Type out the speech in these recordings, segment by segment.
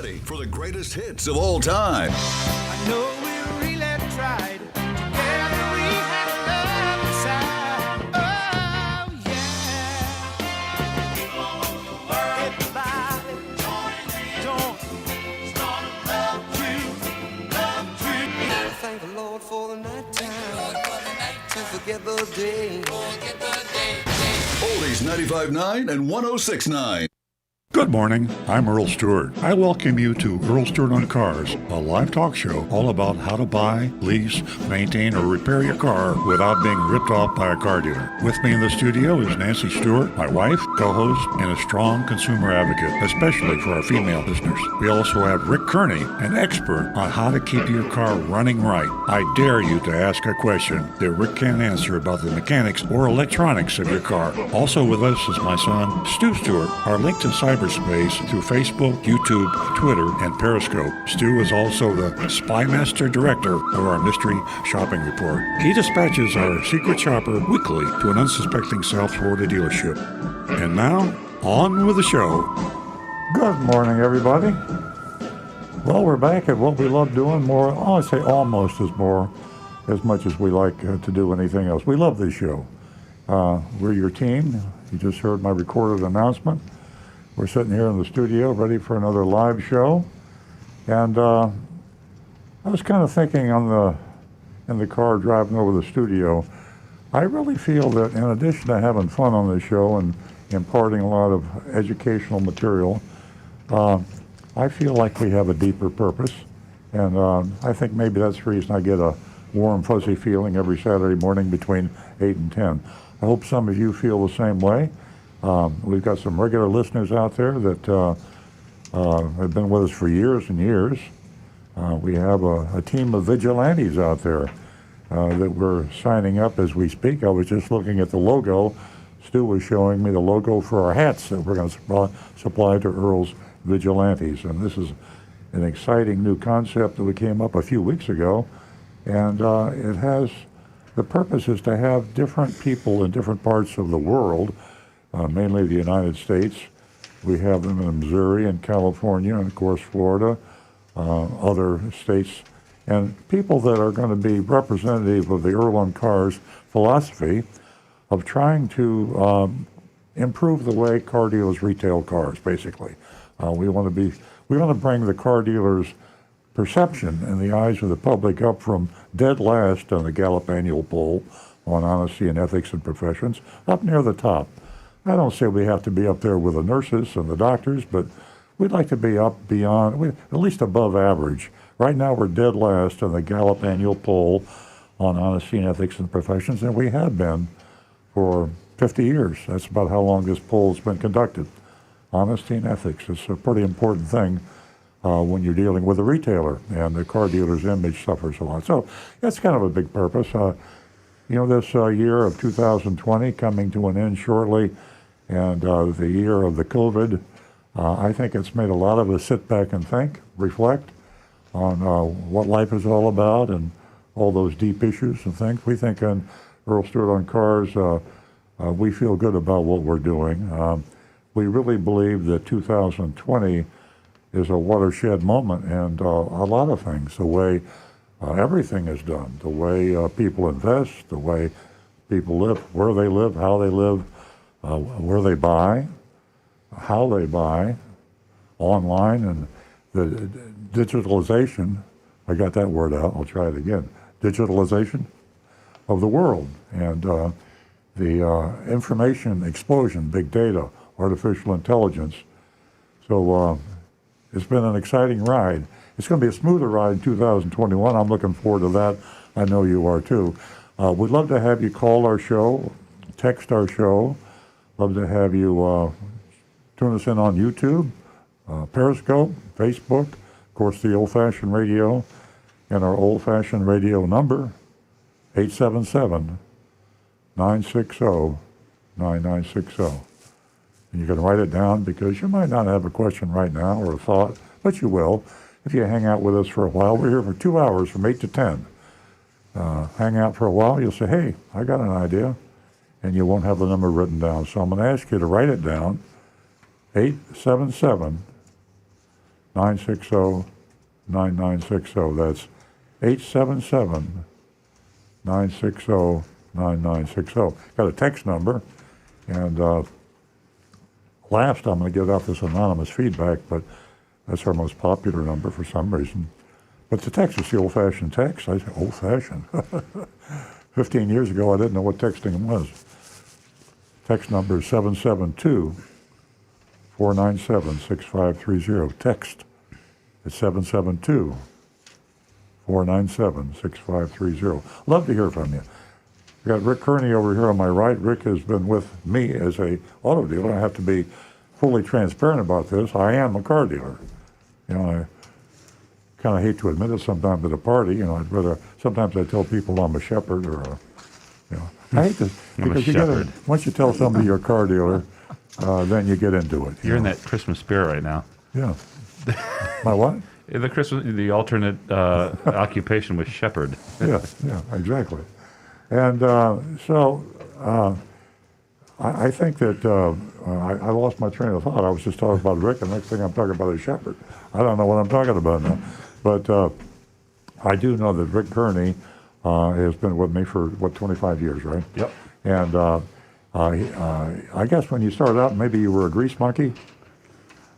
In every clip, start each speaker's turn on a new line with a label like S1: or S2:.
S1: ready for the greatest hits of all time.
S2: I know we really tried. Together we had love inside. Oh, yeah. People all over the world. Everybody join in. Start to love you. Thank the Lord for the night time. To forget the day.
S1: Oldies 95.9 and 106.9.
S3: Good morning, I'm Earl Stewart. I welcome you to Earl Stewart on Cars, a live talk show all about how to buy, lease, maintain, or repair your car without being ripped off by a car dealer. With me in the studio is Nancy Stewart, my wife, co-host, and a strong consumer advocate, especially for our female listeners. We also have Rick Kearney, an expert on how to keep your car running right. I dare you to ask a question that Rick can't answer about the mechanics or electronics of your car. Also with us is my son, Stu Stewart, our link to cyberspace through Facebook, YouTube, Twitter, and Periscope. Stu is also the Spy Master Director of our Mystery Shopping Report. He dispatches our secret shopper weekly to an unsuspecting South Florida dealership. And now, on with the show. Good morning, everybody. Well, we're back at what we love doing more. I'd say almost as much as we like to do anything else. We love this show. We're your team. You just heard my recorded announcement. We're sitting here in the studio ready for another live show. And I was kind of thinking in the car driving over the studio, I really feel that in addition to having fun on this show and imparting a lot of educational material, I feel like we have a deeper purpose. And I think maybe that's the reason I get a warm, fuzzy feeling every Saturday morning between 8 and 10. I hope some of you feel the same way. We've got some regular listeners out there that have been with us for years and years. We have a team of vigilantes out there that we're signing up as we speak. I was just looking at the logo. Stu was showing me the logo for our hats that we're going to supply to Earl's Vigilantes. And this is an exciting new concept that we came up a few weeks ago. And it has, the purpose is to have different people in different parts of the world, mainly the United States. We have them in Missouri and California and, of course, Florida, other states, and people that are going to be representative of the Earl on Cars philosophy of trying to improve the way car dealers retail cars, basically. We want to bring the car dealers' perception in the eyes of the public up from dead last on the Gallup annual poll on honesty and ethics and professions, up near the top. I don't say we have to be up there with the nurses and the doctors, but we'd like to be up beyond, at least above average. Right now we're dead last on the Gallup annual poll on honesty and ethics and professions, and we have been for 50 years. That's about how long this poll has been conducted. Honesty and ethics is a pretty important thing when you're dealing with a retailer, and the car dealer's image suffers a lot. So that's kind of a big purpose. This year of 2020 coming to an end shortly, and the year of the COVID, I think it's made a lot of us sit back and think, reflect on what life is all about and all those deep issues and things. We think on Earl Stewart on Cars, we feel good about what we're doing. We really believe that 2020 is a watershed moment, and a lot of things, the way everything is done, the way people invest, the way people live, where they live, how they live, where they buy, how they buy, online, and the digitalization, I got that word out, I'll try it again, digitalization of the world, and the information explosion, big data, artificial intelligence. So it's been an exciting ride. It's going to be a smoother ride in 2021. I'm looking forward to that. I know you are too. We'd love to have you call our show, text our show. Love to have you tune us in on YouTube, Periscope, Facebook, of course the old-fashioned radio, and our old-fashioned radio number, 877-960-9960. And you can write it down because you might not have a question right now or a thought, but you will if you hang out with us for a while. We're here for 2 hours from 8 to 10. Hang out for a while, you'll say, hey, I got an idea, and you won't have the number written down. So I'm going to ask you to write it down, 960-9960. That's 877-960-9960. Got a text number, and last I'm going to get off this anonymous feedback, but that's our most popular number for some reason. But the text is the old-fashioned text. I say old-fashioned. 15 years ago, I didn't know what texting was. Text number is 772-497-6530. Text at 772-497-6530. Love to hear from you. We got Rick Kearney over here on my right. Rick has been with me as a auto dealer. I have to be fully transparent about this. I am a car dealer. You know, I kind of hate to admit it sometimes at a party. You know, sometimes I tell people I'm a shepherd or I hate this because once you tell somebody you're a car dealer, then you get into it.
S4: You're in that Christmas spirit right now.
S3: Yeah. My what?
S4: The alternate occupation was shepherd.
S3: Yeah, exactly. And so I think that I lost my train of thought. I was just talking about Rick, and the next thing I'm talking about is shepherd. I don't know what I'm talking about now. But I do know that Rick Kearney has been with me for, 25 years, right?
S4: Yep.
S3: And I guess when you started out, maybe you were a grease monkey.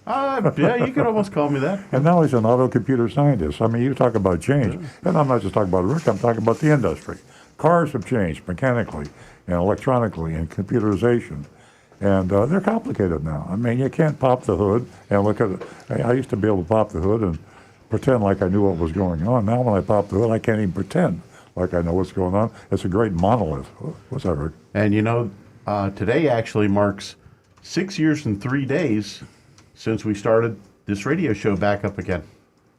S4: Yeah, you could almost call me that.
S3: And now he's an auto computer scientist. I mean, you talk about change. And I'm not just talking about Rick, I'm talking about the industry. Cars have changed mechanically and electronically and computerization. And they're complicated now. I mean, you can't pop the hood and look at it. I used to be able to pop the hood and pretend like I knew what was going on. Now when I pop the hood, I can't even pretend like I know what's going on. It's a great monolith. What's that, Rick?
S5: And you know, today actually marks 6 years and 3 days since we started this radio show back up again.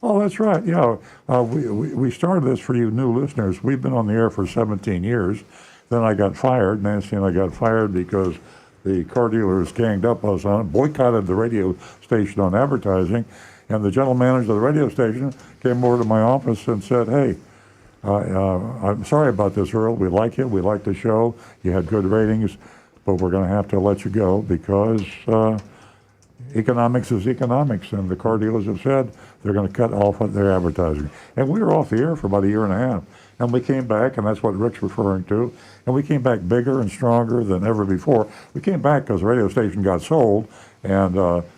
S3: Oh, that's right. Yeah, we started this for you new listeners. We've been on the air for 17 years. Then I got fired. Nancy and I got fired because the car dealers ganged up us on it, boycotted the radio station on advertising, and the general manager of the radio station came over to my office and said, "Hey, I'm sorry about this, Earl. We like you. We like the show. You had good ratings, but we're going to have to let you go because economics is economics, and the car dealers have said they're going to cut off their advertising." And we were off the air for about a year and a half. And we came back, and that's what Rick's referring to, and we came back bigger and stronger than ever before. We came back because the radio station got sold, and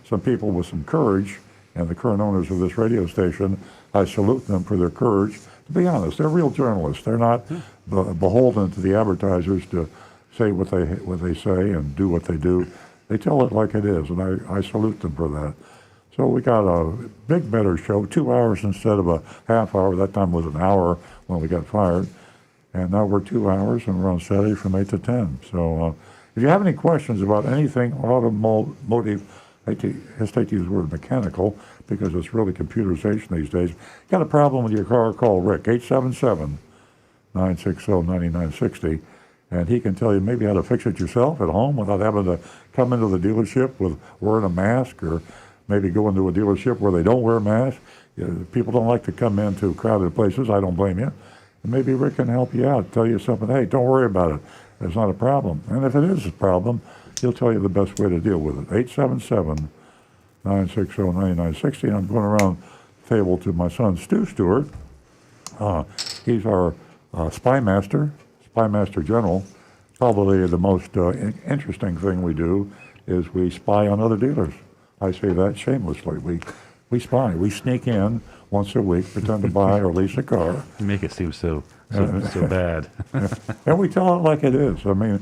S3: some people with some courage, and the current owners of this radio station, I salute them for their courage. To be honest, they're real journalists. They're not beholden to the advertisers to say what they say and do what they do. They tell it like it is, and I salute them for that. So we got a big, better show, 2 hours instead of a half hour. That time was an hour when we got fired. And now we're 2 hours, and we're on Saturday from 8 to 10. So if you have any questions about anything automotive, I hesitate to use the word mechanical because it's really computerization these days. Got a problem with your car, call Rick, 877-960-9960. And he can tell you maybe how to fix it yourself at home without having to come into the dealership with wearing a mask, or maybe go into a dealership where they don't wear masks. People don't like to come into crowded places. I don't blame you. And maybe Rick can help you out, tell you something. Hey, don't worry about it. It's not a problem. And if it is a problem, he'll tell you the best way to deal with it. 877-960-9960. And I'm going around the table to my son, Stu Stewart. He's our spy master general. Probably the most interesting thing we do is we spy on other dealers. I say that shamelessly. We spy. We sneak in once a week, pretend to buy or lease a car.
S4: You make it seem so bad.
S3: And we tell it like it is. I mean,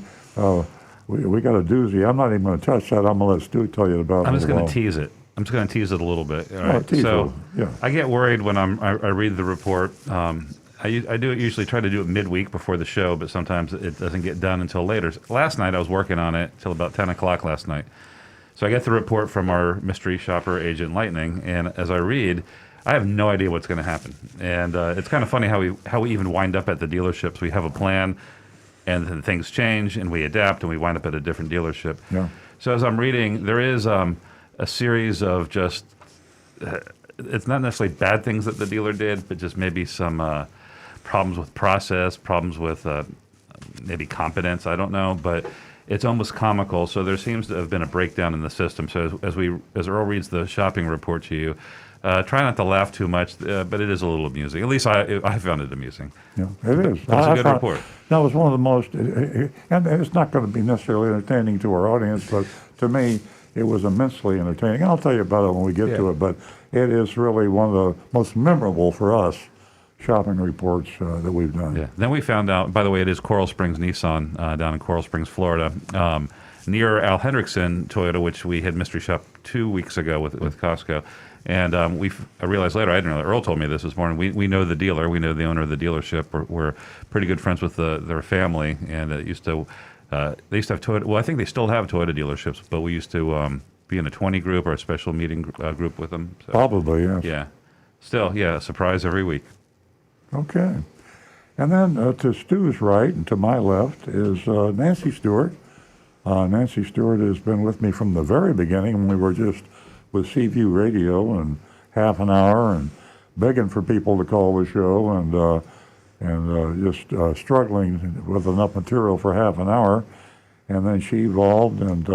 S3: we got a doozy. I'm not even going to touch that. I'm going to let Stu tell you about it.
S4: I'm just going to tease it. I'm just going to tease it a little bit. All right.
S3: So yeah.
S4: I get worried when I read the report. I do usually try to do it midweek before the show, but sometimes it doesn't get done until later. Last night I was working on it till about 10 o'clock last night. So I get the report from our mystery shopper agent Lightning, and as I read, I have no idea what's going to happen. And it's kind of funny how we even wind up at the dealerships. We have a plan, and then things change, and we adapt, and we wind up at a different dealership.
S3: Yeah.
S4: So as I'm reading, there is a series of just it's not necessarily bad things that the dealer did, but just maybe some problems with process, problems with maybe competence. I don't know, but it's almost comical. So there seems to have been a breakdown in the system. So as Earl reads the shopping report to you, try not to laugh too much, but it is a little amusing. At least I found it amusing.
S3: Yeah, it is.
S4: That was a good report.
S3: That was one of the most, and it's not going to be necessarily entertaining to our audience, but to me, it was immensely entertaining. I'll tell you about it when we get to it, but it is really one of the most memorable for us shopping reports that we've done.
S4: Yeah. Then we found out, by the way, it is Coral Springs Nissan down in Coral Springs, Florida, near Al Hendrickson Toyota, which we had mystery shop 2 weeks ago with Costco. And I realized later, I didn't know, Earl told me this morning, we know the dealer, we know the owner of the dealership. We're pretty good friends with their family, and they used to have Toyota, well, I think they still have Toyota dealerships, but we used to be in a 20 group or a special meeting group with them. So,
S3: Probably, yes.
S4: yeah. Still, yeah, a surprise every week.
S3: Okay. And then to Stu's right and to my left is Nancy Stewart. Nancy Stewart has been with me from the very beginning when we were just with Seaview Radio and half an hour and begging for people to call the show and just struggling with enough material for half an hour. And then she evolved and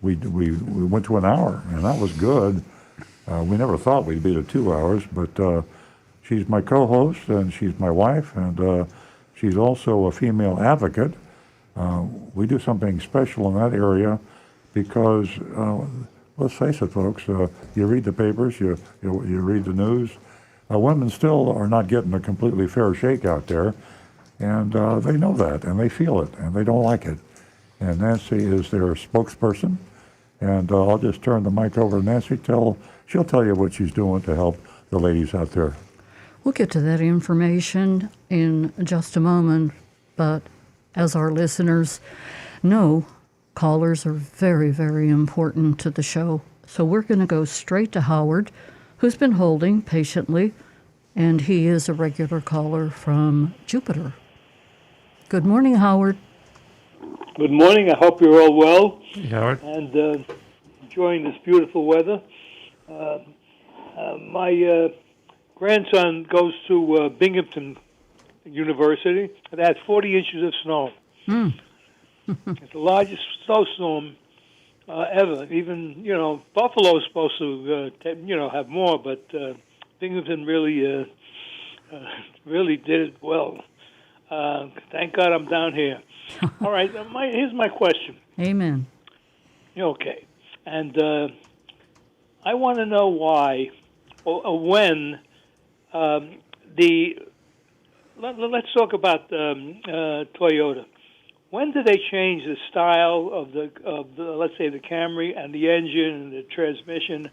S3: we went to an hour, and that was good. We never thought we'd be to 2 hours, but she's my co-host and she's my wife, and she's also a female advocate. We do something special in that area because, let's face it, folks, you read the papers, you read the news. Women still are not getting a completely fair shake out there, and they know that, and they feel it, and they don't like it. And Nancy is their spokesperson, and I'll just turn the mic over to Nancy. She'll tell you what she's doing to help the ladies out there.
S6: We'll get to that information in just a moment, but as our listeners know, callers are very, very important to the show. So we're going to go straight to Howard, who's been holding patiently, and he is a regular caller from Jupiter. Good morning, Howard.
S7: Good morning. I hope you're all well
S4: Hey, Howard.
S7: and enjoying this beautiful weather. My grandson goes to Binghamton University. It has 40 inches of snow. It's the largest snowstorm ever. Even, Buffalo's supposed to, have more, but Binghamton really did it well. Thank God I'm down here. All right, here's my question.
S6: Amen.
S7: Okay. And I want to know why or when let's talk about Toyota. When did they change the style of the let's say the Camry and the engine and the transmission?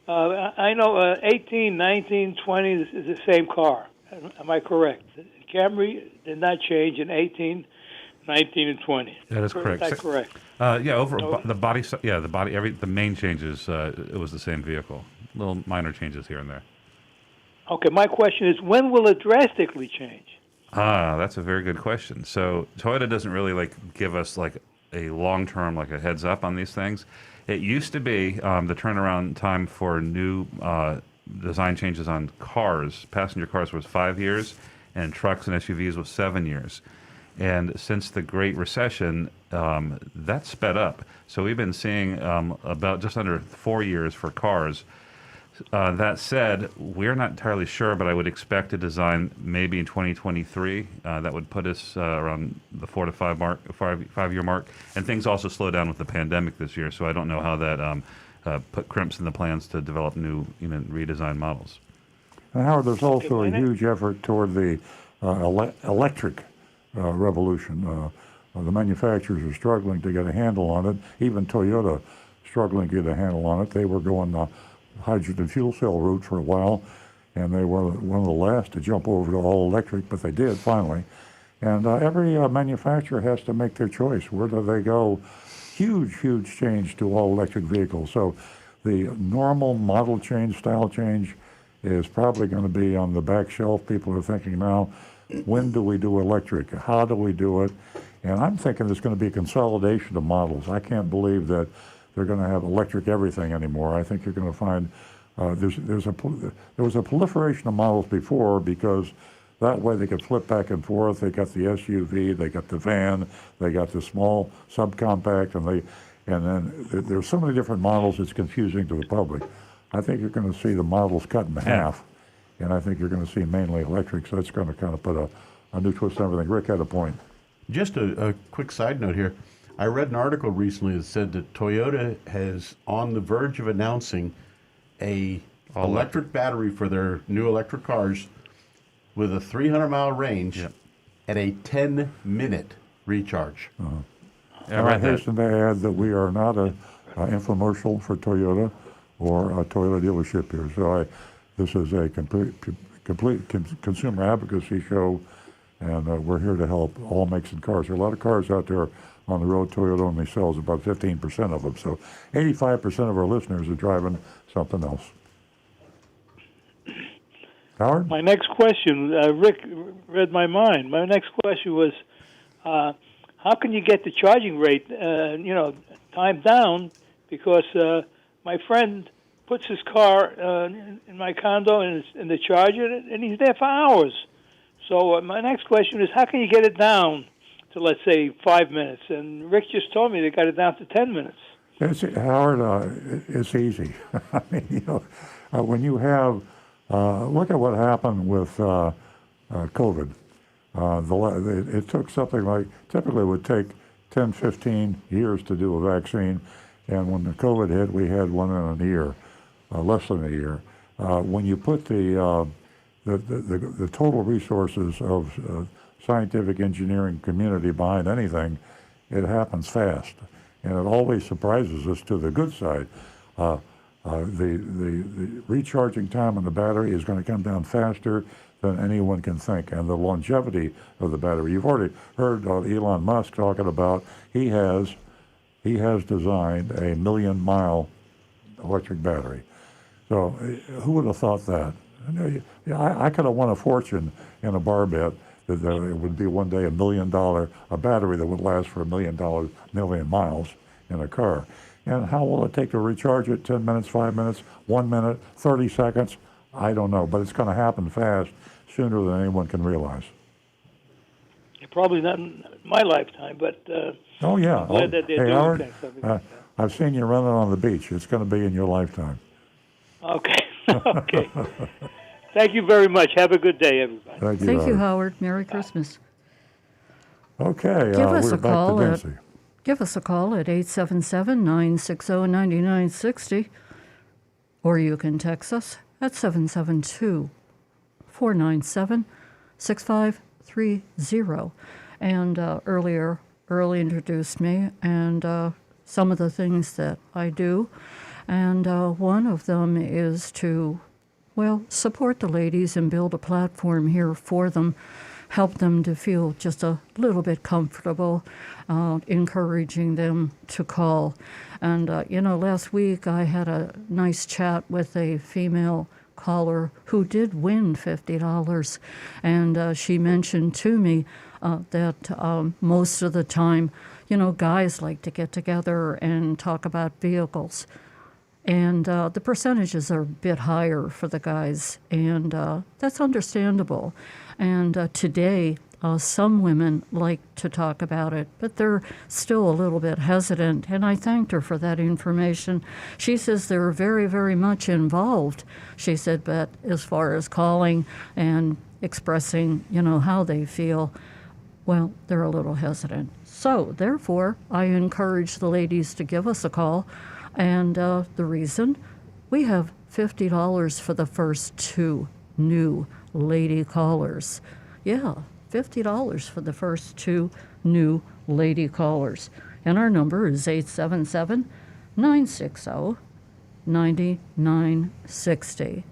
S7: I know 18, 19, 20 is the same car. Am I correct? The Camry did not change in 18, 19, and 20.
S4: That is correct.
S7: Is that correct?
S4: The body, the main changes, it was the same vehicle. Little minor changes here and there.
S7: Okay, my question is, when will it drastically change?
S4: That's a very good question. So Toyota doesn't really give us a long-term, a heads up on these things. It used to be the turnaround time for new design changes on cars, passenger cars, was 5 years, and trucks and SUVs was 7 years. And since the Great Recession, that sped up. So we've been seeing about just under 4 years for cars. That said, we're not entirely sure, but I would expect a design maybe in 2023 that would put us around the 4 to 5 mark, 5 year mark. And things also slow down with the pandemic this year, so I don't know how that put crimps in the plans to develop new, redesigned models.
S3: And Howard, there's also a huge effort toward the electric revolution. The manufacturers are struggling to get a handle on it. Even Toyota struggling to get a handle on it. They were going the hydrogen fuel cell route for a while, and they were one of the last to jump over to all electric, but they did finally. And every manufacturer has to make their choice. Where do they go? Huge change to all electric vehicles. So the normal model change, style change is probably going to be on the back shelf. People are thinking now, when do we do electric? How do we do it? And I'm thinking there's going to be a consolidation of models. I can't believe that they're going to have electric everything anymore. I think you're going to find there was a proliferation of models before because That way they could flip back and forth. They got the SUV, they got the van, they got the small subcompact, and then there's so many different models. It's confusing to the public. I think you're going to see the models cut in half, and I think you're going to see mainly electric. So it's going to kind of put a new twist on everything. Rick had a point.
S5: Just a quick side note here. I read an article recently that said that Toyota has on the verge of announcing a electric battery for their new electric cars with a 300-mile range at a 10-minute recharge.
S4: Yeah, I read
S3: I
S4: that.
S3: hasten to add that we are not a infomercial for Toyota or a Toyota dealership here. So this is a complete consumer advocacy show, and we're here to help all makes and cars. There are a lot of cars out there on the road. Toyota only sells about 15% of them. So 85% of our listeners are driving something else. Howard?
S7: My next question, Rick read my mind. My next question was, how can you get the charging rate, time down? Because my friend puts his car in my condo in the charger, and he's there for hours. So my next question is, how can you get it down to, let's say, 5 minutes? And Rick just told me they got it down to 10 minutes.
S3: Howard, it's easy. I mean, when you have, look at what happened with COVID. It took something like, typically it would take 10, 15 years to do a vaccine, and when the COVID hit, we had one in a year, less than a year. When you put the total resources of scientific engineering community behind anything, it happens fast, and it always surprises us to the good side. The recharging time on the battery is going to come down faster than anyone can think, and the longevity of the battery. You've already heard Elon Musk talking about he has designed a 1,000,000-mile electric battery. So who would have thought that? I could have won a fortune in a bar bet that it would be one day $1 million, a battery that would last for $1 million miles in a car. And how will it take to recharge it? 10 minutes, 5 minutes, 1 minute, 30 seconds? I don't know, but it's going to happen fast, sooner than anyone can realize.
S7: Probably not in my lifetime, but
S3: Oh, yeah.
S7: I'm glad that they're doing
S3: Howard,
S7: things. Like
S3: I've seen you running on the beach. It's going to be in your lifetime.
S7: Okay. Okay. Thank you very much. Have a good day, everybody.
S3: Thank you,
S6: Thank you,
S3: Howard.
S6: Howard. Merry Christmas.
S3: Okay,
S6: Give us
S3: we're
S6: a
S3: back
S6: call
S3: to
S6: at
S3: Nancy.
S6: Give us a call at 877-960-9960, or you can text us at 772-497-6530. And earlier, Earl introduced me and some of the things that I do. And one of them is to, support the ladies and build a platform here for them, help them to feel just a little bit comfortable, encouraging them to call. And, last week I had a nice chat with a female caller who did win $50. And she mentioned to me that most of the time, guys like to get together and talk about vehicles. And the percentages are a bit higher for the guys, and that's understandable. And today, some women like to talk about it, but they're still a little bit hesitant, and I thanked her for that information. She says they're very, very much involved, she said, but as far as calling and expressing, how they feel, well, they're a little hesitant. So, therefore, I encourage the ladies to give us a call. And the reason, we have $50 for the first 2 new lady callers. Yeah, $50 for the first 2 new lady callers. And our number is 877-960-9960.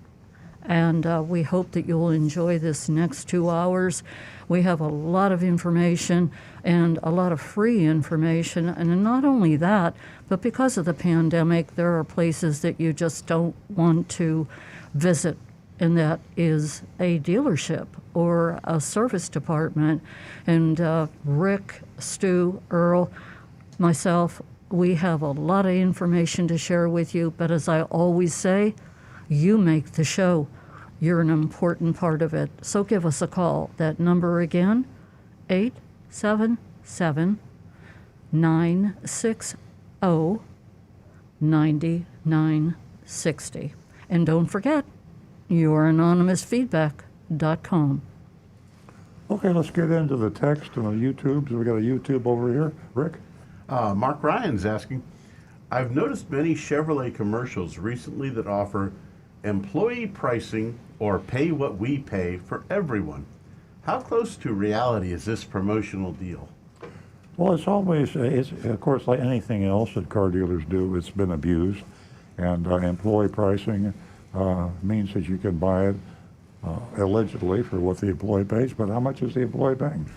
S6: And we hope that you'll enjoy this next 2 hours. We have a lot of information and a lot of free information. And not only that, but because of the pandemic, there are places that you just don't want to visit, and that is a dealership or a service department. And Rick, Stu, Earl, myself, we have a lot of information to share with you. But as I always say, you make the show. You're an important part of it. So give us a call. That number again, 877 960 9960. And don't forget, youranonymousfeedback.com.
S3: Okay, let's get into the text and the YouTubes. We got a YouTube over here. Rick?
S5: Mark Ryan's asking, I've noticed many Chevrolet commercials recently that offer employee pricing or pay what we pay for everyone. How close to reality is this promotional deal?
S3: Well, it's always, it's of course, like anything else that car dealers do, it's been abused. And employee pricing means that you can buy it allegedly for what the employee pays, but how much is the employee paying?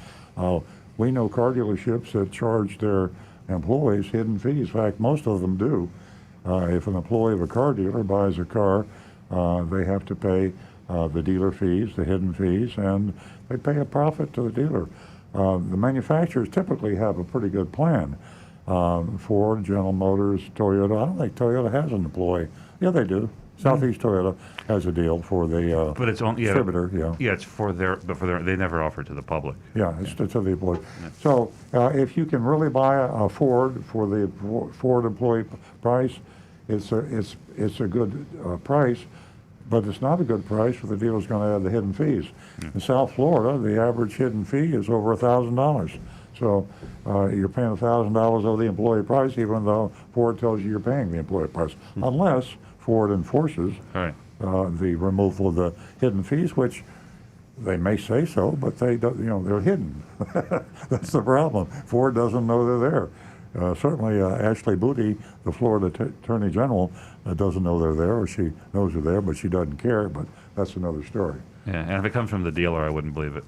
S3: We know car dealerships that charge their employees hidden fees. In fact, most of them do. If an employee of a car dealer buys a car, they have to pay the dealer fees, the hidden fees, and they pay a profit to the dealer. The manufacturers typically have a pretty good plan. Ford, General Motors, Toyota. I don't think Toyota has an employee. Yeah, they do. Southeast Toyota has a deal for the
S4: But it's only
S3: distributor. Yeah.
S4: Yeah, it's for their, but for their, they never offer it to the public.
S3: Yeah, it's to the employee. So if you can really buy a Ford for the Ford employee price, it's a good price, but it's not a good price if the dealer's going to add the hidden fees. In South Florida, the average hidden fee is over $1,000. So you're paying $1,000 over the employee price, even though Ford tells you you're paying the employee price, unless Ford enforces
S4: Right.
S3: the removal of the hidden fees, which they may say so, but they don't, they're hidden. That's the problem. Ford doesn't know they're there. Certainly, Ashley Booty, the Florida Attorney General, doesn't know they're there, or she knows they're there, but she doesn't care. But that's another story.
S4: Yeah, and if it comes from the dealer, I wouldn't believe it.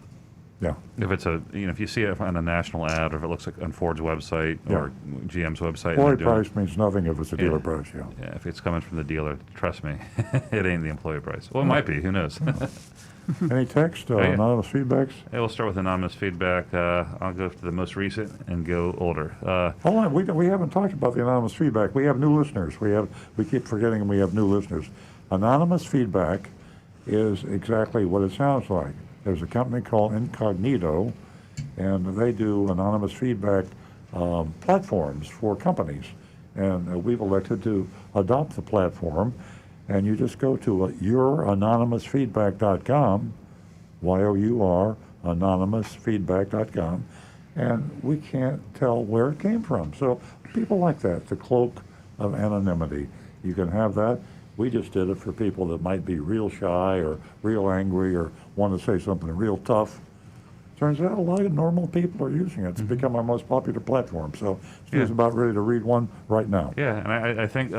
S3: Yeah.
S4: If it's if you see it on a national ad, or if it looks like on Ford's website or GM's website, and
S3: Employee
S4: they're doing
S3: price means nothing if it's a dealer price. Yeah.
S4: yeah, if it's coming from the dealer, trust me, it ain't the employee price. Well, it might be. Who knows?
S3: Any text,
S4: yeah.
S3: anonymous feedbacks?
S4: Hey, we'll start with anonymous feedback. I'll go to the most recent and go older.
S3: Hold on, we haven't talked about the anonymous feedback. We have new listeners. We keep forgetting we have new listeners. Anonymous feedback is exactly what it sounds like. There's a company called Incognito, and they do anonymous feedback platforms for companies. And we've elected to adopt the platform. And you just go to youranonymousfeedback.com, Y-O-U-R, anonymousfeedback.com, and we can't tell where it came from. So people like that, the cloak of anonymity. You can have that. We just did it for people that might be real shy or real angry or want to say something real tough. Turns out a lot of normal people are using it. It's become our most popular platform. So Steve's about ready to read one right now.
S4: Yeah, and I think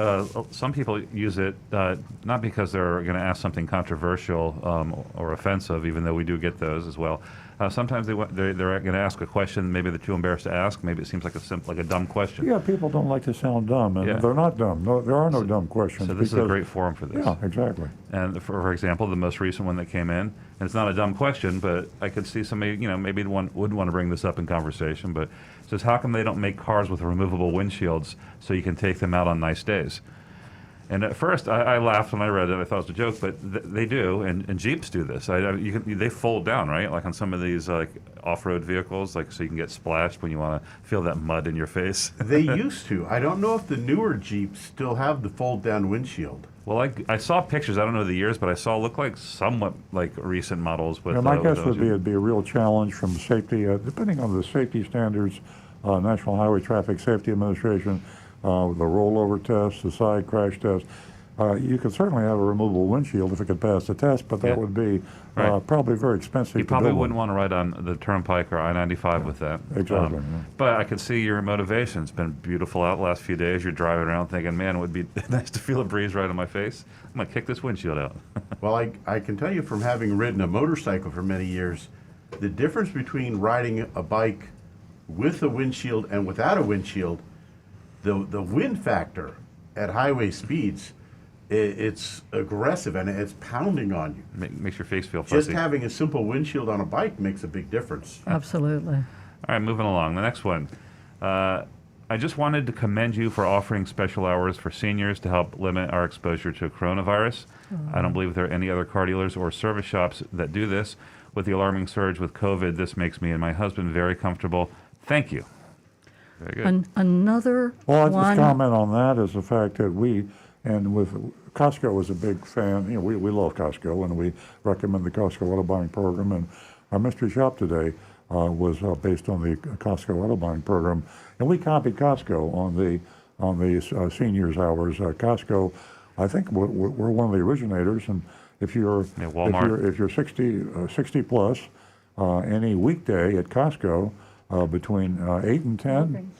S4: some people use it not because they're going to ask something controversial or offensive, even though we do get those as well. Sometimes they're going to ask a question maybe they're too embarrassed to ask. Maybe it seems like a dumb question.
S3: Yeah, people don't like to sound dumb, and they're not dumb. No, there are no dumb questions.
S4: So this is a great forum for this.
S3: Yeah, exactly.
S4: And for example, the most recent one that came in, and it's not a dumb question, but I could see somebody, maybe one would want to bring this up in conversation, but it says, how come they don't make cars with removable windshields so you can take them out on nice days? And at first, I laughed when I read it. I thought it was a joke, but they do, and Jeeps do this. They fold down, right? Like on some of these off-road vehicles, so you can get splashed when you want to feel that mud in your face.
S5: They used to. I don't know if the newer Jeeps still have the fold-down windshield.
S4: Well, I saw pictures. I don't know the years, but I saw look like somewhat like recent models. With
S3: my guess would be it'd be a real challenge from safety, depending on the safety standards, National Highway Traffic Safety Administration. The rollover test, the side crash test. You could certainly have a removable windshield if it could pass the test, but that would be probably very expensive.
S4: You probably wouldn't want to ride on the Turnpike or I-95 with that.
S3: Exactly.
S4: But I could see your motivation. It's been beautiful out the last few days. You're driving around thinking, man, it would be nice to feel a breeze right on my face. I'm going to kick this windshield out.
S5: Well, I can tell you from having ridden a motorcycle for many years, the difference between riding a bike with a windshield and without a windshield, the wind factor at highway speeds, it's aggressive and it's pounding on you.
S4: Makes your face feel fuzzy.
S5: Just having a simple windshield on a bike makes a big difference.
S6: Absolutely.
S4: All right, moving along. The next one. I just wanted to commend you for offering special hours for seniors to help limit our exposure to coronavirus. I don't believe there are any other car dealers or service shops that do this. With the alarming surge with COVID, this makes me and my husband very comfortable. Thank you. Very good.
S6: Another
S3: Well, I'll
S6: one.
S3: just comment on that is the fact that Costco was a big fan. We love Costco, and we recommend the Costco auto buying program. And our mystery shop today was based on the Costco auto buying program, and we copied Costco on the seniors hours. Costco, I think we're one of the originators, and if you're
S4: Walmart.
S3: if you're 60 plus, any weekday at Costco between 8 and 10,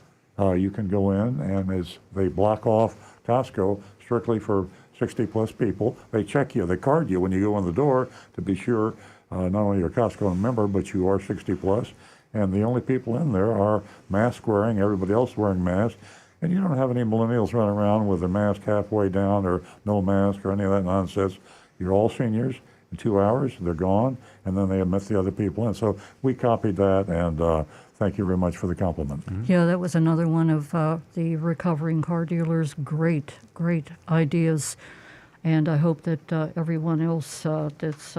S3: you can go in, and as they block off Costco strictly for 60 plus people, they check you, they card you when you go in the door to be sure not only you're a Costco member, but you are 60 plus. And the only people in there are mask wearing, everybody else wearing masks. And you don't have any millennials running around with their mask halfway down or no mask or any of that nonsense. You're all seniors. In 2 hours, they're gone, and then they admit the other people in. So we copied that, and thank you very much for the compliment.
S6: Yeah, that was another one of the recovering car dealers' great ideas. And I hope that everyone else that's,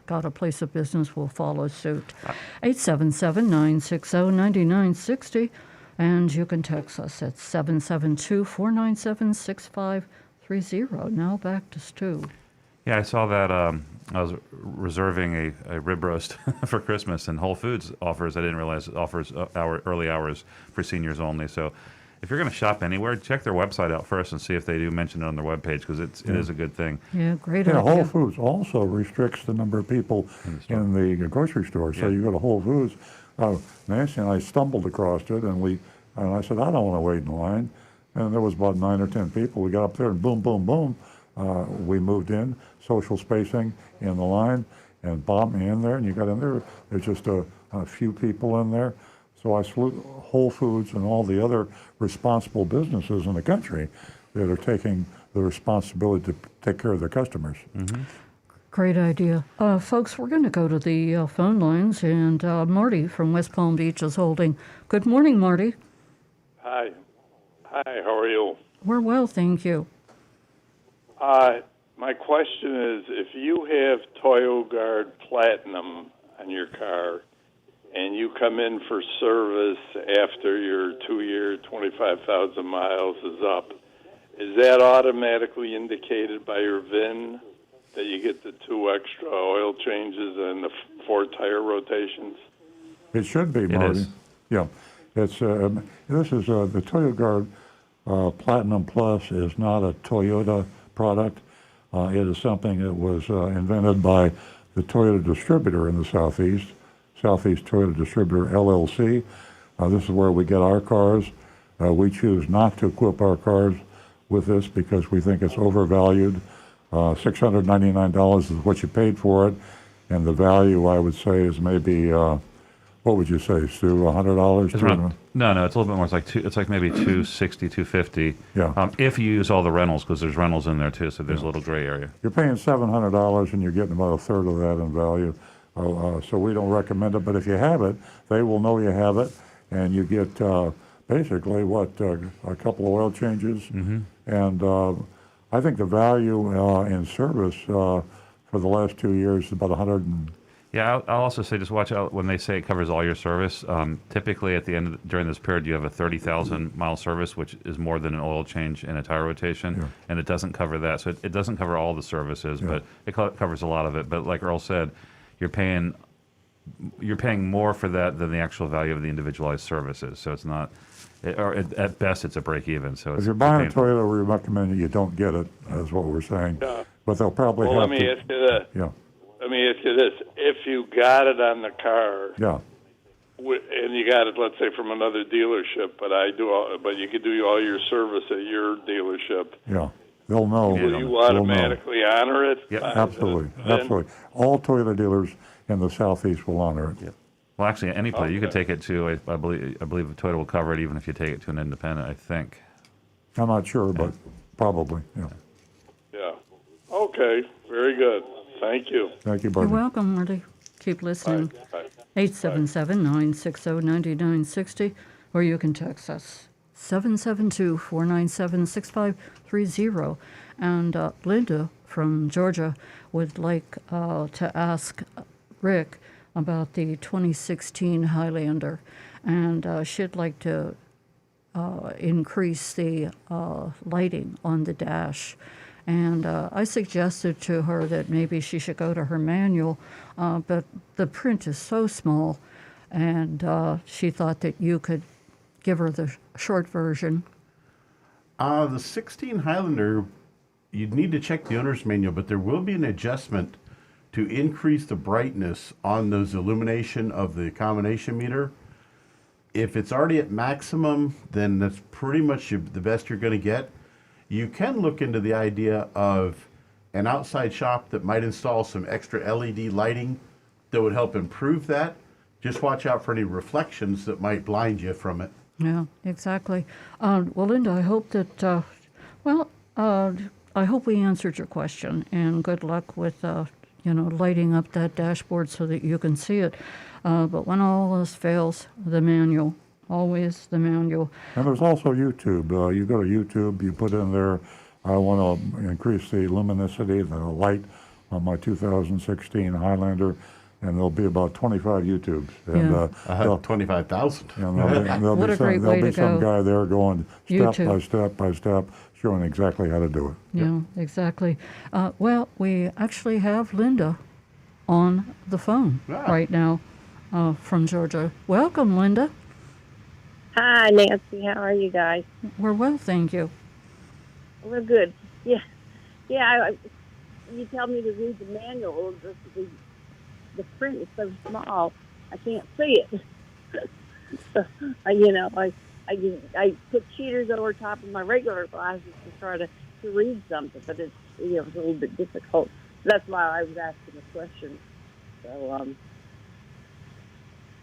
S6: got a place of business will follow suit. 877-960-9960. And you can text us at 772-497-6530. Now back to Stu.
S4: Yeah, I saw that. I was reserving a rib roast for Christmas, and Whole Foods offers. I didn't realize it offers early hours for seniors only. So, if you're going to shop anywhere, check their website out first and see if they do mention it on their webpage, because it is a good thing.
S6: Yeah, great
S3: Yeah,
S6: idea.
S3: Whole Foods also restricts the number of people in the grocery store. So you go to Whole Foods. Nancy and I stumbled across it, and I said, I don't want to wait in line. And there was about 9 or 10 people. We got up there, and boom, boom, boom. We moved in, social spacing in the line, and bombed me in there. And you got in there, there's just a few people in there. So I salute Whole Foods and all the other responsible businesses in the country that are taking the responsibility to take care of their customers.
S4: Mm-hmm.
S6: Great idea. Folks, we're going to go to the phone lines, and Marty from West Palm Beach is holding. Good morning, Marty.
S8: Hi, how are you?
S6: We're well, thank you.
S8: My question is, if you have ToyoGuard Platinum on your car and you come in for service after your 2-year, 25,000 miles is up, is that automatically indicated by your VIN that you get the 2 extra oil changes and the 4 tire rotations?
S3: It should be, Marty.
S4: is.
S3: Yeah. This is the ToyoGuard Platinum Plus is not a Toyota product. It is something that was invented by the Toyota distributor in the Southeast Toyota Distributor LLC. This is where we get our cars. We choose not to equip our cars with this because we think it's overvalued. $699 is what you paid for it, and the value, I would say, is maybe what would you say, Stu? $100?
S4: It's around, no, it's a little bit more. It's like maybe $260, $250.
S3: Yeah.
S4: If you use all the rentals, because there's rentals in there too, so there's a little gray area.
S3: You're paying $700 and you're getting about a third of that in value. So we don't recommend it, but if you have it, they will know you have it, and you get basically a couple of oil changes.
S4: Mm-hmm.
S3: And I think the value in service for the last 2 years is about 100.
S4: Yeah, I'll also say just watch out when they say it covers all your service. Typically, at the end during this period, you have a 30,000 mile service, which is more than an oil change and a tire rotation, and it doesn't cover that. So it doesn't cover all the services, but it covers a lot of it. But like Earl said, you're paying more for that than the actual value of the individualized services. So it's not, or at best, it's a break even. So
S3: If you're buying a Toyota, we recommend you don't get it, is what we're saying.
S8: Yeah.
S3: But they'll probably
S8: Well,
S3: have
S8: let me ask you this.
S3: Yeah.
S8: Let me ask you this. If you got it on the car,
S3: Yeah.
S8: and you got it, let's say, from another dealership, but you could do all your service at your dealership,
S3: Yeah. They'll know.
S8: will you
S3: They'll know.
S8: automatically honor it?
S4: Yep.
S3: Absolutely. Absolutely. All Toyota dealers in the Southeast will honor it.
S4: Well, actually, any place you could take it to. I believe Toyota will cover it, even if you take it to an independent. I think.
S3: I'm not sure, but probably. Yeah.
S8: Yeah. Okay. Very good. Thank you.
S3: Thank you,
S6: You're
S3: Barbara.
S6: welcome, Marty. Keep listening.
S8: Bye.
S6: 877-960-9960, or you can text us 772-497-6530. And Linda from Georgia would like to ask Rick about the 2016 Highlander. And she'd like to increase the lighting on the dash. And I suggested to her that maybe she should go to her manual, but the print is so small, and she thought that you could give her the short version.
S5: The 16 Highlander, you'd need to check the owner's manual, but there will be an adjustment to increase the brightness on those illumination of the combination meter. If it's already at maximum, then that's pretty much the best you're going to get. You can look into the idea of an outside shop that might install some extra LED lighting that would help improve that. Just watch out for any reflections that might blind you from it.
S6: Yeah, exactly. Well, Linda, I hope that, I hope we answered your question, and good luck with, lighting up that dashboard so that you can see it. But when all else fails, the manual. Always the manual.
S3: And there's also YouTube. You go to YouTube, you put in there, I want to increase the luminosity, the light on my 2016 Highlander, and there'll be about 25 YouTubes. And,
S6: Yeah.
S5: I had 25,000.
S3: and there'll
S6: What
S3: be
S6: a great way
S3: there'll be
S6: to
S3: some
S6: go.
S3: guy there going step
S6: YouTube.
S3: by step by step, showing exactly how to do it.
S6: Yeah, exactly. Well, we actually have Linda on the phone right now from Georgia. Welcome, Linda.
S9: Hi, Nancy. How are you guys?
S6: We're well, thank you.
S9: We're good. Yeah. You tell me to read the manual. The print is so small, I can't see it. So, I put cheaters over top of my regular glasses to try to read something, but it's a little bit difficult. That's why I was asking the question. So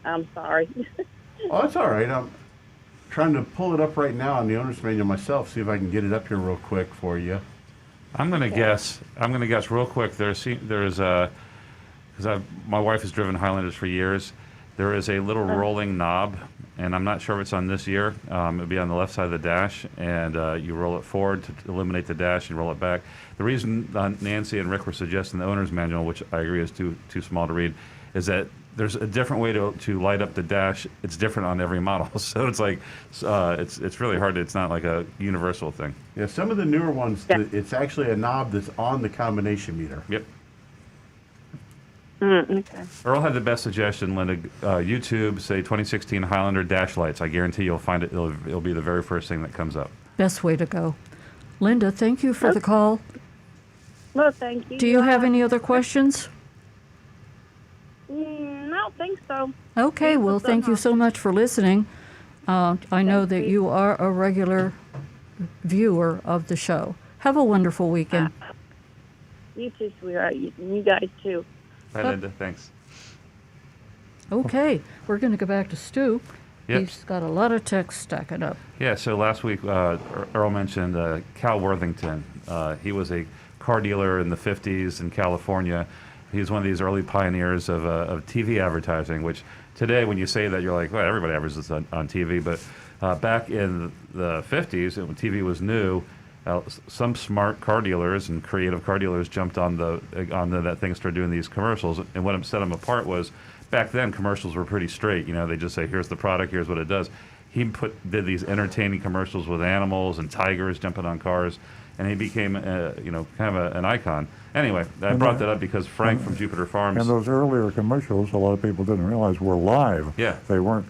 S9: I'm sorry.
S5: Oh, that's all right. I'm trying to pull it up right now on the owner's manual myself, see if I can get it up here real quick for you.
S4: I'm going to guess real quick. There's because my wife has driven Highlanders for years. There is a little rolling knob, and I'm not sure if it's on this year. It'll be on the left side of the dash, and you roll it forward to eliminate the dash and roll it back. The reason Nancy and Rick were suggesting the owner's manual, which I agree is too small to read, is that there's a different way to light up the dash. It's different on every model, so it's like it's really hard. It's not like a universal thing.
S5: Yeah, some of the newer ones, it's actually a knob that's on the combination meter.
S4: Yep.
S9: Okay.
S4: Earl had the best suggestion, Linda. YouTube, say 2016 Highlander dash lights. I guarantee you'll find it. It'll be the very first thing that comes up.
S6: Best way to go. Linda, thank you for the call.
S9: Well, thank you.
S6: Do you have any other questions?
S9: I don't think so.
S6: Okay, well, thank you so much for listening. I know that you are a regular viewer of the show. Have a wonderful weekend.
S9: You too, sweetheart. You guys too.
S4: Bye, Linda. Thanks.
S6: Okay, we're going to go back to Stu.
S4: Yep.
S6: He's got a lot of text stacking up.
S4: Yeah, so last week Earl mentioned Cal Worthington. He was a car dealer in the 50s in California. He was one of these early pioneers of TV advertising, which today when you say that, you're like, well, everybody advertises on TV. But back in the 50s, when TV was new, some smart car dealers and creative car dealers jumped on that thing and started doing these commercials. And what set them apart was, back then, commercials were pretty straight. They just say, here's the product, here's what it does. He did these entertaining commercials with animals and tigers jumping on cars, and he became, kind of an icon. Anyway, I brought that up because Frank from Jupiter Farms.
S3: And those earlier commercials, a lot of people didn't realize were live.
S4: Yeah.
S3: They weren't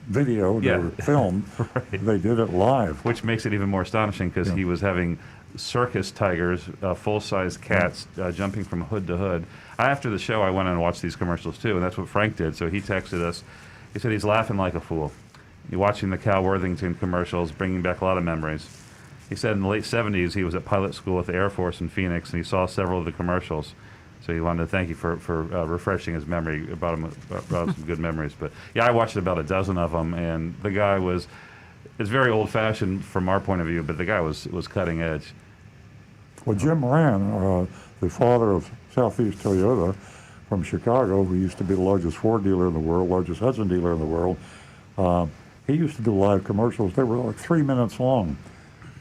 S3: video, they were filmed.
S4: Right.
S3: They did it live.
S4: Which makes it even more astonishing because he was having circus tigers, full-size cats jumping from hood to hood. After the show, I went and watched these commercials too, and that's what Frank did. So he texted us. He said he's laughing like a fool. You're watching the Cal Worthington commercials, bringing back a lot of memories. He said in the late 70s he was at pilot school at the Air Force in Phoenix, and he saw several of the commercials. So he wanted to thank you for refreshing his memory. It brought him some good memories. But yeah, I watched about a dozen of them, and the guy it's very old-fashioned from our point of view, but the guy was cutting edge.
S3: Well, Jim Moran, the father of Southeast Toyota from Chicago, who used to be the largest Ford dealer in the world, largest Hudson dealer in the world, he used to do live commercials. They were like 3 minutes long,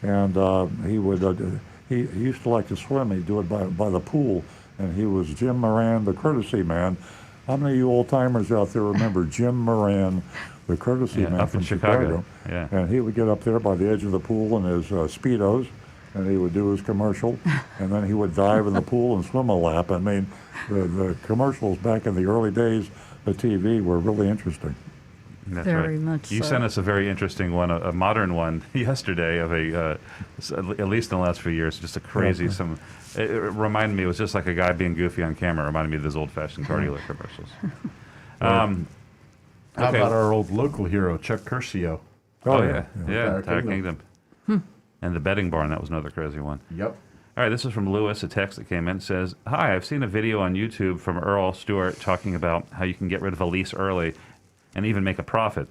S3: and he used to like to swim. He'd do it by the pool, and he was Jim Moran, the courtesy man. How many of you old timers out there remember Jim Moran, the courtesy man
S4: up
S3: from
S4: in Chicago? Yeah.
S3: And he would get up there by the edge of the pool in his Speedos, and he would do his commercial, and then he would dive in the pool and swim a lap. I mean, the commercials back in the early days of TV were really interesting.
S4: That's
S6: Very
S4: right.
S6: much
S4: You
S6: so.
S4: sent us a very interesting one, a modern one yesterday of at least in the last few years, just a crazy it reminded me, it was just like a guy being goofy on camera. It reminded me of those old-fashioned car dealer commercials.
S5: How about our old local hero, Chuck Curcio?
S4: Oh, yeah.
S5: Tire
S4: Tire
S5: Kingdom.
S4: Kingdom. And the betting barn, that was another crazy one.
S5: Yep.
S4: All right, this is from Lewis, a text that came in. It says, "Hi, I've seen a video on YouTube from Earl Stewart talking about how you can get rid of a lease early and even make a profit.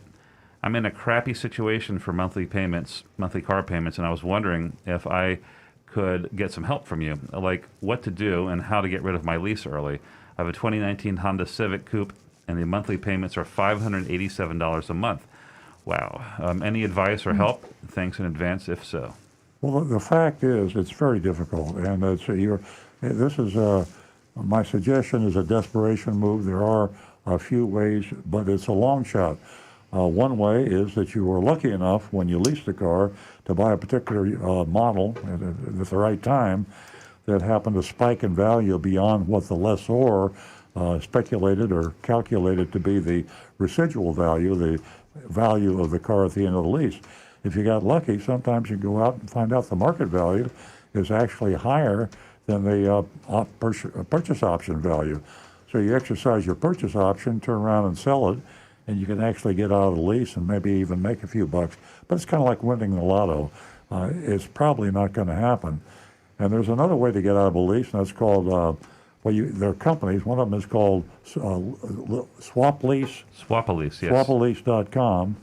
S4: I'm in a crappy situation for monthly car payments, and I was wondering if I could get some help from you, like what to do and how to get rid of my lease early. I have a 2019 Honda Civic Coupe, and the monthly payments are $587 a month. Wow. Any advice or help? Thanks in advance, if so."
S3: Well, the fact is, it's very difficult, and my suggestion is a desperation move. There are a few ways, but it's a long shot. One way is that you were lucky enough when you leased a car to buy a particular model at the right time that happened to spike in value beyond what the lessor speculated or calculated to be the residual value, the value of the car at the end of the lease. If you got lucky, sometimes you go out and find out the market value is actually higher than the purchase option value. So you exercise your purchase option, turn around and sell it, and you can actually get out of the lease and maybe even make a few bucks. But it's kind of like winning the lotto. It's probably not going to happen. And there's another way to get out of a lease, and that's called, there are companies. One of them is called Swap Lease.
S4: Swap-a-lease, yes.
S3: Swapalease.com.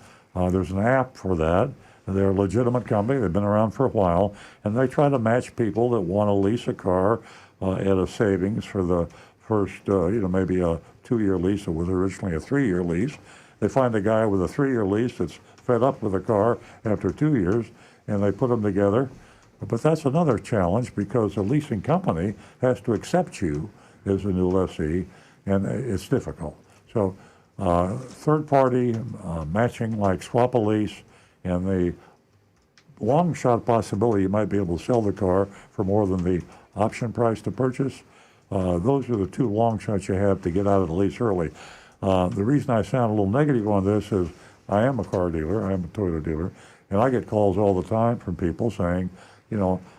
S3: There's an app for that. They're a legitimate company. They've been around for a while, and they try to match people that want to lease a car at a savings for the first, maybe a 2-year lease. It was originally a 3-year lease. They find a guy with a 3-year lease that's fed up with a car after 2 years, and they put them together. But that's another challenge because the leasing company has to accept you as a new lessee, and it's difficult. So third-party matching like Swap-a-Lease, and the long shot possibility you might be able to sell the car for more than the option price to purchase. Those are the two long shots you have to get out of the lease early. The reason I sound a little negative on this is I am a car dealer, I am a Toyota dealer, and I get calls all the time from people saying,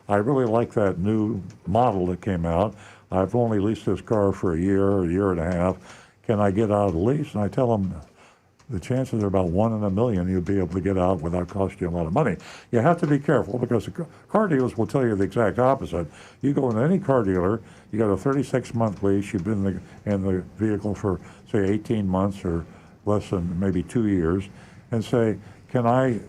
S3: I really like that new model that came out. I've only leased this car for a year and a half. Can I get out of the lease? And I tell them the chances are about 1 in a million you'll be able to get out without costing you a lot of money. You have to be careful because the car dealers will tell you the exact opposite. You go into any car dealer, you got a 36-month lease, you've been in the vehicle for, say, 18 months or less than maybe 2 years, and say, can I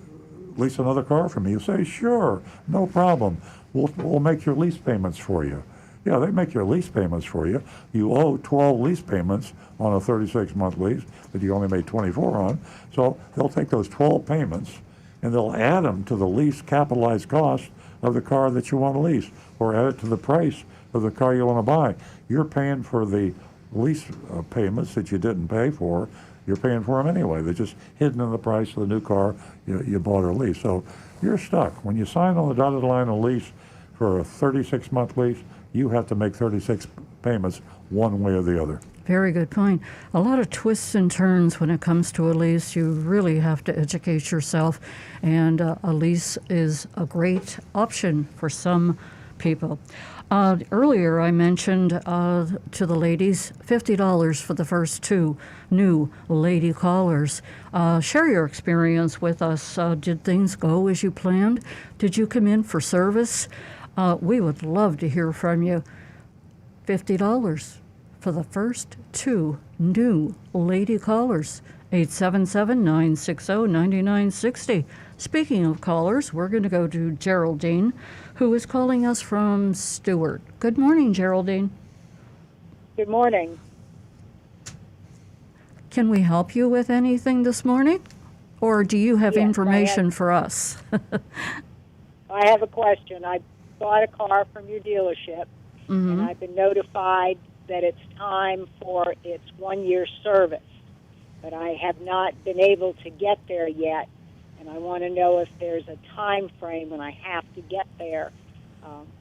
S3: lease another car from you? You say, sure, no problem. We'll make your lease payments for you. Yeah, they make your lease payments for you. You owe 12 lease payments on a 36-month lease that you only made 24 on. So they'll take those 12 payments and they'll add them to the lease capitalized cost of the car that you want to lease, or add it to the price of the car you want to buy. You're paying for the lease payments that you didn't pay for. You're paying for them anyway. They're just hidden in the price of the new car you bought or leased. So you're stuck. When you sign on the dotted line of lease for a 36-month lease, you have to make 36 payments one way or the other.
S6: Very good point. A lot of twists and turns when it comes to a lease. You really have to educate yourself, and a lease is a great option for some people. Earlier, I mentioned to the ladies, $50 for the first 2 new lady callers. Share your experience with us. Did things go as you planned? Did you come in for service? We would love to hear from you. $50 for the first 2 new lady callers. 877-960-9960. Speaking of callers, we're going to go to Geraldine, who is calling us from Stewart. Good morning, Geraldine.
S10: Good morning.
S6: Can we help you with anything this morning? Or do you have
S10: Yes,
S6: information for us?
S10: I have a question. I bought a car from your dealership, and I've been notified that it's time for its 1-year service, but I have not been able to get there yet, and I want to know if there's a time frame when I have to get there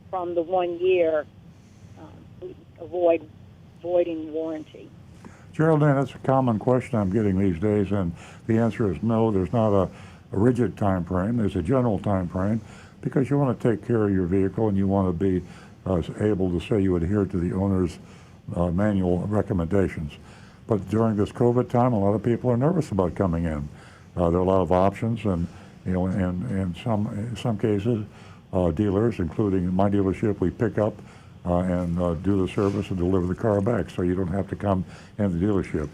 S10: from the 1 year, voiding warranty.
S3: Geraldine, that's a common question I'm getting these days, and the answer is no, there's not a rigid time frame. There's a general time frame because you want to take care of your vehicle and you want to be able to say you adhere to the owner's manual recommendations. But during this COVID time, a lot of people are nervous about coming in. There are a lot of options, and in some cases, dealers, including my dealership, we pick up and do the service and deliver the car back, so you don't have to come in the dealership.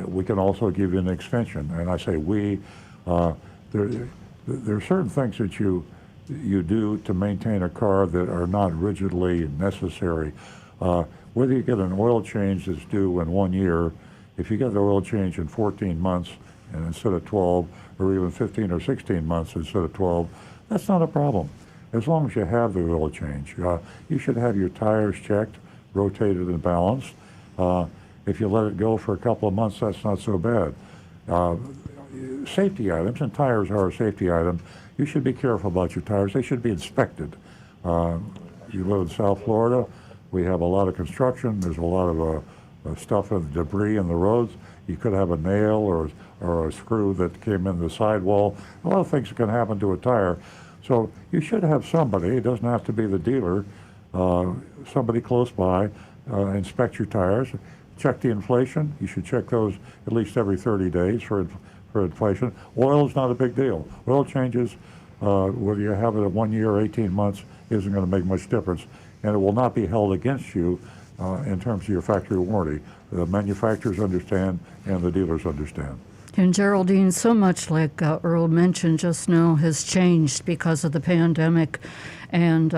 S3: We can also give you an extension, and I say we. There are certain things that you do to maintain a car that are not rigidly necessary. Whether you get an oil change that's due in 1 year, if you get the oil change in 14 months and instead of 12, or even 15 or 16 months instead of 12, that's not a problem. As long as you have the oil change. You should have your tires checked, rotated and balanced. If you let it go for a couple of months, that's not so bad. Safety items, and tires are a safety item, you should be careful about your tires. They should be inspected. You live in South Florida, we have a lot of construction. There's a lot of stuff and debris in the roads. You could have a nail or a screw that came in the sidewall. A lot of things can happen to a tire. So you should have somebody, it doesn't have to be the dealer, somebody close by, inspect your tires, check the inflation. You should check those at least every 30 days for inflation. Oil is not a big deal. Oil changes, whether you have it at 1 year or 18 months, isn't going to make much difference, and it will not be held against you in terms of your factory warranty. The manufacturers understand and the dealers understand.
S6: And Geraldine, so much like Earl mentioned just now has changed because of the pandemic, and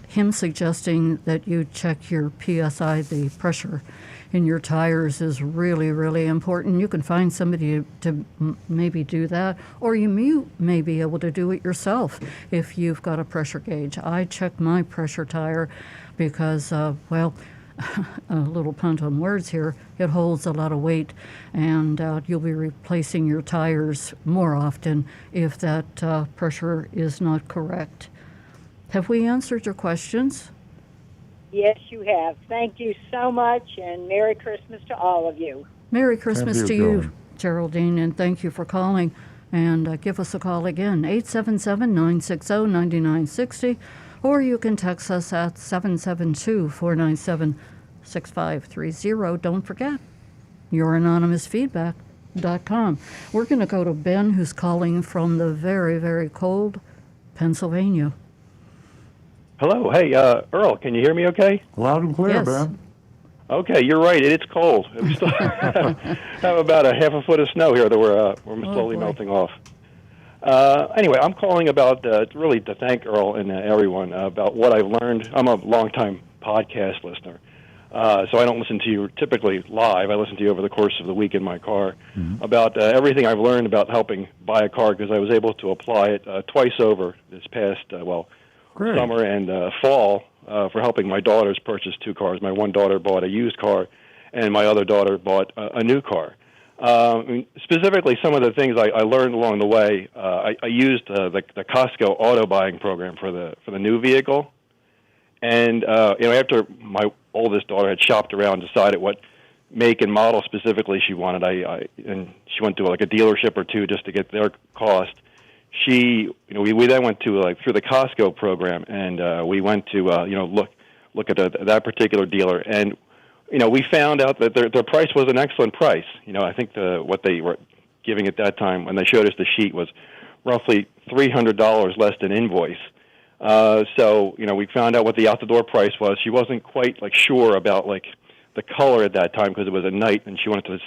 S6: him suggesting that you check your PSI, the pressure in your tires, is really, really important. You can find somebody to maybe do that, or you may be able to do it yourself if you've got a pressure gauge. I check my pressure tire because, well, a little punt on words here, it holds a lot of weight, and you'll be replacing your tires more often if that pressure is not correct. Have we answered your questions?
S10: Yes, you have. Thank you so much, and Merry Christmas to all of you.
S6: Merry Christmas to you,
S3: Geraldine.
S6: Geraldine, and thank you for calling. And give us a call again, 877-960-9960, or you can text us at 772-497-6530. Don't forget, youranonymousfeedback.com. We're going to go to Ben, who's calling from the very, very cold Pennsylvania.
S11: Hello. Hey, Earl, can you hear me okay?
S3: Loud and clear,
S6: Yes.
S3: Ben.
S11: Okay, you're right. It's cold. We still have about a half a foot of snow here that we're slowly
S6: boy.
S11: melting off. Anyway, I'm calling about really to thank Earl and everyone about what I've learned. I'm a longtime podcast listener, so I don't listen to you typically live. I listen to you over the course of the week in my car about everything I've learned about helping buy a car, because I was able to apply it twice over this past,
S3: Great.
S11: summer and fall for helping my daughters purchase two cars. My one daughter bought a used car, and my other daughter bought a new car. Specifically, some of the things I learned along the way, I used the Costco auto buying program for the new vehicle, and after my oldest daughter had shopped around, decided what make and model specifically she wanted, and she went to like a dealership or two just to get their cost. We then went to through the Costco program, and we went to look at that particular dealer, and we found out that their price was an excellent price. I think what they were giving at that time when they showed us the sheet was roughly $300 less than invoice. So we found out what the out the door price was. She wasn't quite sure about the color at that time because it was at night, and she wanted to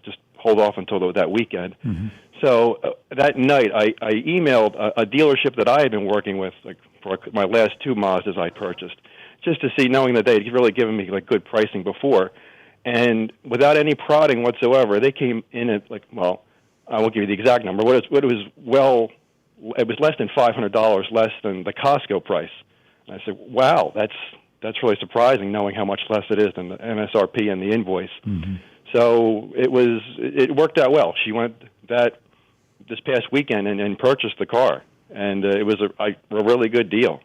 S11: just hold off until that weekend. Mm-hmm. So that night, I emailed a dealership that I had been working with for my last two Mazdas I purchased, just to see, knowing that they'd really given me good pricing before, and without any prodding whatsoever, they came in at I won't give you the exact number. It was less than $500 less than the Costco price. And I said, wow, that's really surprising, knowing how much less it is than the MSRP and the invoice.
S3: Mm-hmm.
S11: So it worked out well. She went this past weekend and purchased the car, and it was a really good deal.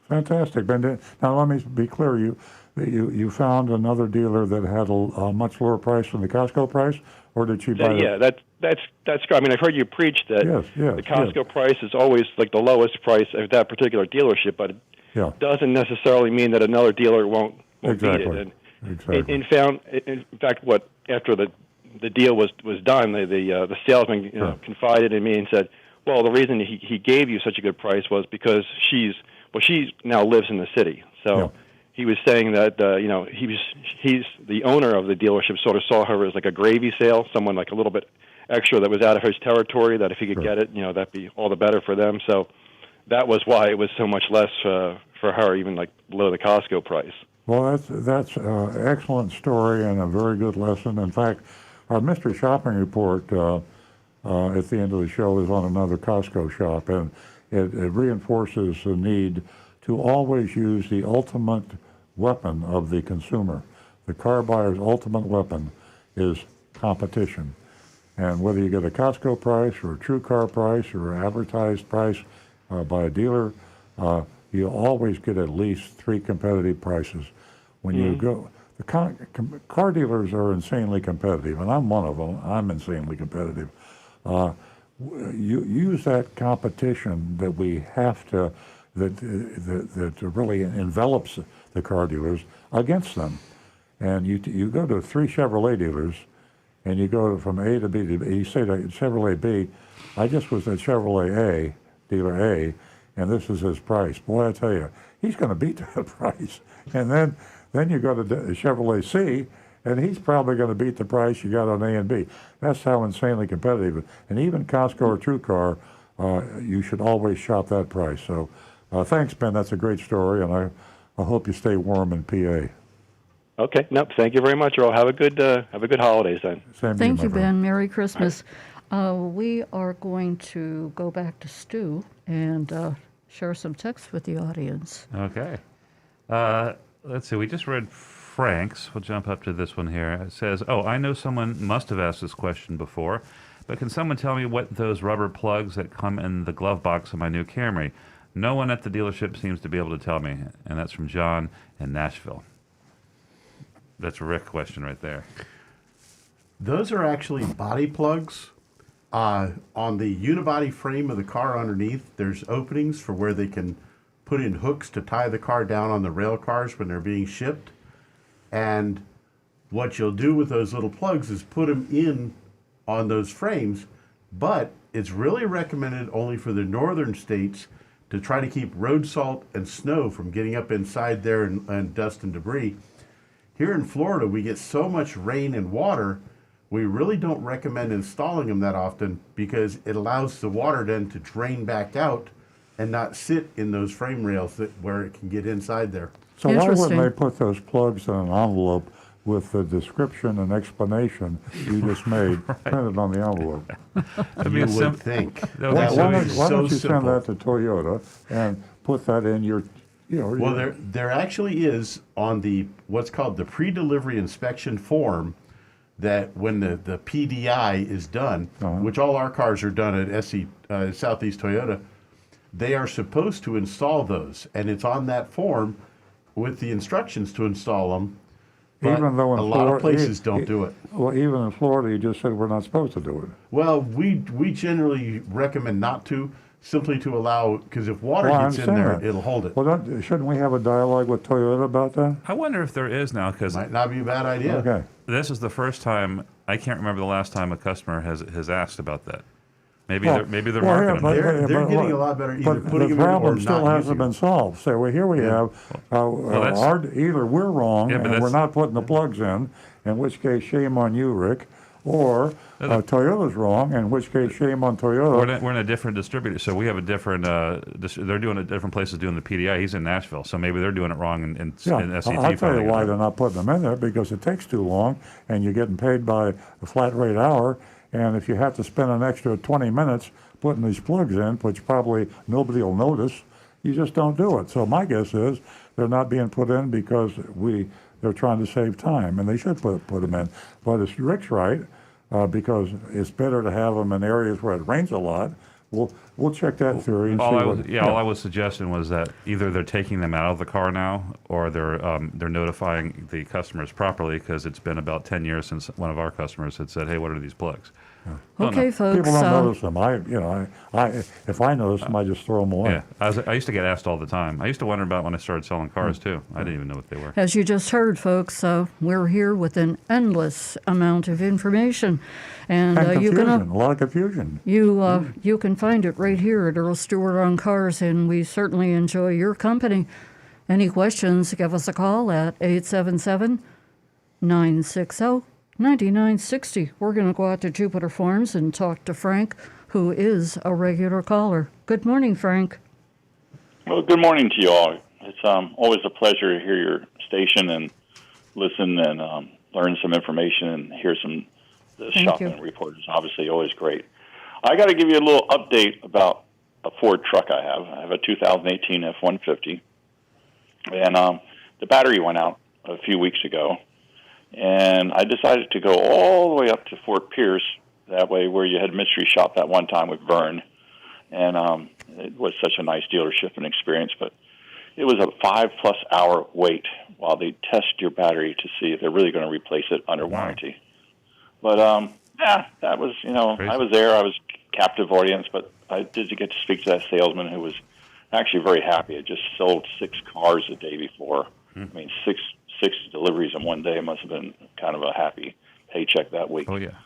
S3: Fantastic. Now let me be clear. You found another dealer that had a much lower price than the Costco price, or did she buy?
S11: Yeah, that's. I mean, I've heard you preach that the Costco price is always like the lowest price of that particular dealership, but it doesn't necessarily mean that another dealer won't beat it. And in fact, after the deal was done, the salesman confided in me and said, well, the reason he gave you such a good price was because she now lives in the city. So he was saying that he's the owner of the dealership, sort of saw her as like a gravy sale, someone like a little bit extra that was out of his territory, that if he could get it, that'd be all the better for them. So that was why it was so much less for her, even like below the Costco price.
S3: Well, that's an excellent story and a very good lesson. In fact, our mystery shopping report at the end of the show is on another Costco shop, and it reinforces the need to always use the ultimate weapon of the consumer. The car buyer's ultimate weapon is competition. And whether you get a Costco price or a true car price or an advertised price by a dealer, you always get at least 3 competitive prices. When you go, the car dealers are insanely competitive, and I'm one of them. I'm insanely competitive. You use that competition that we have to, that really envelops the car dealers against them. And you go to 3 Chevrolet dealers, and you go from A to B to B. You say to Chevrolet B, I just was at Chevrolet A, dealer A, and this is his price. Boy, I tell you, he's going to beat that price. And then you go to Chevrolet C, and he's probably going to beat the price you got on A and B. That's how insanely competitive. And even Costco or TrueCar, you should always shop that price. So thanks, Ben. That's a great story, and I hope you stay warm in PA.
S11: Okay. No, thank you very much, Earl. Have a good holidays then.
S6: Thank you, Ben. Merry Christmas. We are going to go back to Stu and share some text with the audience.
S4: Okay. Let's see. We just read Frank's. We'll jump up to this one here. It says, I know someone must have asked this question before, but can someone tell me what those rubber plugs that come in the glove box of my new Camry? No one at the dealership seems to be able to tell me. And that's from John in Nashville. That's a Rick question right there.
S5: Those are actually body plugs. On the unibody frame of the car underneath, there's openings for where they can put in hooks to tie the car down on the rail cars when they're being shipped. And what you'll do with those little plugs is put them in on those frames, but it's really recommended only for the northern states to try to keep road salt and snow from getting up inside there and dust and debris. Here in Florida, we get so much rain and water, we really don't recommend installing them that often because it allows the water then to drain back out and not sit in those frame rails where it can get inside there.
S3: So why wouldn't they put those plugs in an envelope with the description and explanation you just made printed on the envelope?
S5: You would think.
S3: Why don't you send that to Toyota and put that in your...
S5: Well, there actually is on the what's called the pre-delivery inspection form that when the PDI is done, which all our cars are done at Southeast Toyota, they are supposed to install those, and it's on that form with the instructions to install them.
S3: Even though in
S5: a lot of places don't do it.
S3: Well, even in Florida, you just said we're not supposed to do it.
S5: Well, we generally recommend not to, simply to allow, because if water gets in there, it'll hold it.
S3: Well, shouldn't we have a dialogue with Toyota about that?
S4: I wonder if there is now, because
S5: might not be a bad idea.
S3: Okay.
S4: This is the first time, I can't remember the last time a customer has asked about that. Maybe they're marketing.
S5: They're getting a lot better. Either putting them in or not using them. The
S3: problem still hasn't been solved. So here we have either we're wrong and we're not putting the plugs in which case shame on you, Rick, or Toyota's wrong, in which case shame on Toyota.
S4: We're in a different distributor, so we have a different. They're doing it different places doing the PDI. He's in Nashville, so maybe they're doing it wrong in SCT.
S3: I'll tell you why they're not putting them in there, because it takes too long, and you're getting paid by a flat rate hour. And if you have to spend an extra 20 minutes putting these plugs in, which probably nobody will notice, you just don't do it. So my guess is they're not being put in because they're trying to save time, and they should put them in. But it's Rick's right, because it's better to have them in areas where it rains a lot. We'll check that theory and see
S4: all I was suggesting was that either they're taking them out of the car now, or they're notifying the customers properly, because it's been about 10 years since one of our customers had said, "Hey, what are these plugs?"
S6: Okay, folks.
S3: People don't notice them. If I notice them, I just throw them away.
S4: Yeah, I used to get asked all the time. I used to wonder about when I started selling cars too. I didn't even know what they were.
S6: As you just heard, folks, we're here with an endless amount of information, and you can
S3: a lot of confusion.
S6: you can find it right here at Earl Stewart on Cars, and we certainly enjoy your company. Any questions? Give us a call at 877-960-9960. We're going to go out to Jupiter Farms and talk to Frank, who is a regular caller. Good morning, Frank.
S12: Well, good morning to you all. It's always a pleasure to hear your station and listen and learn some information and hear the shopping report is obviously always great. I got to give you a little update about a Ford truck I have. I have a 2018 F-150, and the battery went out a few weeks ago. And I decided to go all the way up to Fort Pierce, that way where you had mystery shop that one time with Vern. And it was such a nice dealership and experience, but it was a 5+ hour wait while they test your battery to see if they're really going to replace it under warranty. But, that was, crazy. I was there. I was captive audience, but I did get to speak to that salesman who was actually very happy. I just sold 6 cars the day before. I mean, six deliveries in one day. Must have been kind of a happy paycheck that week.
S4: Oh, yeah.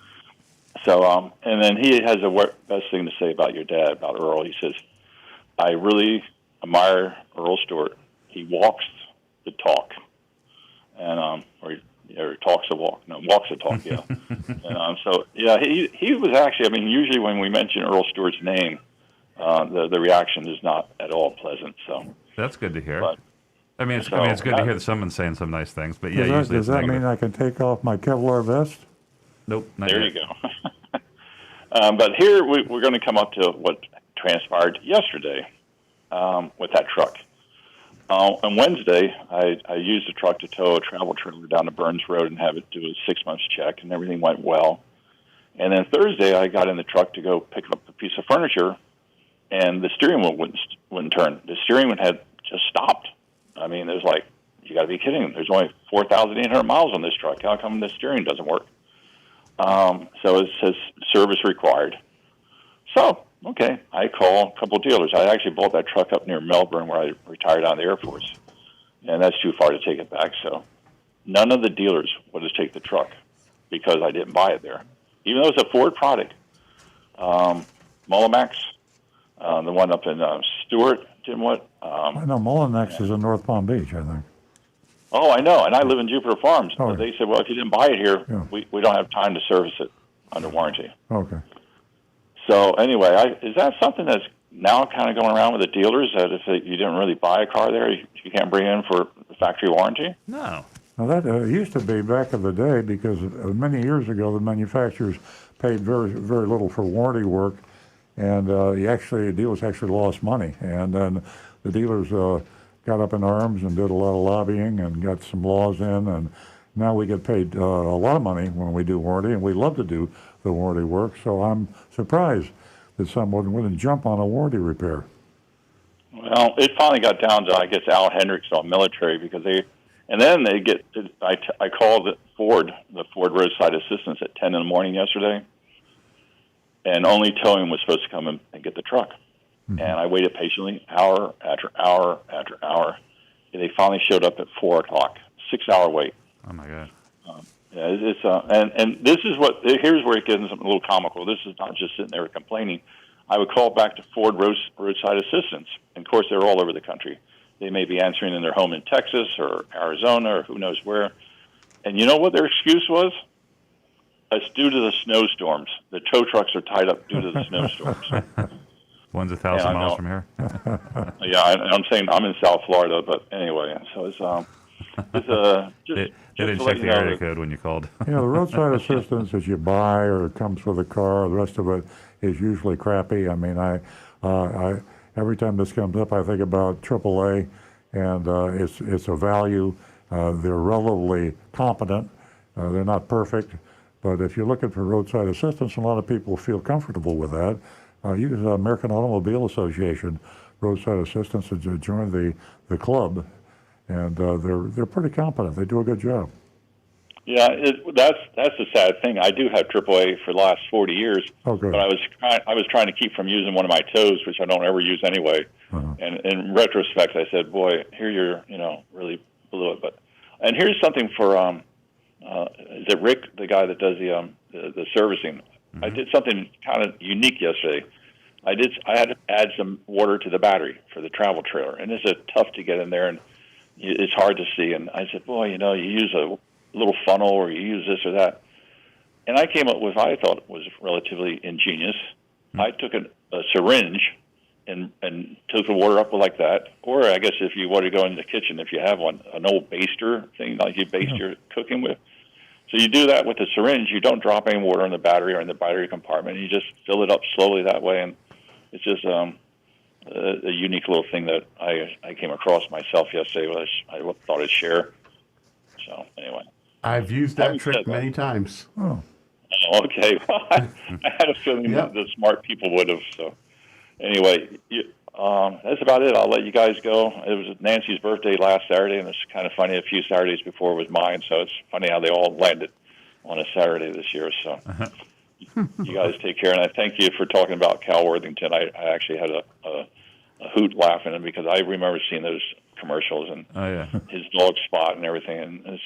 S12: So, and then he has the best thing to say about your dad, about Earl. He says, I really admire Earl Stewart. He walks the talk. And, or talks the walk. No, walks the talk, yeah. And, so, yeah, he was actually, I mean, usually when we mention Earl Stewart's name, the reaction is not at all pleasant. So
S4: that's good to hear.
S12: But,
S4: it's good to hear that someone's saying some nice things, but yeah,
S3: does that mean I can take off my Kevlar vest?
S4: Nope.
S12: There you go. But here we're going to come up to what transpired yesterday with that truck. On Wednesday, I used the truck to tow a travel trailer down to Burns Road and have it do a 6-month check, and everything went well. And then Thursday, I got in the truck to go pick up a piece of furniture, and the steering wheel wouldn't turn. The steering wheel had just stopped. I mean, there's like, you got to be kidding. There's only 4,800 miles on this truck. How come the steering doesn't work? So it says service required. So, okay, I call a couple of dealers. I actually bought that truck up near Melbourne where I retired out of the Air Force. And that's too far to take it back. So none of the dealers would just take the truck because I didn't buy it there. Even though it's a Ford product. Mullinax, the one up in Stewart, didn't what?
S3: I know Mullinax is in North Palm Beach, I think.
S12: Oh, I know, and I live in Jupiter Farms.
S3: Oh.
S12: But they said, well, if you didn't buy it here, we don't have time to service it under warranty.
S3: Okay.
S12: So anyway, is that something that's now kind of going around with the dealers, that if you didn't really buy a car there, you can't bring it in for the factory warranty?
S4: No.
S3: Now that used to be back in the day, because many years ago the manufacturers paid very, very little for warranty work, and the dealers actually lost money. And then the dealers got up in arms and did a lot of lobbying and got some laws in, and now we get paid a lot of money when we do warranty, and we love to do the warranty work. So I'm surprised that someone wouldn't jump on a warranty repair.
S12: Well, it finally got down to, I guess, Al Hendricks on military, because I called the Ford Roadside Assistance at 10 in the morning yesterday, and only towing was supposed to come in and get the truck. Mm-hmm. And I waited patiently, hour after hour after hour, and they finally showed up at 4 o'clock. 6-hour wait.
S4: Oh my God.
S12: And this is here's where it gets a little comical. This is not just sitting there complaining. I would call back to Ford Roadside Assistance, and of course they're all over the country. They may be answering in their home in Texas or Arizona or who knows where. And you know what their excuse was? It's due to the snowstorms. The tow trucks are tied up due to the snowstorms.
S4: One's 1,000 miles from here.
S12: Yeah, I'm saying I'm in South Florida, but anyway, so it's
S4: They
S12: just
S4: didn't
S12: to let
S4: check
S12: you
S4: the
S12: know
S4: area
S12: that-
S4: code when you called.
S3: You know, the roadside assistance that you buy or it comes with a car, the rest of it is usually crappy. I mean, I every time this comes up, I think about AAA, and it's a value. They're relatively competent. They're not perfect, but if you're looking for roadside assistance, a lot of people feel comfortable with that. Use the American Automobile Association roadside assistance to join the club, and they're pretty competent. They do a good job.
S12: Yeah, that's the sad thing. I do have AAA for the last 40 years,
S3: Oh, good.
S12: but I was trying to keep from using one of my toes, which I don't ever use anyway.
S3: Uh-huh.
S12: And in retrospect, I said, "Boy, here you're really blew it." But and here's something for is it Rick, the guy that does the servicing?
S4: Mm-hmm.
S12: I did something kind of unique yesterday. I had to add some water to the battery for the travel trailer, and it's tough to get in there, and it's hard to see. And I said, "Boy, you use a little funnel or you use this or that." And I came up with what I thought was relatively ingenious. I took a syringe and took the water up like that. Or I guess if you want to go in the kitchen, if you have one, an old baster thing like you baste your cooking with. So you do that with the syringe. You don't drop any water in the battery or in the battery compartment. You just fill it up slowly that way. And it's just a unique little thing that I came across myself yesterday, which I thought I'd share. So anyway.
S5: I've used that trick many times.
S3: Oh.
S12: Oh, okay. Well, I had a feeling that the smart people would have. So, anyway, that's about it. I'll let you guys go. It was Nancy's birthday last Saturday, and it's kind of funny. A few Saturdays before was mine, so it's funny how they all landed on a Saturday this year. So, you guys take care, and I thank you for talking about Cal Worthington. I actually had a hoot laughing because I remember seeing those commercials and his dog Spot and everything. And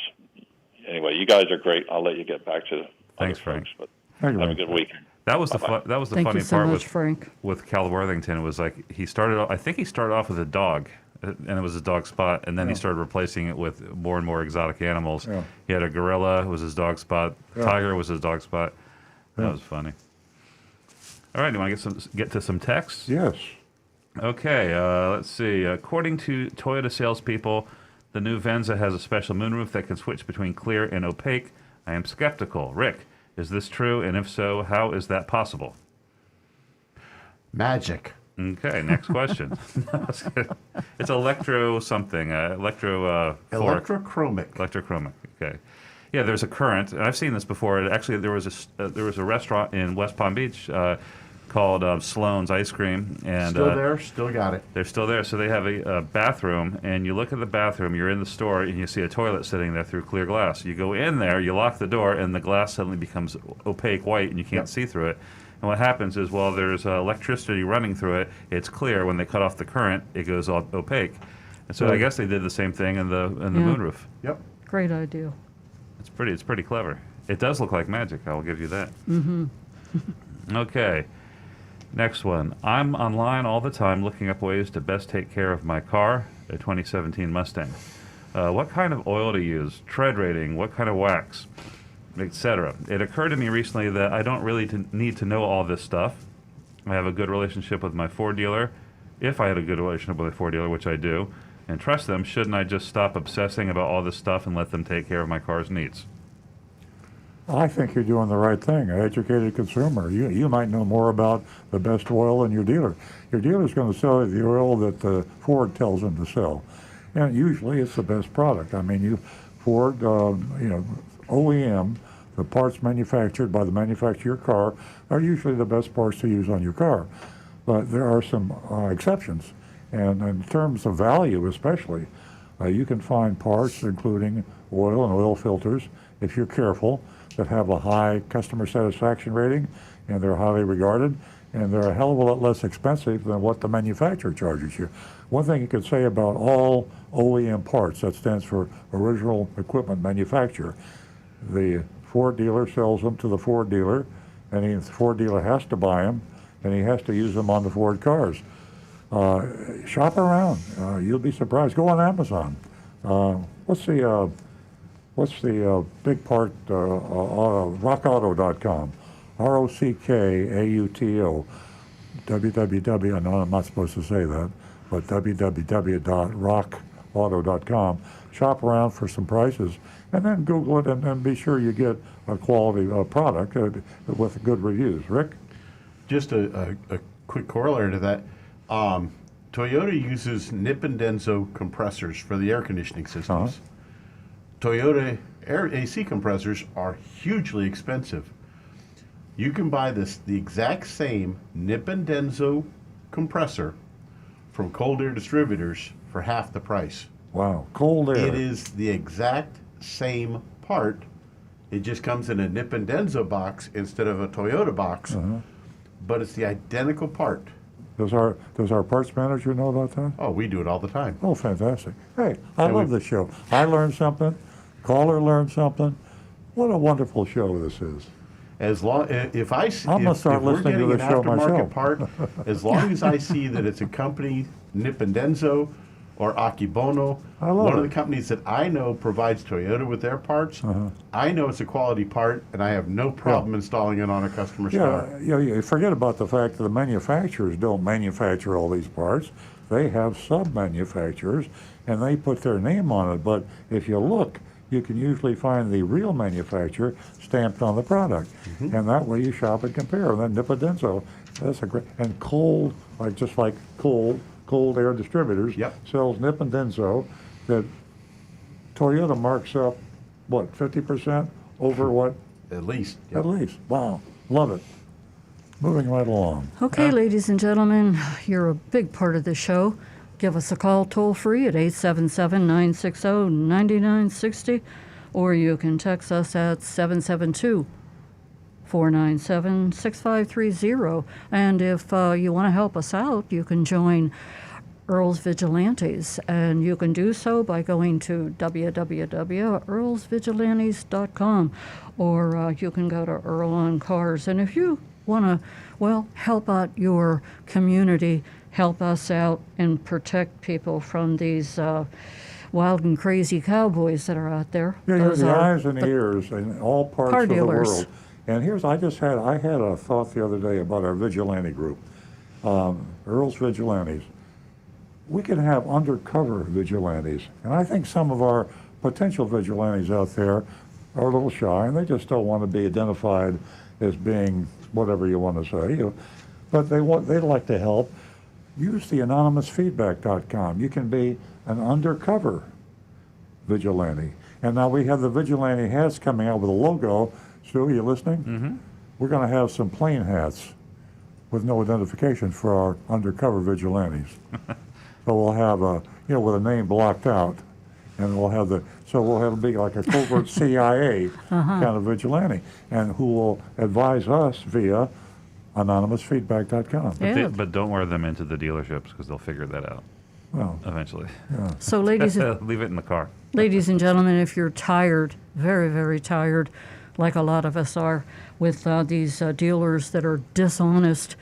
S12: anyway, you guys are great. I'll let you get back to.
S4: Thanks, Frank.
S12: But have a good week.
S4: That was the
S6: Thank
S4: funny
S6: you so
S4: part
S6: much, Frank.
S4: with Cal Worthington was like I think he started off with a dog, and it was his dog Spot, and then he started replacing it with more and more exotic animals.
S3: Yeah.
S4: He had a gorilla, was his dog Spot.
S3: Yeah.
S4: Tiger was his dog Spot. That was funny. All right, do you want to get to some texts?
S3: Yes.
S4: Okay, let's see. According to Toyota salespeople, the new Venza has a special moonroof that can switch between clear and opaque. I am skeptical. Rick, is this true? And if so, how is that possible?
S5: Magic.
S4: Okay, next question. It's electro something.
S5: Electrochromic.
S4: Electrochromic. Okay. Yeah, there's a current, and I've seen this before. Actually, there was a restaurant in West Palm Beach called Sloan's Ice Cream, and
S5: Still there, still got it.
S4: they're still there. So they have a bathroom, and you look at the bathroom. You're in the store, and you see a toilet sitting there through clear glass. You go in there, you lock the door, and the glass suddenly becomes opaque white, and you can't see through it. And what happens is, while there's electricity running through it, it's clear. When they cut off the current, it goes all opaque. And so I guess they did the same thing in the moonroof.
S5: Yep.
S6: Great idea.
S4: It's pretty clever. It does look like magic. I will give you that.
S6: Mm-hmm.
S4: Okay. Next one. I'm online all the time looking up ways to best take care of my car, a 2017 Mustang. What kind of oil to use, tread rating, what kind of wax, etc. It occurred to me recently that I don't really need to know all this stuff. I have a good relationship with my Ford dealer. If I had a good relationship with a Ford dealer, which I do, and trust them, shouldn't I just stop obsessing about all this stuff and let them take care of my car's needs?
S3: I think you're doing the right thing. An educated consumer. You might know more about the best oil than your dealer. Your dealer's going to sell you the oil that Ford tells them to sell, and usually it's the best product. I mean, Ford, OEM, the parts manufactured by the manufacturer of your car are usually the best parts to use on your car. But there are some exceptions, and in terms of value especially, you can find parts including oil and oil filters, if you're careful, that have a high customer satisfaction rating, and they're highly regarded, and they're a hell of a lot less expensive than what the manufacturer charges you. One thing you can say about all OEM parts, that stands for original equipment manufacturer, the Ford dealer sells them to the Ford dealer, and the Ford dealer has to buy them, and he has to use them on the Ford cars. Shop around. You'll be surprised. Go on Amazon. What's the big part? RockAuto.com. ROCKAUTO. www. I know I'm not supposed to say that, but www.rockauto.com. earlsauto.com. Shop around for some prices, and then Google it, and then be sure you get a quality product with good reviews. Rick?
S5: Just a quick corollary to that. Toyota uses Nippon Denso compressors for the air conditioning systems. Toyota air AC compressors are hugely expensive. You can buy the exact same Nippon Denso compressor from cold air distributors for half the price.
S3: Wow, cold air.
S5: It is the exact same part. It just comes in a Nippon Denso box instead of a Toyota box, but it's the identical part.
S3: Does our parts manager know about that?
S5: Oh, we do it all the time.
S3: Oh, fantastic. Hey, I love this show. I learned something. Caller learned something. What a wonderful show this is.
S5: As long if I
S3: I'm gonna start listening to
S5: we're
S3: the
S5: getting an
S3: show
S5: aftermarket
S3: myself.
S5: part, as long as I see that it's a company, Nippon Denso or Akibono, one of the companies that I know provides Toyota with their parts, I know it's a quality part, and I have no problem installing it on a customer's car.
S3: You forget about the fact that the manufacturers don't manufacture all these parts. They have sub-manufacturers, and they put their name on it. But if you look, you can usually find the real manufacturer stamped on the product. And that way you shop and compare. And then Nippon Denso, that's a great, and cold air distributors sells Nippon Denso that Toyota marks up, what, 50% over what?
S5: At least.
S3: At least. Wow. Love it. Moving right along.
S6: Okay, ladies and gentlemen, you're a big part of the show. Give us a call toll free at 877-960-9960, or you can text us at 772-497-6530. And if you want to help us out, you can join Earl's Vigilantes, and you can do so by going to www.earlsvigilantes.com, or you can go to Earl on Cars. And if you want to, help out your community, help us out, and protect people from these wild and crazy cowboys that are out there.
S3: Yeah, you're the eyes and ears in all parts of the world. And I had a thought the other day about our vigilante group, Earl's Vigilantes. We can have undercover vigilantes, and I think some of our potential vigilantes out there are a little shy, and they just don't want to be identified as being whatever you want to say. But they'd like to help. Use the anonymousfeedback.com. You can be an undercover vigilante. And now we have the vigilante hats coming out with a logo. Stu, are you listening? We're going to have some plain hats with no identification for our undercover vigilantes. So we'll have with a name blocked out, and we'll be like a covert CIA kind of vigilante, and who will advise us via anonymousfeedback.com.
S4: But don't wear them into the dealerships, because they'll figure that out. Well, eventually.
S3: Yeah.
S6: So, ladies and
S4: leave it in the car.
S6: Ladies and gentlemen, if you're tired, very, very tired, like a lot of us are, with these dealers that are dishonest,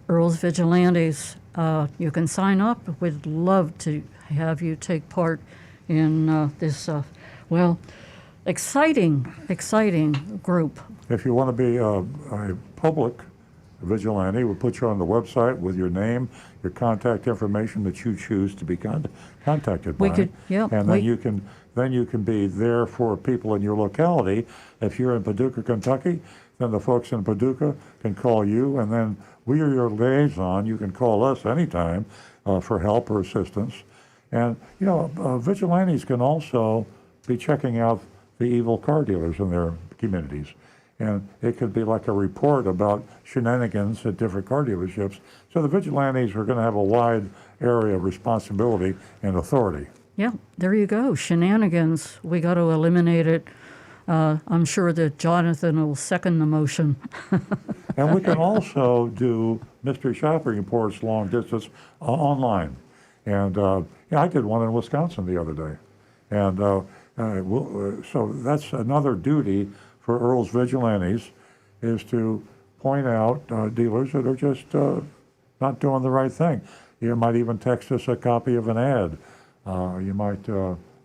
S6: Earl's Vigilantes, you can sign up. We'd love to have you take part in this, exciting group.
S3: If you want to be a public vigilante, we'll put you on the website with your name, your contact information that you choose to be contacted by. And then you can be there for people in your locality. If you're in Paducah, Kentucky, then the folks in Paducah can call you, and then we are your liaison. You can call us anytime for help or assistance. And, vigilantes can also be checking out the evil car dealers in their communities. And it could be like a report about shenanigans at different car dealerships. So the vigilantes are going to have a wide area of responsibility and authority.
S6: Yeah, there you go. Shenanigans. We got to eliminate it. I'm sure that Jonathan will second the motion.
S3: And we can also do mystery shopping reports long distance online. And I did one in Wisconsin the other day. And so that's another duty for Earl's Vigilantes, is to point out dealers that are just not doing the right thing. You might even text us a copy of an ad. You might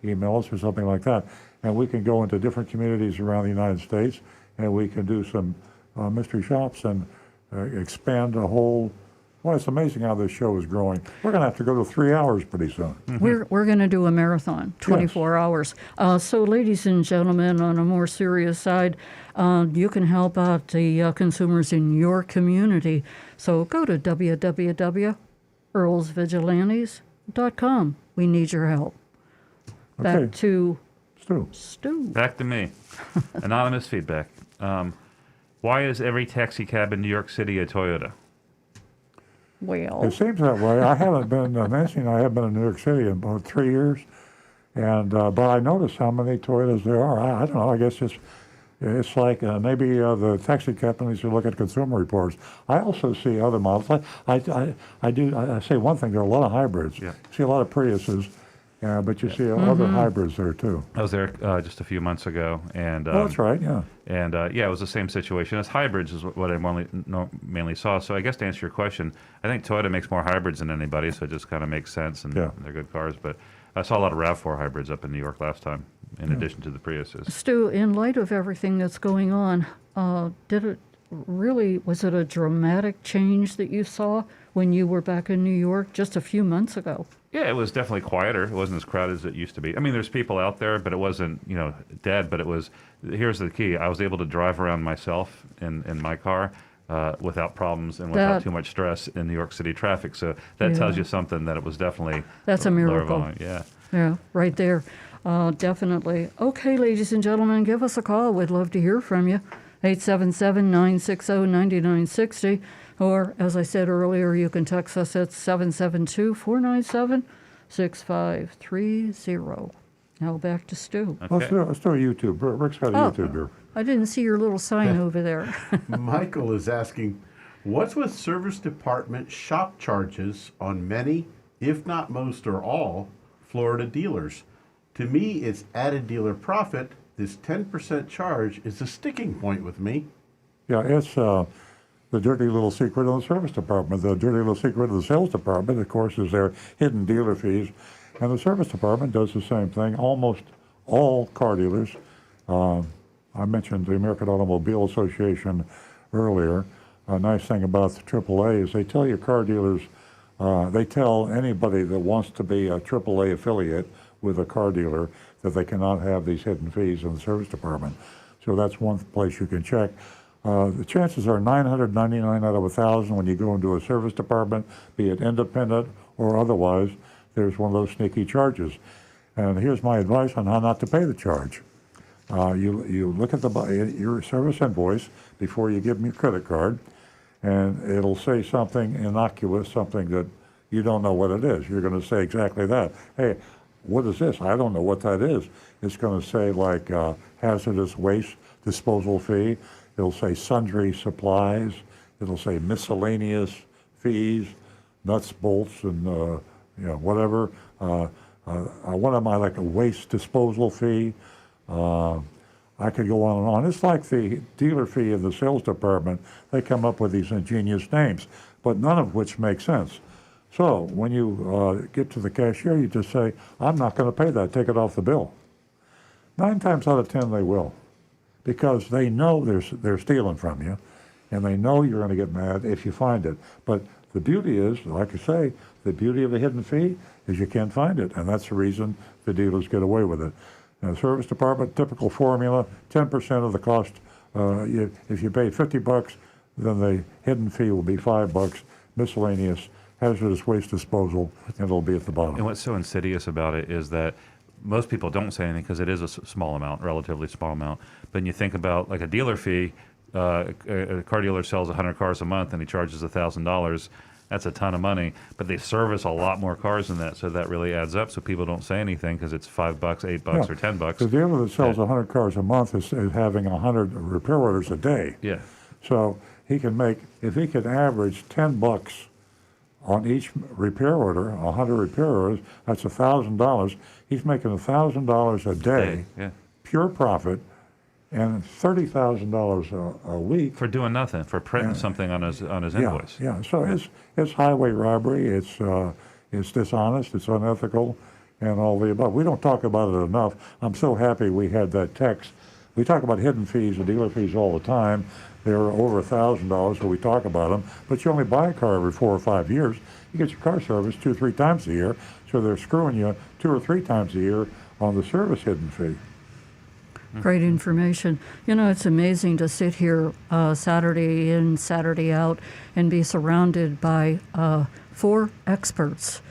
S3: email us or something like that. And we can go into different communities around the United States, and we can do some mystery shops and expand a whole Well, it's amazing how this show is growing. We're going to have to go to 3 hours pretty soon.
S6: We're going to do a marathon, 24 hours. So, ladies and gentlemen, on a more serious side, you can help out the consumers in your community. So go to www.earlsvigilantes.com. We need your help. Back
S3: Okay.
S6: to
S3: Stu.
S4: Back to me. Anonymous feedback. Why is every taxi cab in New York City a Toyota?
S6: Well,
S3: It seems that way. I haven't been, Nancy and I have been in New York City in about 3 years, and but I noticed how many Toyotas there are. I don't know. I guess it's like maybe the taxi companies who look at consumer reports. I also see other models. I say one thing. There are a lot of hybrids.
S4: Yeah.
S3: You see a lot of Priuses, but you see other hybrids there too.
S4: I was there just a few months ago, and
S3: Oh, that's right. Yeah.
S4: and it was the same situation as hybrids is what I mainly saw. So I guess to answer your question, I think Toyota makes more hybrids than anybody, so it just kind of makes sense, and
S3: Yeah.
S4: they're good cars. But I saw a lot of RAV4 hybrids up in New York last time, in addition to the Priuses.
S6: Stu, in light of everything that's going on, was it a dramatic change that you saw when you were back in New York just a few months ago?
S4: Yeah, it was definitely quieter. It wasn't as crowded as it used to be. I mean, there's people out there, but it wasn't, dead. But it was. Here's the key: I was able to drive around myself in my car without problems and without too much stress in New York City traffic. So that tells you something that it was definitely
S6: That's a
S4: lower
S6: miracle.
S4: volume. Yeah.
S6: Yeah, right there. Definitely. Okay, ladies and gentlemen, give us a call. We'd love to hear from you. 877-960-9960. Or, as I said earlier, you can text us at 772-497-6530. Now back to Stu.
S3: Let's do a YouTube. Rick's got a YouTube here.
S6: I didn't see your little sign over there.
S5: Michael is asking, what's with service department shop charges on many, if not most or all, Florida dealers? To me, it's added dealer profit. This 10% charge is a sticking point with me.
S3: Yeah, it's the dirty little secret of the service department. The dirty little secret of the sales department, of course, is their hidden dealer fees. And the service department does the same thing. Almost all car dealers, I mentioned the American Automobile Association earlier. A nice thing about the AAA is they tell your car dealers, they tell anybody that wants to be a AAA affiliate with a car dealer that they cannot have these hidden fees in the service department. So that's one place you can check. The chances are 999 out of 1,000 when you go into a service department, be it independent or otherwise, there's one of those sneaky charges. And here's my advice on how not to pay the charge. You look at your service invoice before you give them your credit card, and it'll say something innocuous, something that you don't know what it is. You're going to say exactly that. Hey, what is this? I don't know what that is. It's going to say like hazardous waste disposal fee. It'll say sundry supplies. It'll say miscellaneous fees, nuts, bolts, and whatever. One of my like a waste disposal fee. I could go on and on. It's like the dealer fee of the sales department. They come up with these ingenious names, but none of which make sense. So when you get to the cashier, you just say, I'm not going to pay that. Take it off the bill. 9 times out of 10, they will, because they know they're stealing from you, and they know you're going to get mad if you find it. But the beauty is, like I say, the beauty of a hidden fee is you can't find it, and that's the reason the dealers get away with it. Now, service department, typical formula, 10% of the cost. If you pay $50, then the hidden fee will be $5, miscellaneous, hazardous waste disposal, and it'll be at the bottom.
S4: And what's so insidious about it is that most people don't say anything because it is a small amount, relatively small amount. But when you think about like a dealer fee, a car dealer sells 100 cars a month and he charges $1,000. That's a ton of money, but they service a lot more cars than that, so that really adds up. So people don't say anything because it's $5, $8, or $10.
S3: The dealer that sells 100 cars a month is having 100 repair orders a day.
S4: Yeah.
S3: So he can make, if he could average $10 on each repair order, 100 repair orders, that's $1,000. He's making $1,000 a day, pure profit, and $30,000 a week
S4: for doing nothing, for printing something on his invoice.
S3: Yeah. So it's highway robbery. It's dishonest. It's unethical, and all the above. We don't talk about it enough. I'm so happy we had that text. We talk about hidden fees and dealer fees all the time, they're over $1,000, so we talk about them. But you only buy a car every 4 or 5 years. You get your car serviced 2 or 3 times a year, so they're screwing you 2 or 3 times a year on the service hidden fee.
S6: Great information. You know, it's amazing to sit here Saturday in, Saturday out, and be surrounded by 4 experts,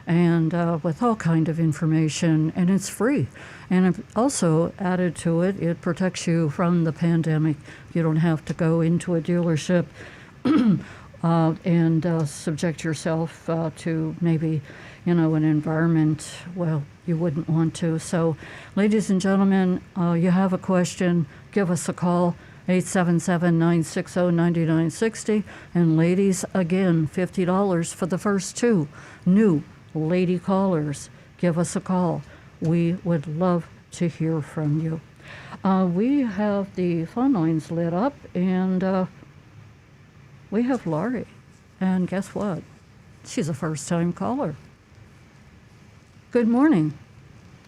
S6: and with all kind of information, and it's free. And I've also added to it, it protects you from the pandemic. You don't have to go into a dealership and subject yourself to maybe, an environment, well, you wouldn't want to. So, ladies and gentlemen, you have a question, give us a call, 877-960-9960. And ladies, again, $50 for the first 2 new lady callers. Give us a call. We would love to hear from you. We have the phone lines lit up, and we have Laurie. And guess what? She's a first-time caller. Good morning.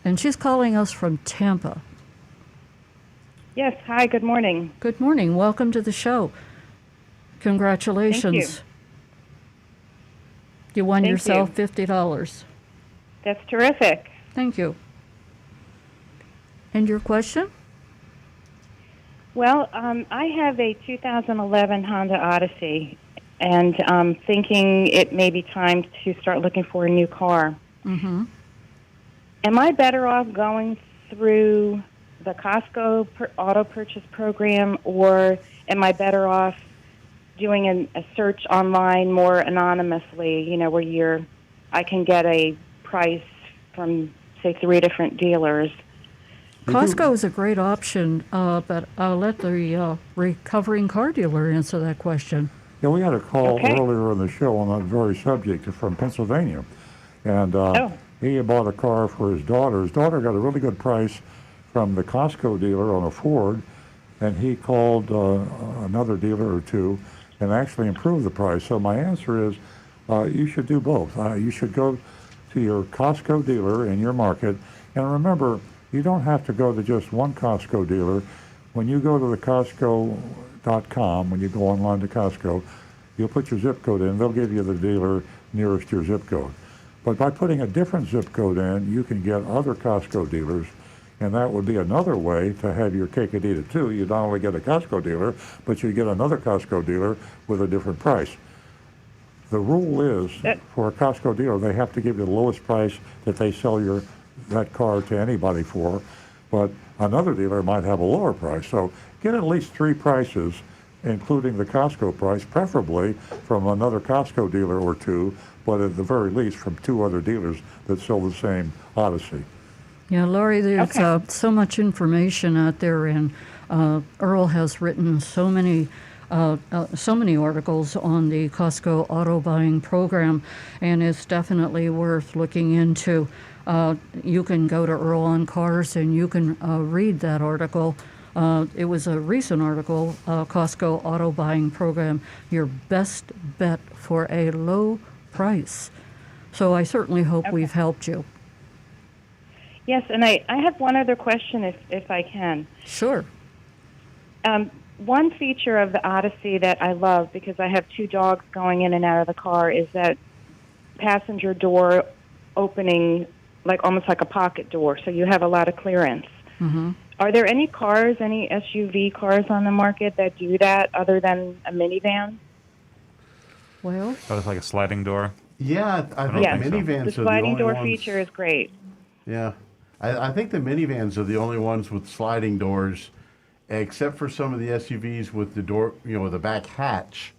S6: And she's calling us from Tampa.
S13: Yes, hi, good morning.
S6: Good morning. Welcome to the show. Congratulations.
S13: Thank you.
S6: You won
S13: Thank
S6: yourself
S13: you.
S6: $50.
S13: That's terrific.
S6: Thank you. And your question?
S13: Well, I have a 2011 Honda Odyssey, and I'm thinking it may be time to start looking for a new car.
S6: Mm-hmm.
S13: Am I better off going through the Costco auto purchase program, or am I better off doing a search online more anonymously, where I can get a price from, say, 3 different dealers?
S6: Costco is a great option, but I'll let the recovering car dealer answer that question.
S3: Yeah, we had a call earlier in the show on that very subject from Pennsylvania. And he bought a car for his daughter. His daughter got a really good price from the Costco dealer on a Ford, and he called another dealer or 2 and actually improved the price. So my answer is you should do both. You should go to your Costco dealer in your market. And remember, you don't have to go to just one Costco dealer. When you go to the Costco.com, when you go online to Costco, you'll put your zip code in. They'll give you the dealer nearest your zip code. But by putting a different zip code in, you can get other Costco dealers, and that would be another way to have your cake and eat it too. You not only get a Costco dealer, but you get another Costco dealer with a different price. The rule is, for a Costco dealer, they have to give you the lowest price that they sell that car to anybody for, but another dealer might have a lower price. So get at least 3 prices, including the Costco price, preferably from another Costco dealer or 2, but at the very least from 2 other dealers that sell the same Odyssey.
S6: Yeah, Laurie, there's so much information out there, and Earl has written so many articles on the Costco auto buying program, and it's definitely worth looking into. You can go to Earl on Cars and you can read that article. It was a recent article, Costco auto buying program, your best bet for a low price. So I certainly hope we've helped you.
S13: Yes, and I have one other question, if I can.
S6: Sure.
S13: One feature of the Odyssey that I love, because I have 2 dogs going in and out of the car, is that passenger door opening, almost like a pocket door, so you have a lot of clearance.
S6: Mm-hmm.
S13: Are there any cars, any SUV cars on the market that do that other than a minivan?
S6: Well,
S4: it's like a sliding door.
S5: Yeah, I think minivans
S13: the sliding door feature is great.
S5: Yeah, I think the minivans are the only ones with sliding doors, except for some of the SUVs with the door, with the back hatch,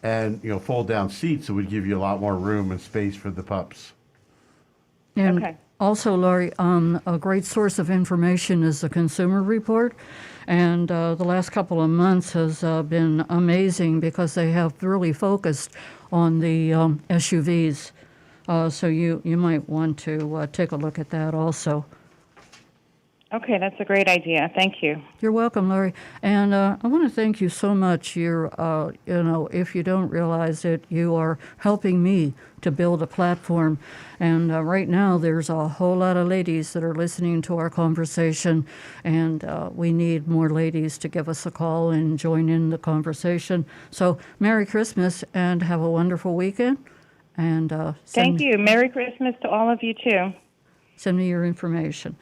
S5: and fold down seats. It would give you a lot more room and space for the pups.
S6: And also, Laurie, a great source of information is the Consumer Report. And the last couple of months has been amazing because they have really focused on the SUVs. So you might want to take a look at that also.
S13: Okay, that's a great idea. Thank you.
S6: You're welcome, Larry. And I want to thank you so much. You're, if you don't realize it, you are helping me to build a platform. And right now, there's a whole lot of ladies that are listening to our conversation, and we need more ladies to give us a call and join in the conversation. So, Merry Christmas and have a wonderful weekend. And
S13: thank you. Merry Christmas to all of you, too.
S6: Send me your information.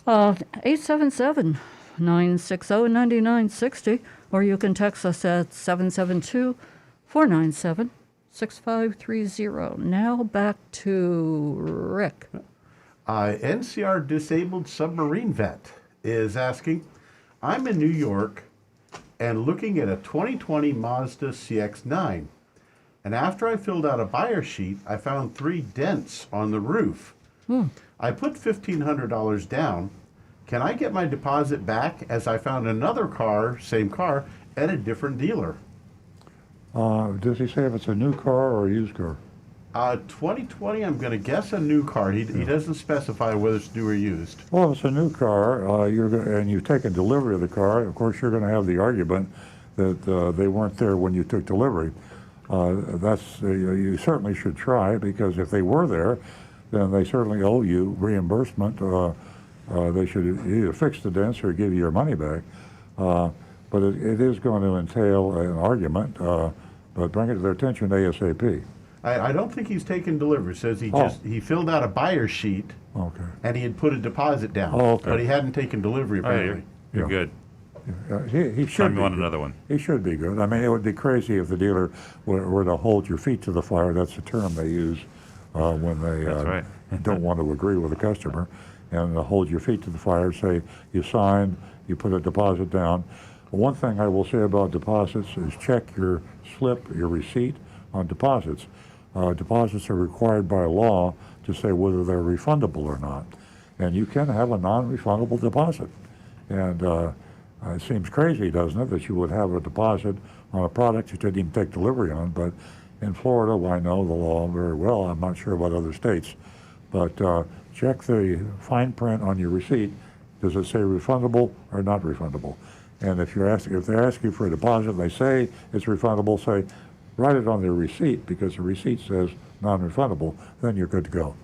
S6: 877-960-9960, or you can text us at 772-497-6530. Now back to Rick.
S5: NCR Disabled Submarine Vet is asking, I'm in New York and looking at a 2020 Mazda CX-9. And after I filled out a buyer sheet, I found 3 dents on the roof. I put $1,500 down. Can I get my deposit back as I found another car, same car, at a different dealer?
S3: Does he say if it's a new car or a used car?
S5: 2020, I'm going to guess a new car. He doesn't specify whether it's new or used.
S3: Well, if it's a new car, and you've taken delivery of the car, of course you're going to have the argument that they weren't there when you took delivery. You certainly should try, because if they were there, then they certainly owe you reimbursement. They should either fix the dents or give you your money back. But it is going to entail an argument, but bring it to their attention ASAP.
S5: I don't think he's taken delivery. It says he filled out a buyer sheet, and he had put a deposit down, but he hadn't taken delivery apparently.
S4: You're good.
S3: He should
S4: want another one.
S3: He should be good. I mean, it would be crazy if the dealer were to hold your feet to the fire. That's the term they use when they don't want to agree with a customer, and hold your feet to the fire, say you signed, you put a deposit down. One thing I will say about deposits is check your slip, your receipt on deposits. Deposits are required by law to say whether they're refundable or not. And you can have a non-refundable deposit. And it seems crazy, doesn't it, that you would have a deposit on a product you didn't even take delivery on. But in Florida, I know the law very well. I'm not sure about other states. But check the fine print on your receipt. Does it say refundable or not refundable? And if they ask you for a deposit and they say it's refundable, say, write it on their receipt, because the receipt says non-refundable, then you're good to go.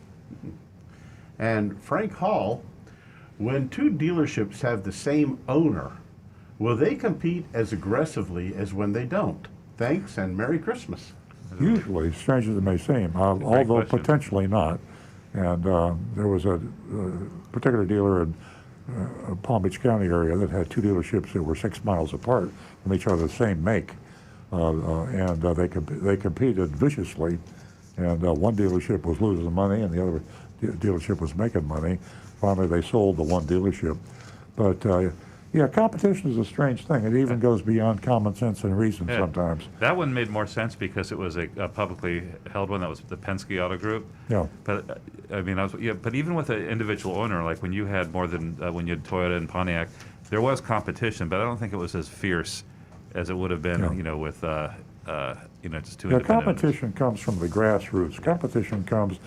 S5: And Frank Hall, when 2 dealerships have the same owner, will they compete as aggressively as when they don't? Thanks, and Merry Christmas.
S3: Usually, strange as it may seem, although potentially not. And there was a particular dealer in Palm Beach County area that had 2 dealerships that were 6 miles apart from each other, the same make. And they competed viciously, and one dealership was losing money and the other dealership was making money. Finally, they sold the one dealership. But competition is a strange thing. It even goes beyond common sense and reason sometimes.
S4: That one made more sense because it was a publicly held one. That was the Penske Auto Group.
S3: Yeah.
S4: But but even with an individual owner, like when you had more than when you had Toyota and Pontiac, there was competition, but I don't think it was as fierce as it would have been, with just 2 independent
S3: competition comes from the grassroots. Competition comes,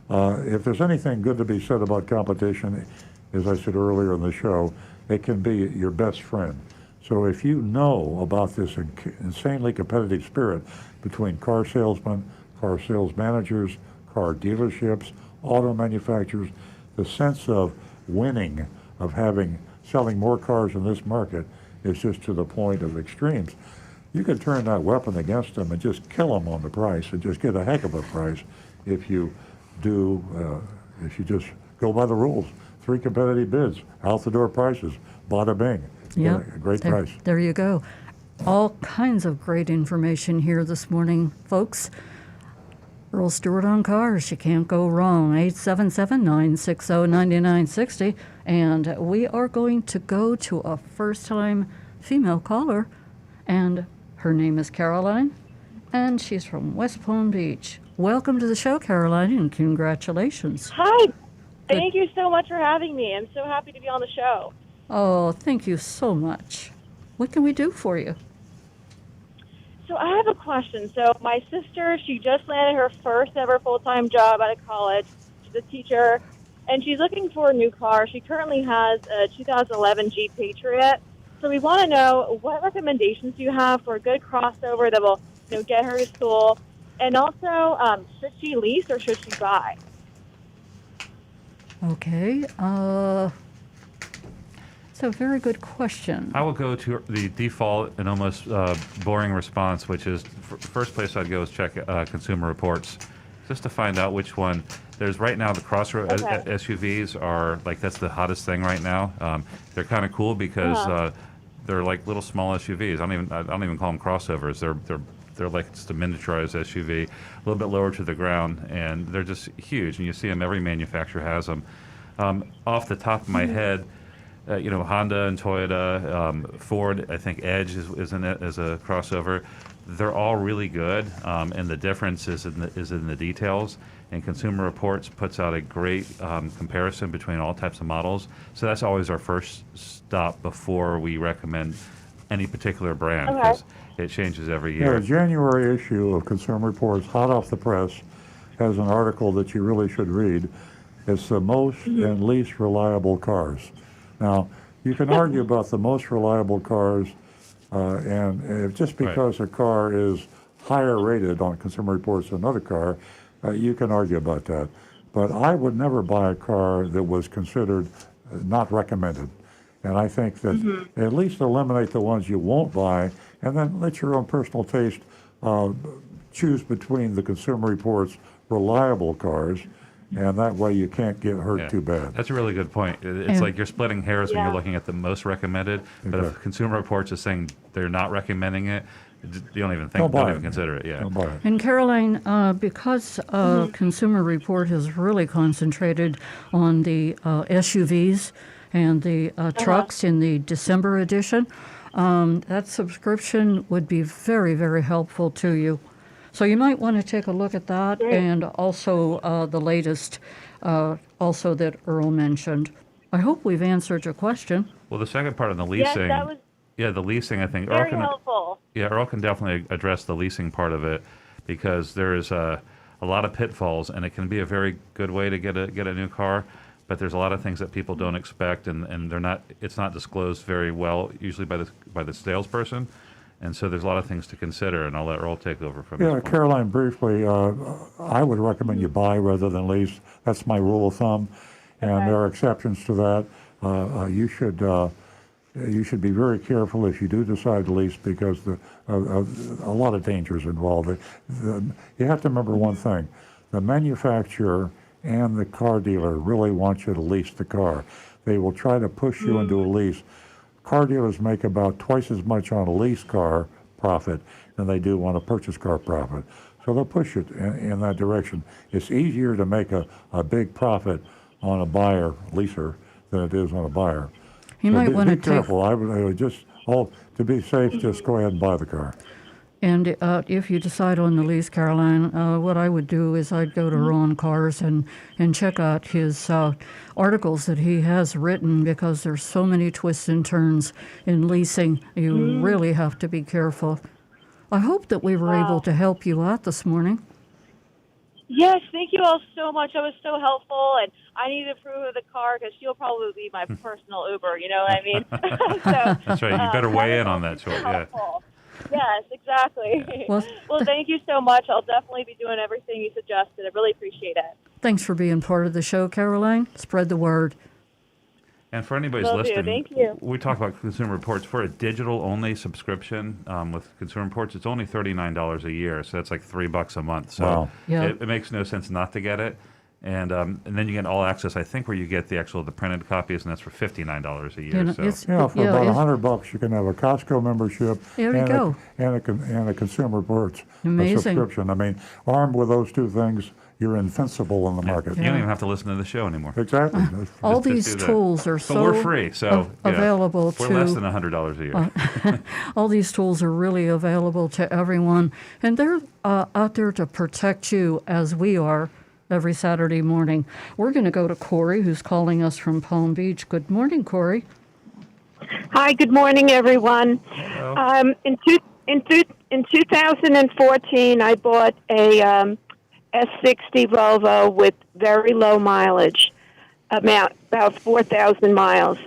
S3: if there's anything good to be said about competition, as I said earlier in the show, it can be your best friend. So if you know about this insanely competitive spirit between car salesmen, car sales managers, car dealerships, auto manufacturers, the sense of winning, of selling more cars in this market is just to the point of extremes. You can turn that weapon against them and just kill them on the price and just get a heck of a price if you just go by the rules. 3 competitive bids, out the door prices, bada bing.
S6: Yeah,
S3: great price.
S6: There you go. All kinds of great information here this morning, folks. Earl Stewart on Cars, you can't go wrong. 877-960-9960. And we are going to go to a first-time female caller, and her name is Caroline, and she's from West Palm Beach. Welcome to the show, Caroline, and congratulations.
S14: Hi. Thank you so much for having me. I'm so happy to be on the show.
S6: Oh, thank you so much. What can we do for you?
S14: So I have a question. So my sister, she just landed her first ever full-time job out of college. She's a teacher, and she's looking for a new car. She currently has a 2011 Jeep Patriot. So we want to know what recommendations you have for a good crossover that will, get her to school. And also, should she lease or should she buy?
S6: Okay. It's a very good question.
S4: I will go to the default and almost boring response, which is first place I'd go is check Consumer Reports, just to find out which one. There's right now the Crossroad SUVs are that's the hottest thing right now. They're kind of cool because they're like little small SUVs. I don't even call them crossovers. They're like just a miniaturized SUV, a little bit lower to the ground, and they're just huge. And you see them. Every manufacturer has them. Off the top of my head, Honda and Toyota, Ford. I think Edge is in it as a crossover. They're all really good, and the difference is in the details. And Consumer Reports puts out a great comparison between all types of models. So that's always our first stop before we recommend any particular brand, because it changes every year.
S3: Yeah, the January issue of Consumer Reports, hot off the press, has an article that you really should read. It's the most and least reliable cars. Now, you can argue about the most reliable cars, and just because a car is higher rated on Consumer Reports than another car, you can argue about that. But I would never buy a car that was considered not recommended. And I think that at least eliminate the ones you won't buy, and then let your own personal taste choose between the Consumer Reports reliable cars, and that way you can't get hurt too bad.
S4: That's a really good point. It's like you're splitting hairs when you're looking at the most recommended, but if Consumer Reports is saying they're not recommending it, you don't even consider it. Yeah.
S6: And Caroline, because Consumer Report has really concentrated on the SUVs and the trucks in the December edition, that subscription would be very, very helpful to you. So you might want to take a look at that, and also the latest, also that Earl mentioned. I hope we've answered your question.
S4: Well, the second part on the leasing,
S14: that was
S4: the leasing, I think
S14: very helpful.
S4: Yeah, Earl can definitely address the leasing part of it, because there is a lot of pitfalls, and it can be a very good way to get a new car. But there's a lot of things that people don't expect, and it's not disclosed very well usually by the salesperson. And so there's a lot of things to consider, and I'll let Earl take over from this point.
S3: Caroline, briefly, I would recommend you buy rather than lease. That's my rule of thumb, and there are exceptions to that. You should be very careful if you do decide to lease, because a lot of dangers involved. You have to remember one thing: the manufacturer and the car dealer really want you to lease the car. They will try to push you into a lease. Car dealers make about twice as much on a lease car profit than they do on a purchase car profit. So they'll push it in that direction. It's easier to make a big profit on a buyer, leaser, than it is on a buyer.
S6: You might want to
S3: be careful. I would just, to be safe, just go ahead and buy the car.
S6: And if you decide on the lease, Caroline, what I would do is I'd go to Ron Cars and check out his articles that he has written, because there's so many twists and turns in leasing. You really have to be careful. I hope that we were able to help you out this morning.
S14: Yes, thank you all so much. That was so helpful, and I need to approve of the car because she'll probably be my personal Uber. You know what I mean?
S4: That's right. You better weigh in on that short. Yeah.
S14: Yes, exactly. Well, thank you so much. I'll definitely be doing everything you suggested. I really appreciate it.
S6: Thanks for being part of the show, Caroline. Spread the word.
S4: And for anybody's listening, thank you. We talk about Consumer Reports. For a digital-only subscription with Consumer Reports, it's only $39 a year, so that's like $3 a month. So it makes no sense not to get it. And then you get all access, I think, where you get the printed copies, and that's for $59 a year.
S3: For about $100, you can have a Costco membership and a Consumer Reports subscription. I mean, armed with those two things, you're invincible in the market.
S4: You don't even have to listen to the show anymore.
S3: Exactly.
S6: All these tools are
S4: so we're free, so
S6: available to.
S4: We're less than $100 a year.
S6: All these tools are really available to everyone, and they're out there to protect you, as we are every Saturday morning. We're going to go to Corey, who's calling us from Palm Beach. Good morning, Corey.
S15: Hi, good morning, everyone. In 2014, I bought a S60 Volvo with very low mileage. about 4,000 miles.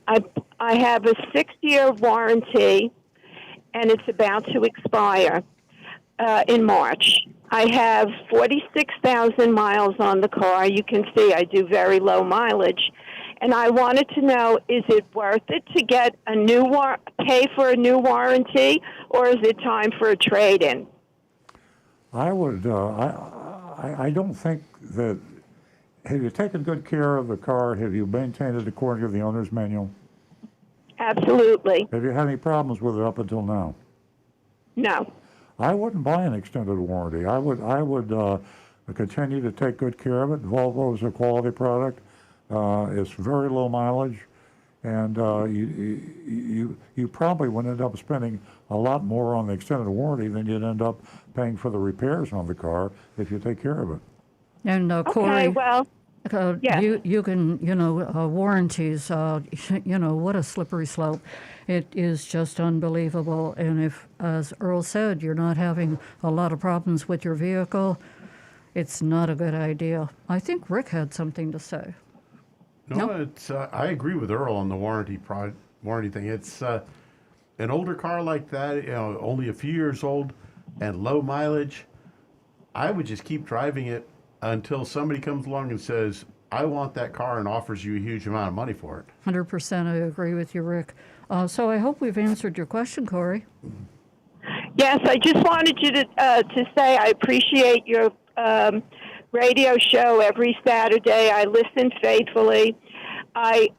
S15: I have a 6-year warranty, and it's about to expire in March. I have 46,000 miles on the car. You can see I do very low mileage. And I wanted to know, is it worth it to get a pay for a new warranty, or is it time for a trade-in?
S3: I would, I don't think that, have you taken good care of the car? Have you maintained it according to the owner's manual?
S15: Absolutely.
S3: Have you had any problems with it up until now?
S15: No.
S3: I wouldn't buy an extended warranty. I would continue to take good care of it. Volvo is a quality product. It's very low mileage, and you probably would end up spending a lot more on the extended warranty than you'd end up paying for the repairs on the car if you take care of it.
S6: And Corey,
S15: Okay, well, yeah.
S6: you can, warranties, what a slippery slope. It is just unbelievable. And if, as Earl said, you're not having a lot of problems with your vehicle, it's not a good idea. I think Rick had something to say.
S5: No, it's. I agree with Earl on the warranty thing. It's an older car like that, only a few years old and low mileage. I would just keep driving it until somebody comes along and says, "I want that car," and offers you a huge amount of money for it.
S6: 100%, I agree with you, Rick. So I hope we've answered your question, Corey.
S15: Yes, I just wanted you to say I appreciate your radio show every Saturday. I listen faithfully.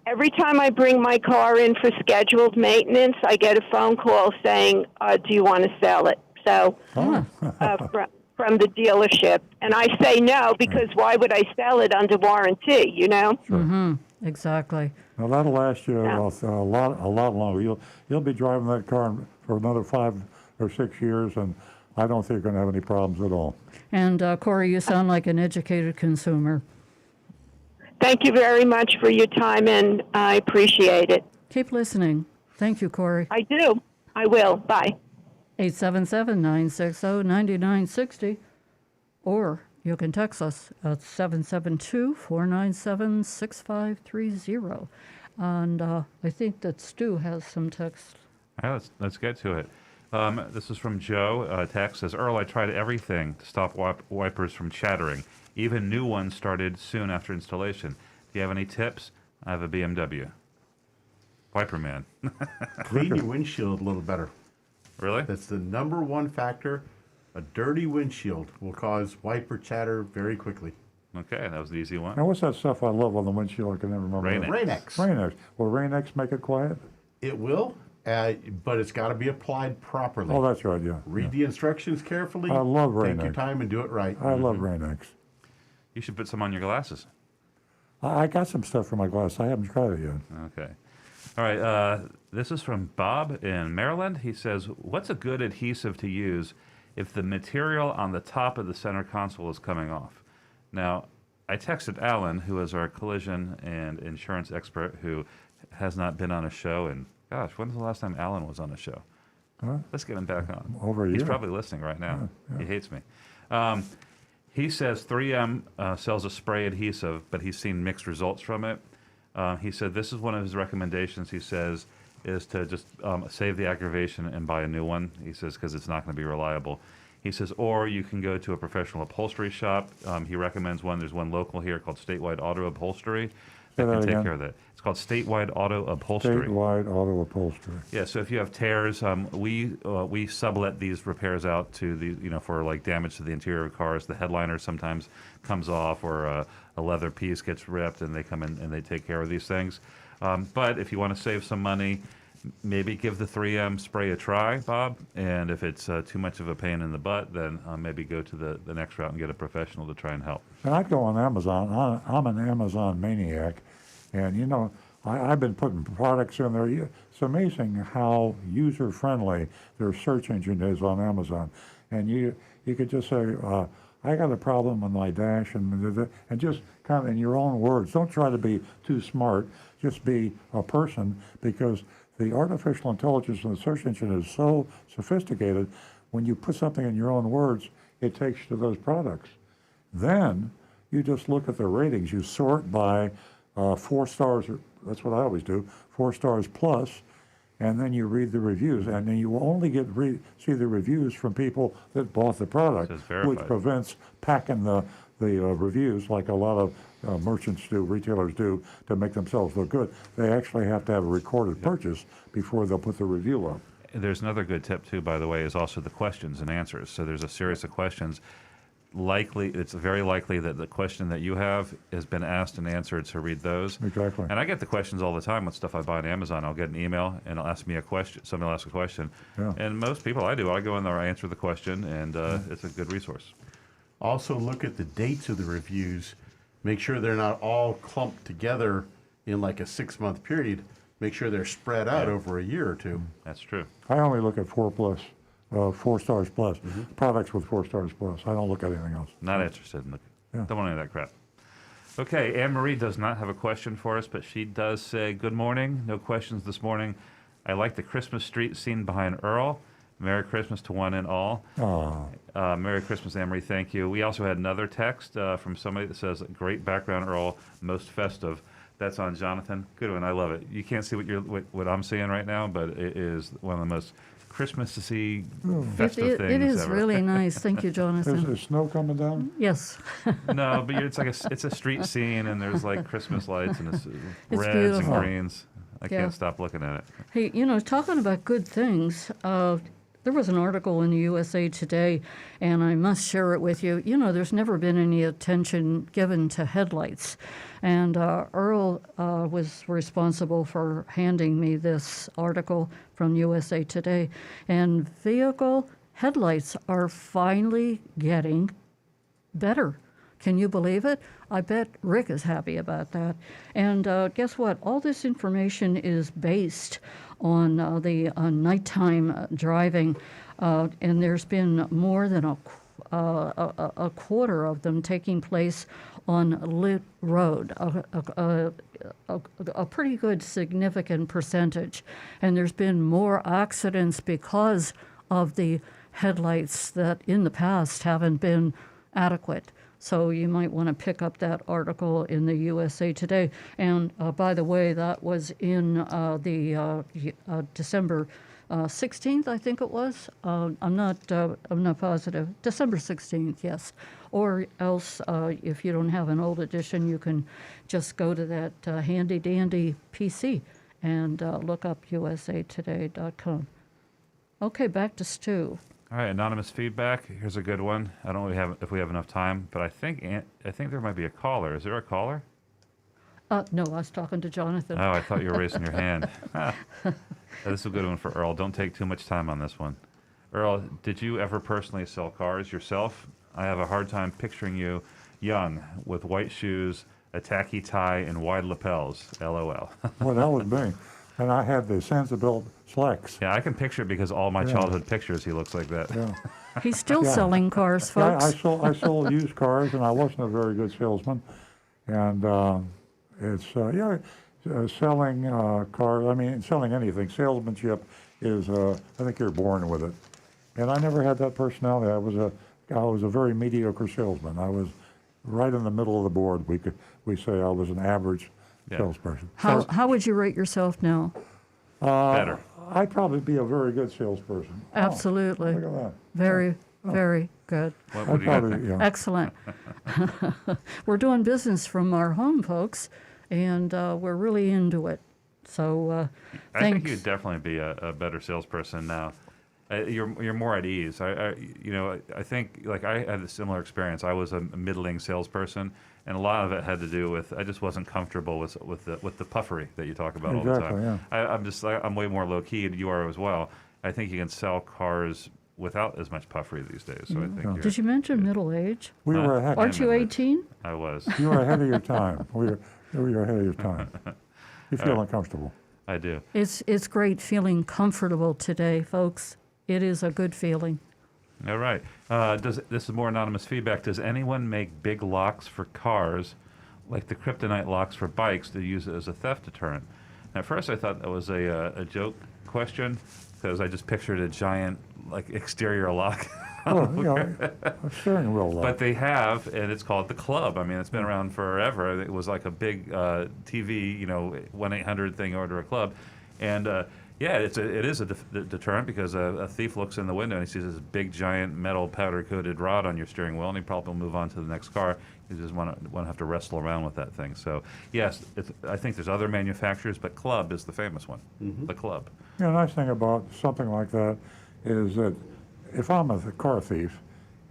S15: Every time I bring my car in for scheduled maintenance, I get a phone call saying, "Do you want to sell it?" So from the dealership, and I say no, because why would I sell it under warranty?
S3: Sure.
S6: Mm-hmm. Exactly.
S3: Now that'll last you a lot longer. You'll be driving that car for another 5 or 6 years, and I don't think you're going to have any problems at all.
S6: And Corey, you sound like an educated consumer.
S15: Thank you very much for your time, and I appreciate it.
S6: Keep listening. Thank you, Corey.
S15: I do. I will. Bye.
S6: 877-960-9960, or you can text us at 772-497-6530. And I think that Stu has some text.
S4: All right, let's get to it. This is from Joe. Text says, Earl, I tried everything to stop wipers from chattering. Even new ones started soon after installation. Do you have any tips? I have a BMW. Wiper man.
S5: Clean your windshield a little better.
S4: Really?
S5: That's the number one factor. A dirty windshield will cause wiper chatter very quickly.
S4: Okay, that was the easy one.
S3: Now, what's that stuff I love on the windshield? I can never remember.
S4: Rain-X.
S3: Rain-X. Will Rain-X make it quiet?
S5: It will, but it's got to be applied properly.
S3: Oh, that's right, yeah.
S5: Read the instructions carefully.
S3: I love
S5: Take
S3: Rain-X.
S5: your time and do it right.
S3: I love Rain-X.
S4: You should put some on your glasses.
S3: I got some stuff for my glass. I haven't tried it yet.
S4: Okay. All right, this is from Bob in Maryland. He says, what's a good adhesive to use if the material on the top of the center console is coming off? Now, I texted Alan, who is our collision and insurance expert, who has not been on a show. And gosh, when's the last time Alan was on a show?
S3: Huh?
S4: Let's get him back on.
S3: Over a year.
S4: He's probably listening right now.
S3: Yeah.
S4: He hates me. He says 3M sells a spray adhesive, but he's seen mixed results from it. He said this is one of his recommendations, he says, is to just save the aggravation and buy a new one. He says, because it's not going to be reliable. He says, or you can go to a professional upholstery shop. He recommends one. There's one local here called Statewide Auto Upholstery that can take care of that. It's called Statewide Auto Upholstery.
S3: Statewide Auto Upholstery.
S4: Yeah, so if you have tears, we sublet these repairs out to the, for like damage to the interior of cars. The headliner sometimes comes off, or a leather piece gets ripped, and they come in and they take care of these things. But if you want to save some money, maybe give the 3M spray a try, Bob. And if it's too much of a pain in the butt, then maybe go to the next route and get a professional to try and help.
S3: And I'd go on Amazon. I'm an Amazon maniac. And, I've been putting products in there. It's amazing how user-friendly their search engine is on Amazon. And you could just say, I got a problem on my dash, and just kind of in your own words. Don't try to be too smart. Just be a person, because the artificial intelligence in the search engine is so sophisticated. When you put something in your own words, it takes you to those products. Then you just look at the ratings. You sort by 4 stars. That's what I always do. 4 stars plus, and then you read the reviews, and then you will only see the reviews from people that bought the product, which prevents packing the reviews like a lot of merchants do, retailers do, to make themselves look good. They actually have to have a recorded purchase before they'll put the review up.
S4: There's another good tip too, by the way, is also the questions and answers. So there's a series of questions. It's very likely that the question that you have has been asked and answered, so read those.
S3: Exactly.
S4: And I get the questions all the time with stuff I buy on Amazon. I'll get an email and it'll ask me a question. Somebody will ask a question.
S3: Yeah.
S4: And most people I go in there, I answer the question, and it's a good resource.
S5: Also look at the dates of the reviews. Make sure they're not all clumped together in like a 6-month period. Make sure they're spread out over a year or two.
S4: That's true.
S3: I only look at 4 stars plus, products with 4 stars plus. I don't look at anything else.
S4: Not interested in don't want any of that crap. Okay, Anne-Marie does not have a question for us, but she does say, good morning, no questions this morning. I like the Christmas street scene behind Earl. Merry Christmas to one and all. Merry Christmas, Anne-Marie, thank you. We also had another text from somebody that says, great background, Earl, most festive. That's on Jonathan. Good one, I love it. You can't see what I'm seeing right now, but it is one of the most Christmas-y festive things
S6: It is
S4: ever.
S6: really nice. Thank you, Jonathan.
S3: Is there snow coming down?
S6: Yes.
S4: No, but it's like it's a street scene, and there's like Christmas lights, and it's reds
S6: beautiful.
S4: and greens. I can't stop looking at it.
S6: Hey, talking about good things, there was an article in the USA Today, and I must share it with you. There's never been any attention given to headlights. And Earl was responsible for handing me this article from USA Today. And vehicle headlights are finally getting better. Can you believe it? I bet Rick is happy about that. And guess what? All this information is based on the nighttime driving, and there's been more than a quarter of them taking place on lit road, a pretty good significant percentage. And there's been more accidents because of the headlights that in the past haven't been adequate. So you might want to pick up that article in the USA Today. And by the way, that was in the December 16th, I think it was. I'm not positive. December 16th, yes. Or else, if you don't have an old edition, you can just go to that handy dandy PC and look up usatoday.com. Okay, back to Stu.
S4: All right, anonymous feedback. Here's a good one. I don't know if we have enough time, but I think there might be a caller. Is there a caller?
S6: No, I was talking to Jonathan.
S4: Oh, I thought you were raising your hand. This is a good one for Earl. Don't take too much time on this one. Earl, did you ever personally sell cars yourself? I have a hard time picturing you young with white shoes, a tacky tie, and wide lapels. LOL.
S3: Well, that was me. And I had the Sansabilt slacks.
S4: Yeah, I can picture it because all my childhood pictures, he looks like that.
S3: Yeah.
S6: He's still selling cars, folks.
S3: I sold used cars, and I wasn't a very good salesman. And selling cars. I mean, selling anything. Salesmanship is. I think you're born with it. And I never had that personality. I was a very mediocre salesman. I was right in the middle of the board. We say I was an average salesperson.
S6: How would you rate yourself now?
S4: Better.
S3: I'd probably be a very good salesperson.
S6: Absolutely.
S3: Look at that.
S6: Very, very good.
S4: What do you got?
S6: Excellent. We're doing business from our home, folks, and we're really into it. So
S4: I think you'd definitely be a better salesperson now. You're more at ease. I think like I had a similar experience. I was a middling salesperson, and a lot of it had to do with I just wasn't comfortable with the puffery that you talk about all the time.
S3: Yeah.
S4: I'm way more low key, and you are as well. I think you can sell cars without as much puffery these days. So I think.
S6: Did you mention middle age?
S3: We were ahead.
S6: Aren't you 18?
S4: I was.
S3: You were ahead of your time. We were ahead of your time. You feel uncomfortable.
S4: I do.
S6: It's great feeling comfortable today, folks. It is a good feeling.
S4: All right. This is more anonymous feedback. Does anyone make big locks for cars, like the kryptonite locks for bikes, to use it as a theft deterrent? At first, I thought that was a joke question because I just pictured a giant like exterior lock.
S3: Well, you know, a steering wheel lock.
S4: But they have, and it's called the Club. I mean, it's been around forever. It was like a big TV, 1-800 thing, order a club. And yeah, it is a deterrent because a thief looks in the window and he sees this big, giant metal powder-coated rod on your steering wheel, and he probably will move on to the next car. You just want to have to wrestle around with that thing. So yes, I think there's other manufacturers, but Club is the famous one.
S5: Mm-hmm.
S4: The Club.
S3: Yeah, the nice thing about something like that is that if I'm a car thief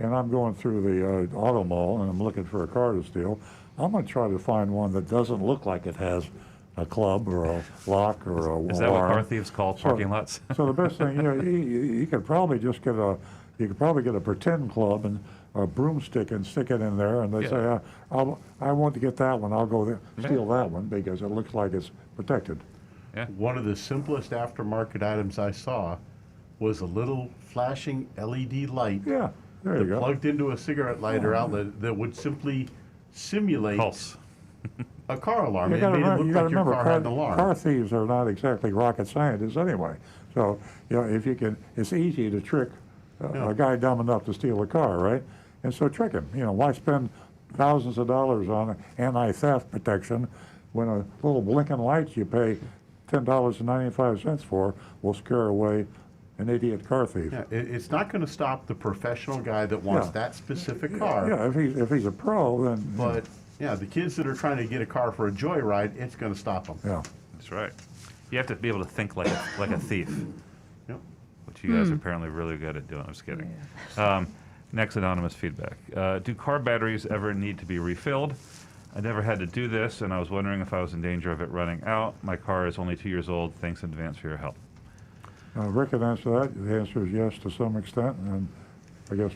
S3: and I'm going through the auto mall and I'm looking for a car to steal, I'm going to try to find one that doesn't look like it has a club or a lock or a alarm.
S4: Is that what car thieves call parking lots?
S3: So the best thing, you could probably just get a pretend club and a broomstick and stick it in there, and they say, I want to get that one. I'll go there, steal that one because it looks like it's protected.
S4: Yeah.
S5: One of the simplest aftermarket items I saw was a little flashing LED light
S3: Yeah, there you
S5: that
S3: go.
S5: plugged into a cigarette lighter outlet that would simply simulate
S4: Pulse.
S5: a car alarm.
S3: You
S5: It
S3: got
S5: made it
S3: to
S5: look like your
S3: remember,
S5: car had an alarm.
S3: car thieves are not exactly rocket scientists anyway. So, if you can, it's easy to trick a guy dumb enough to steal a car, right? And so trick him. Why spend thousands of dollars on anti-theft protection when a little blinking light you pay $10.95 for will scare away an idiot car thief?
S5: Yeah, it's not going to stop the professional guy that wants that specific car.
S3: Yeah, if he's a pro, then.
S5: But yeah, the kids that are trying to get a car for a joyride, it's going to stop them.
S3: Yeah,
S4: That's right. You have to be able to think like a thief,
S5: Yep.
S4: which you guys are apparently really good at doing. I'm just kidding. Next anonymous feedback. Do car batteries ever need to be refilled? I never had to do this, and I was wondering if I was in danger of it running out. My car is only 2 years old. Thanks in advance for your help.
S3: Rick can answer that. The answer is yes to some extent, and I guess.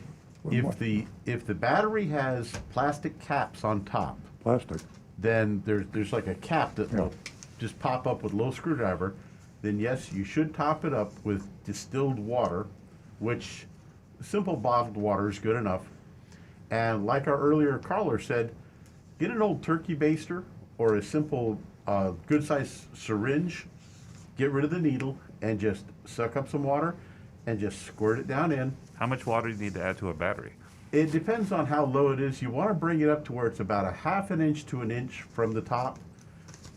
S5: If the battery has plastic caps on top,
S3: Plastic.
S5: then there's like a cap that will just pop up with a little screwdriver, then yes, you should top it up with distilled water, which simple bottled water is good enough. And like our earlier caller said, get an old turkey baster or a simple good sized syringe, get rid of the needle, and just suck up some water and just squirt it down in.
S4: How much water do you need to add to a battery?
S5: It depends on how low it is. You want to bring it up to where it's about a half an inch to an inch from the top.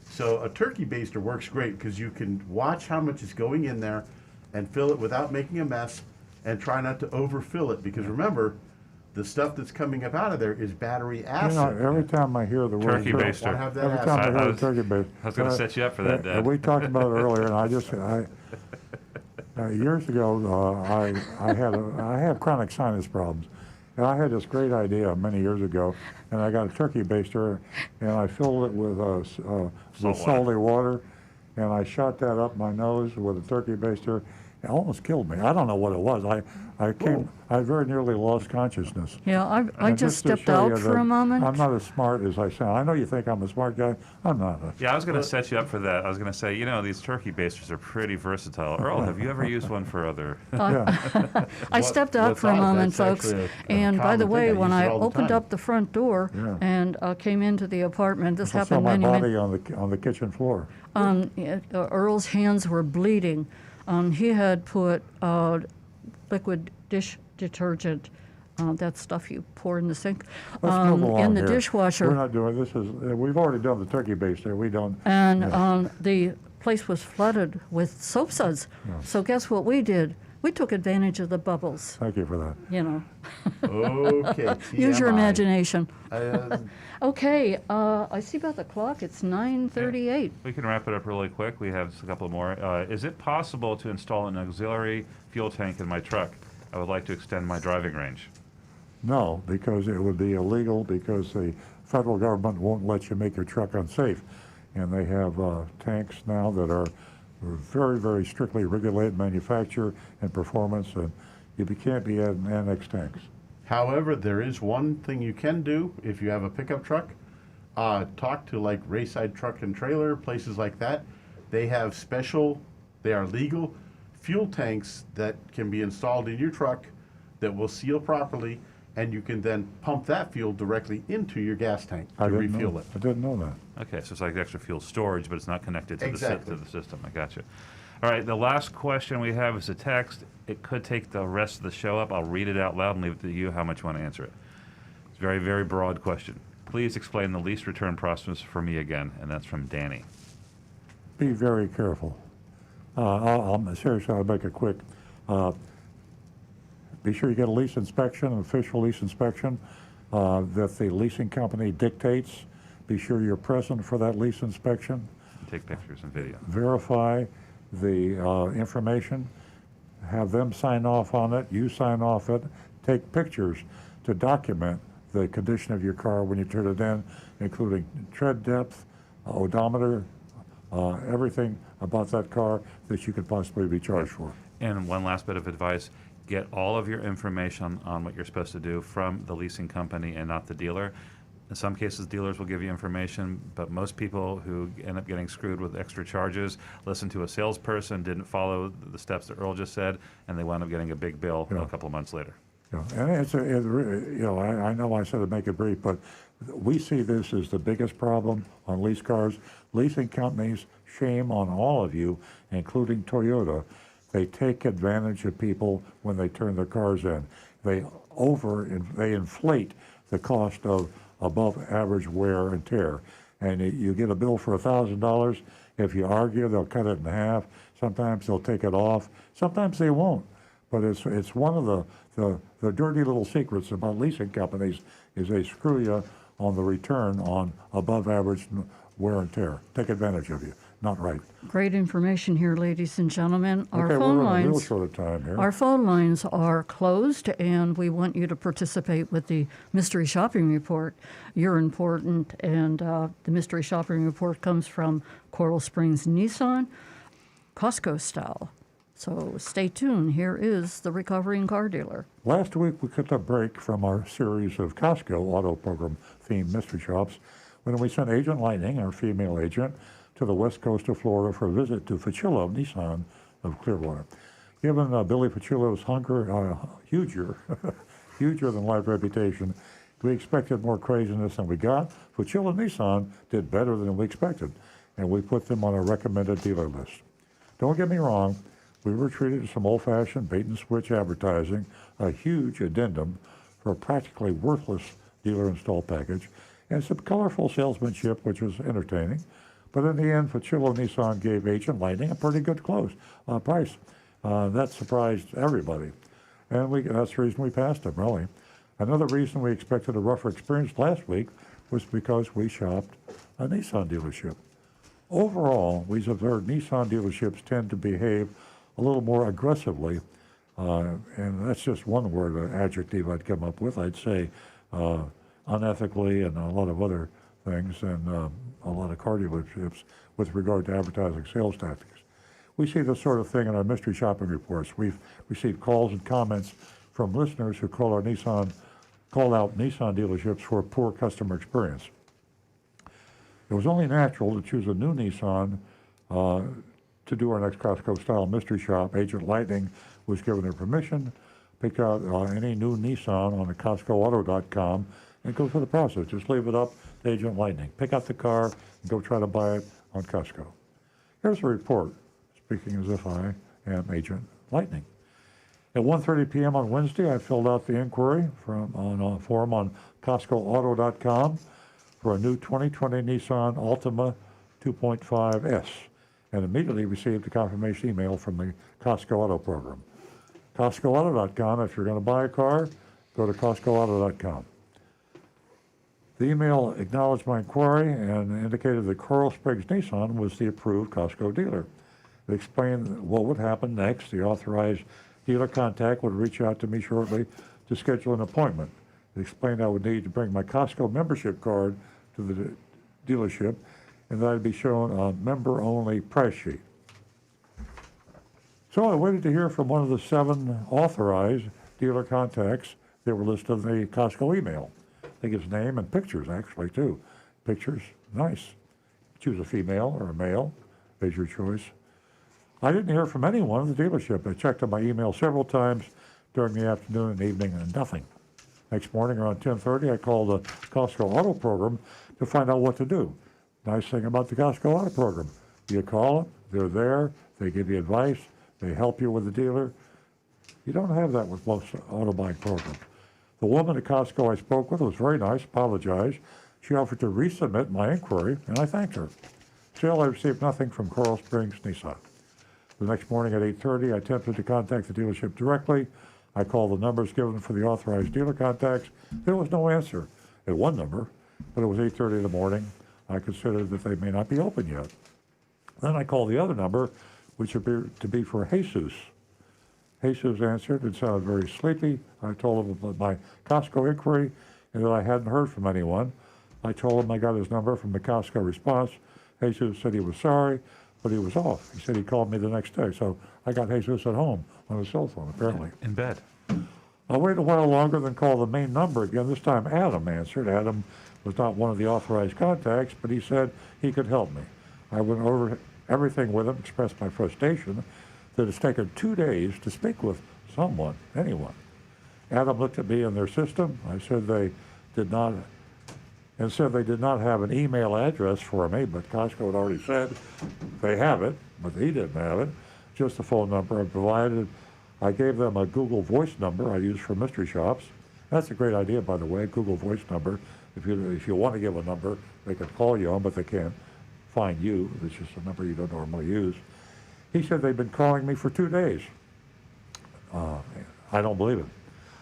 S5: So a turkey baster works great because you can watch how much is going in there and fill it without making a mess, and try not to overfill it, because remember, the stuff that's coming up out of there is battery acid.
S3: Every time I hear the word
S4: Turkey baster.
S5: Want to have that
S3: every
S5: acid.
S3: time I hear
S4: I
S3: the
S4: was-
S3: turkey baster.
S4: I was going to set you up for that, Dad.
S3: We talked about it earlier, and years ago, I have chronic sinus problems, and I had this great idea many years ago, and I got a turkey baster, and I filled it with salty water, and I shot that up my nose with a turkey baster. It almost killed me. I don't know what it was. I very nearly lost consciousness.
S6: Yeah, I
S3: And
S6: just
S3: to
S6: stepped
S3: show
S6: out
S3: you
S6: for
S3: that
S6: a moment.
S3: I'm not as smart as I sound. I know you think I'm a smart guy. I'm not.
S4: Yeah, I was going to set you up for that. I was going to say, these turkey basters are pretty versatile. Earl, have you ever used one for other?
S6: I stepped out for a moment, folks. And by the way, when I opened up the front door and came into the apartment, this
S3: I saw
S6: happened
S3: my
S6: many,
S3: body on the kitchen floor.
S6: Earl's hands were bleeding. He had put liquid dish detergent, that stuff you pour in the sink,
S3: Let's move along
S6: in the
S3: here.
S6: dishwasher.
S3: We're not doing this. We've already done the turkey baster. We don't.
S6: And the place was flooded with soap suds. So guess what we did? We took advantage of the bubbles.
S3: Thank you for that.
S5: Okay.
S6: Use your
S5: TMI.
S6: imagination. Okay, I see by the clock it's 9:38.
S4: We can wrap it up really quick. We have just a couple more. Is it possible to install an auxiliary fuel tank in my truck? I would like to extend my driving range.
S3: No, because it would be illegal, because the federal government won't let you make your truck unsafe. And they have tanks now that are very, very strictly regulated manufacture and performance, and you can't be adding annex tanks.
S5: However, there is one thing you can do if you have a pickup truck. Talk to like Rayside Truck and Trailer, places like that. They have they are legal fuel tanks that can be installed in your truck that will seal properly, and you can then pump that fuel directly into your gas tank to refuel it.
S3: I didn't know that.
S4: Okay, so it's like extra fuel storage, but it's not connected to
S5: Exactly.
S4: the system. I got you. All right, the last question we have is a text. it could take the rest of the show up. I'll read it out loud and leave it to you how much you want to answer it. It's a very, very broad question. Please explain the lease return process for me again, and that's from Danny.
S3: Be very careful. Seriously, I'll make it quick. Be sure you get a lease inspection, an official lease inspection that the leasing company dictates. Be sure you're present for that lease inspection.
S4: Take pictures and video.
S3: Verify the information. Have them sign off on it. You sign off it. Take pictures to document the condition of your car when you turn it in, including tread depth, odometer, everything about that car that you could possibly be charged for.
S4: And one last bit of advice, get all of your information on what you're supposed to do from the leasing company and not the dealer. In some cases, dealers will give you information, but most people who end up getting screwed with extra charges listen to a salesperson, didn't follow the steps that Earl just said, and they wound up getting a big bill a couple of months later.
S3: Yeah, and I know I said to make it brief, but we see this as the biggest problem on lease cars. Leasing companies, shame on all of you, including Toyota. They take advantage of people when they turn their cars in. They inflate the cost of above average wear and tear. And you get a bill for $1,000. If you argue, they'll cut it in half. Sometimes they'll take it off. Sometimes they won't. But it's one of the dirty little secrets about leasing companies is they screw you on the return on above average wear and tear. Take advantage of you. Not right.
S6: Great information here, ladies and gentlemen. Our
S3: Okay,
S6: phone
S3: we're on a real
S6: lines.
S3: short of time here.
S6: Our phone lines are closed, and we want you to participate with the mystery shopping report. You're important, and the mystery shopping report comes from Coral Springs Nissan, Costco style. So stay tuned. Here is the recovering car dealer.
S3: Last week, we took a break from our series of Costco auto program themed mystery shops when we sent Agent Lightning, our female agent, to the west coast of Florida for a visit to Facillo Nissan of Clearwater. Given Billy Facillo's huger than life reputation, we expected more craziness than we got. Facillo Nissan did better than we expected, and we put them on a recommended dealer list. Don't get me wrong, we were treated to some old-fashioned bait-and-switch advertising, a huge addendum for a practically worthless dealer install package, and some colorful salesmanship, which was entertaining. But in the end, Facillo Nissan gave Agent Lightning a pretty good price. That surprised everybody. And that's the reason we passed them, really. Another reason we expected a rougher experience last week was because we shopped a Nissan dealership. Overall, we observed Nissan dealerships tend to behave a little more aggressively, and that's just one word, an adjective I'd come up with. I'd say unethically and a lot of other things, and a lot of car dealerships with regard to advertising sales tactics. We see this sort of thing in our mystery shopping reports. We've received calls and comments from listeners who call out Nissan dealerships for a poor customer experience. It was only natural to choose a new Nissan to do our next Costco-style mystery shop. Agent Lightning was given her permission, pick out any new Nissan on the CostcoAuto.com and go through the process. Just leave it up to Agent Lightning. Pick out the car and go try to buy it on Costco. Here's a report, speaking as if I am Agent Lightning. At 1:30 p.m. on Wednesday, I filled out the inquiry on a form on CostcoAuto.com for a new 2020 Nissan Altima 2.5S and immediately received a confirmation email from the Costco Auto program. CostcoAuto.com, if you're going to buy a car, go to CostcoAuto.com. The email acknowledged my inquiry and indicated that Coral Springs Nissan was the approved Costco dealer. It explained what would happen next. The authorized dealer contact would reach out to me shortly to schedule an appointment. It explained I would need to bring my Costco membership card to the dealership and that I'd be shown a member-only price sheet. So I waited to hear from one of the 7 authorized dealer contacts that were listed in the Costco email. I think his name and pictures, actually, too. Pictures, nice. Choose a female or a male, is your choice. I didn't hear from anyone at the dealership. I checked on my email several times during the afternoon and evening, and nothing. Next morning around 10:30, I called the Costco Auto program to find out what to do. Nice thing about the Costco Auto program, you call them, they're there, they give you advice, they help you with the dealer. You don't have that with most auto buying programs. The woman at Costco I spoke with was very nice, apologized. She offered to resubmit my inquiry, and I thanked her. Still, I received nothing from Coral Springs Nissan. The next morning at 8:30, I attempted to contact the dealership directly. I called the numbers given for the authorized dealer contacts. There was no answer at one number, but it was 8:30 in the morning. I considered that they may not be open yet. Then I called the other number, which appeared to be for Jesus. Jesus answered and sounded very sleepy. I told him about my Costco inquiry and that I hadn't heard from anyone. I told him I got his number from the Costco response. Jesus said he was sorry, but he was off. He said he called me the next day. So I got Jesus at home on his cell phone, apparently.
S4: In bed.
S3: I waited a while longer than call the main number again. This time Adam answered. Adam was not one of the authorized contacts, but he said he could help me. I went over everything with him, expressed my frustration that it's taken 2 days to speak with someone, anyone. Adam looked at me in their system. I said they did not, and said they did not have an email address for me, but Costco had already said they have it, but he didn't have it. Just the phone number I provided. I gave them a Google Voice number I use for mystery shops. That's a great idea, by the way, Google Voice number. If you want to give a number, they can call you on, but they can't find you. It's just a number you don't normally use. He said they've been calling me for 2 days. I don't believe it.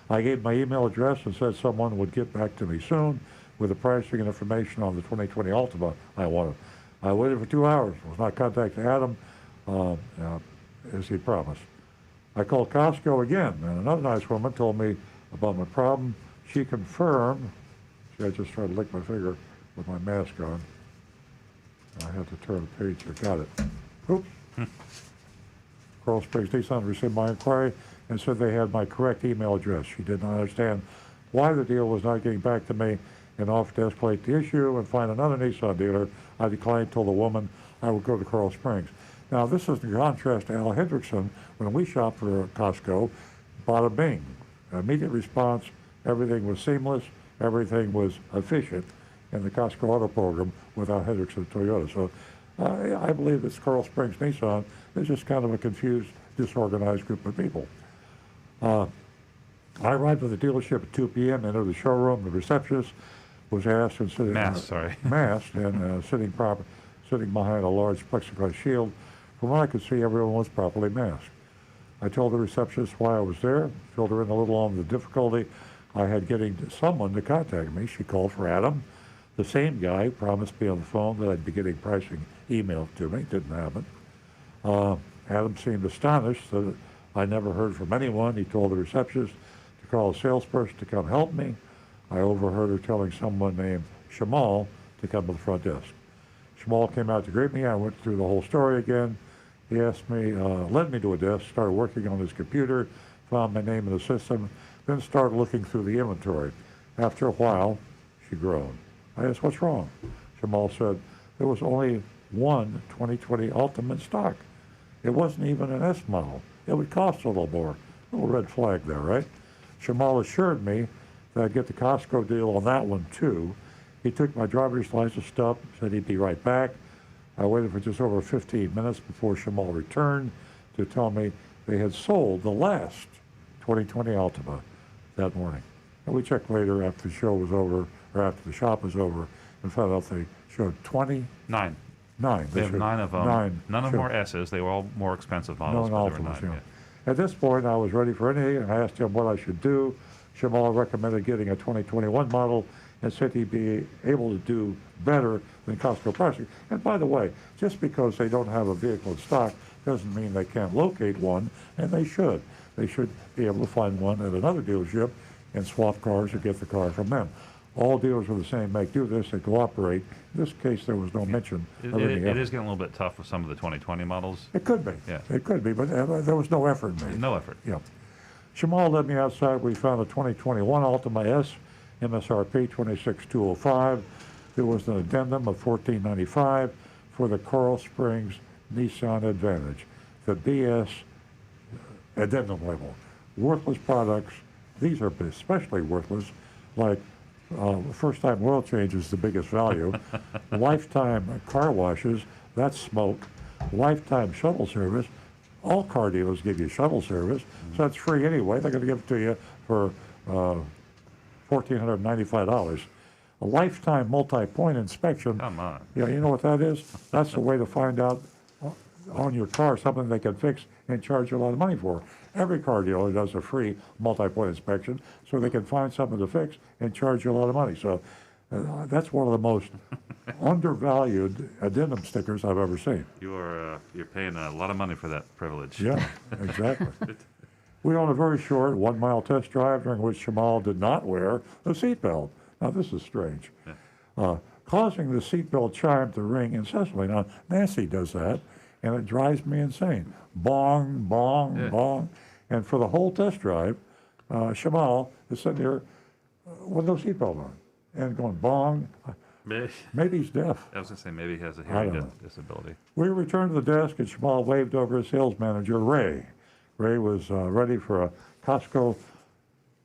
S3: I gave my email address and said someone would get back to me soon with the pricing and information on the 2020 Altima I wanted. I waited for 2 hours, was not contacting Adam as he promised. I called Costco again, and another nice woman told me about my problem. She confirmed. See, I just tried to lick my finger with my mask on. I had to turn the page here. Got it. Oops. Coral Springs Nissan received my inquiry and said they had my correct email address. She did not understand why the deal was not getting back to me and offered to escalate the issue and find another Nissan dealer. I declined, told the woman I would go to Coral Springs. Now, this is in contrast to Al Hendrickson. When we shopped for Costco, bada bing. Immediate response, everything was seamless, everything was efficient in the Costco Auto Program without Hendrickson Toyota. So I believe that Coral Springs Nissan is just kind of a confused, disorganized group of people. I arrived at the dealership at 2 p.m., entered the showroom. The receptionist was asked and sitting masked and sitting behind a large plexiglass shield. From what I could see, everyone was properly masked. I told the receptionist why I was there, filled her in a little on the difficulty I had getting someone to contact me. She called for Adam, the same guy promised me on the phone that I'd be getting pricing emailed to me. Didn't happen. Adam seemed astonished that I never heard from anyone. He told the receptionist to call a salesperson to come help me. I overheard her telling someone named Shamal to come to the front desk. Shamal came out to greet me. I went through the whole story again. He asked me, led me to a desk, started working on his computer, found my name in the system, then started looking through the inventory. After a while, she groaned. I asked, what's wrong? Shamal said, there was only one 2020 Altima in stock. It wasn't even an S model. It would cost a little more. A little red flag there, right? Shamal assured me that I'd get the Costco deal on that one, too. He took my driver's license stub, said he'd be right back. I waited for just over 15 minutes before Shamal returned to tell me they had sold the last 2020 Altima that morning. And we checked later after the show was over, or after the shop was over, and found out they showed
S4: 9.
S3: They
S4: have 9 of them. None of them were S's. They were all more expensive models.
S3: No,
S4: but there were 9.
S3: Yeah. At this point, I was ready for anything, and I asked him what I should do. Shamal recommended getting a 2021 model and said he'd be able to do better than Costco pricing. And by the way, just because they don't have a vehicle in stock doesn't mean they can't locate one, and they should. They should be able to find one at another dealership and swap cars or get the car from them. All dealers with the same make do this, they cooperate. In this case, there was no mention of any effort.
S4: It is getting a little bit tough with some of the 2020 models.
S3: It could be.
S4: Yeah.
S3: It could be, but there was no effort made.
S4: No effort.
S3: Yeah. Shamal led me outside. We found a 2021 Altima S, MSRP 26205. There was an addendum of $14.95 for the Coral Springs Nissan Advantage. The BS addendum label. Worthless products. These are especially worthless, like first-time oil change is the biggest value. Lifetime car washes, that's smoke. Lifetime shuttle service, all car dealers give you shuttle service, so it's free anyway. They're going to give it to you for $1,495. A lifetime multi-point inspection.
S4: Come on.
S3: Yeah, you know what that is? That's the way to find out on your car something they can fix and charge you a lot of money for. Every car dealer does a free multi-point inspection so they can find something to fix and charge you a lot of money. So that's one of the most undervalued addendum stickers I've ever seen.
S4: You're paying a lot of money for that privilege.
S3: Yeah, exactly. We own a very short 1 mile test drive during which Shamal did not wear a seatbelt. Now this is strange. Causing the seatbelt chime to ring incessantly. Now Nancy does that, and it drives me insane. Bong, bong, bong. And for the whole test drive, Shamal is sitting there with no seatbelt on and going bong. Maybe he's deaf.
S4: I was going to say maybe he has a
S3: I
S4: hearing
S3: don't know.
S4: disability.
S3: We returned to the desk, and Shamal waved over his sales manager, Ray. Ray was ready for a Costco.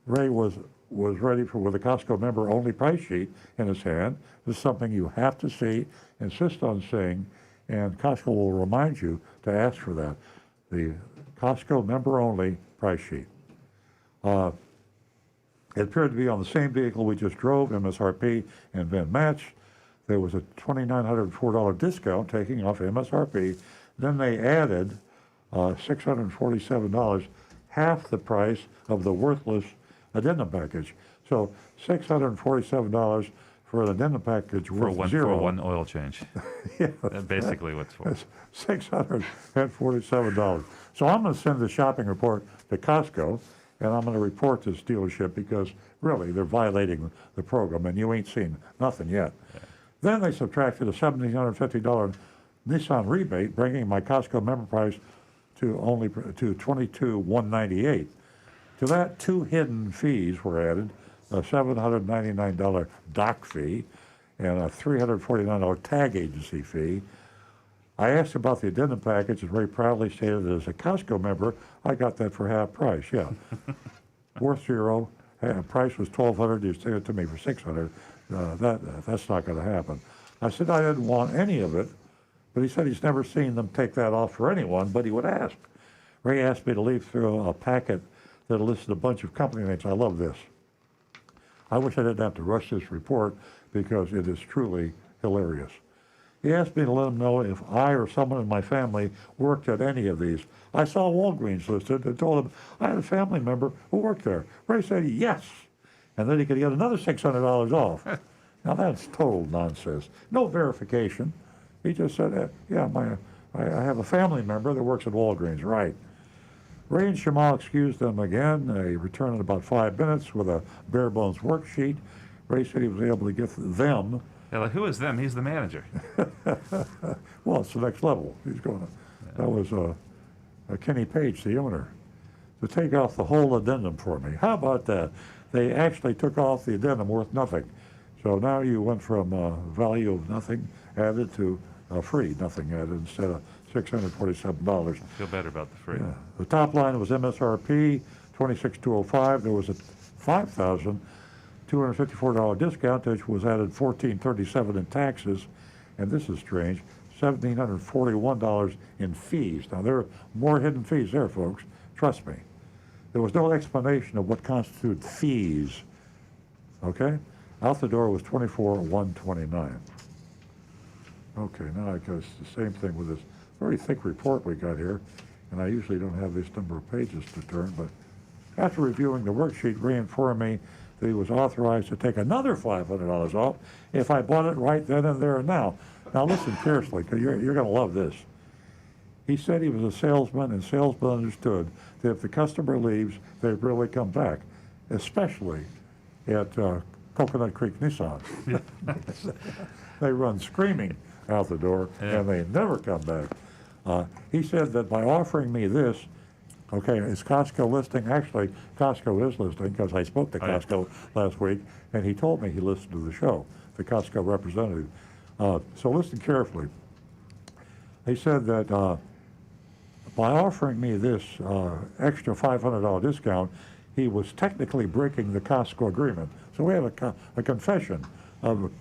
S3: Ray was ready for with a Costco member-only price sheet in his hand. This is something you have to see, insist on seeing, and Costco will remind you to ask for that. The Costco member-only price sheet. It appeared to be on the same vehicle we just drove, MSRP and VIN match. There was a $2,904 discount taking off MSRP. Then they added $647, half the price of the worthless addendum package. So $647 for an addendum package worth zero.
S4: For one oil change.
S3: Yeah,
S4: That's basically what's for.
S3: $647. So I'm going to send the shopping report to Costco, and I'm going to report this dealership because really they're violating the program, and you ain't seen nothing yet. Yeah. Then they subtracted a $1,750 Nissan rebate, bringing my Costco member price to $22,198. To that, 2 hidden fees were added: a $799 dock fee and a $349 tag agency fee. I asked about the addendum package, and Ray proudly stated that as a Costco member, I got that for half price. Yeah, worth zero. Price was $1,200. You sent it to me for $600. That's not going to happen. I said I didn't want any of it, but he said he's never seen them take that off for anyone, but he would ask. Ray asked me to leaf through a packet that listed a bunch of company names. I love this. I wish I didn't have to rush this report because it is truly hilarious. He asked me to let him know if I or someone in my family worked at any of these. I saw Walgreens listed and told him I had a family member who worked there. Ray said yes, and then he could get another $600 off. Now that's total nonsense. No verification. He just said, yeah, I have a family member that works at Walgreens, right. Ray and Shamal excused them again. They returned in about 5 minutes with a bare bones worksheet. Ray said he was able to get them.
S4: Yeah, like, who is them? He's the manager.
S3: Well, it's the next level. He's going to. That was Kenny Page, the owner, to take off the whole addendum for me. How about that? They actually took off the addendum worth nothing. So now you went from value of nothing added to free nothing added instead of $647.
S4: Feel better about the free.
S3: Yeah. The top line was MSRP $26,205. There was a $5,254 discount, which was added $1,437 in taxes, and this is strange, $1,741 in fees. Now there are more hidden fees there, folks. Trust me. There was no explanation of what constituted fees. Okay, out the door was $24,129. Okay, now I guess the same thing with this very thick report we got here, and I usually don't have this number of pages to turn, but after reviewing the worksheet, Ray informed me that he was authorized to take another $500 off if I bought it right then and there and now. Now listen carefully, because you're going to love this. He said he was a salesman, and salesmen understood that if the customer leaves, they really come back, especially at Coconut Creek Nissan. They run screaming out the door, and they never come back. He said that by offering me this, okay, is Costco listing? Actually, Costco is listing because I spoke to Costco last week, and he told me he listened to the show, the Costco representative. So listen carefully. He said that by offering me this extra $500 discount, he was technically breaking the Costco agreement. So we have a confession of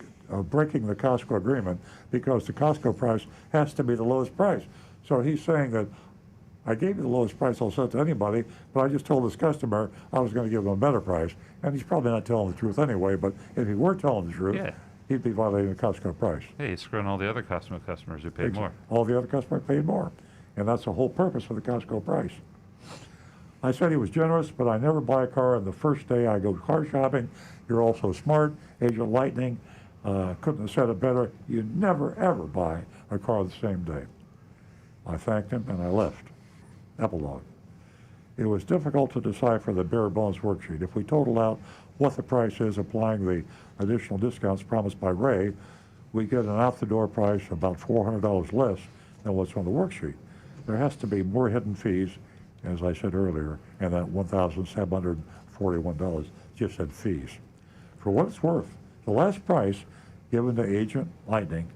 S3: breaking the Costco agreement because the Costco price has to be the lowest price. So he's saying that I gave you the lowest price I'll set to anybody, but I just told this customer I was going to give him a better price. And he's probably not telling the truth anyway, but if he were telling the truth,
S4: Yeah.
S3: he'd be violating the Costco price.
S4: Hey, he's screwing all the other customers who paid more.
S3: All the other customers paid more. And that's the whole purpose of the Costco price. I said he was generous, but I never buy a car on the first day I go car shopping. You're also smart. Agent Lightning couldn't have said it better. You never, ever buy a car the same day. I thanked him and I left. Epilogue. It was difficult to decipher the bare bones worksheet. If we total out what the price is applying the additional discounts promised by Ray, we get an out-the-door price about $400 less than what's on the worksheet. There has to be more hidden fees, as I said earlier, and that $1,741 just said fees. For what it's worth, the last price given to Agent Lightning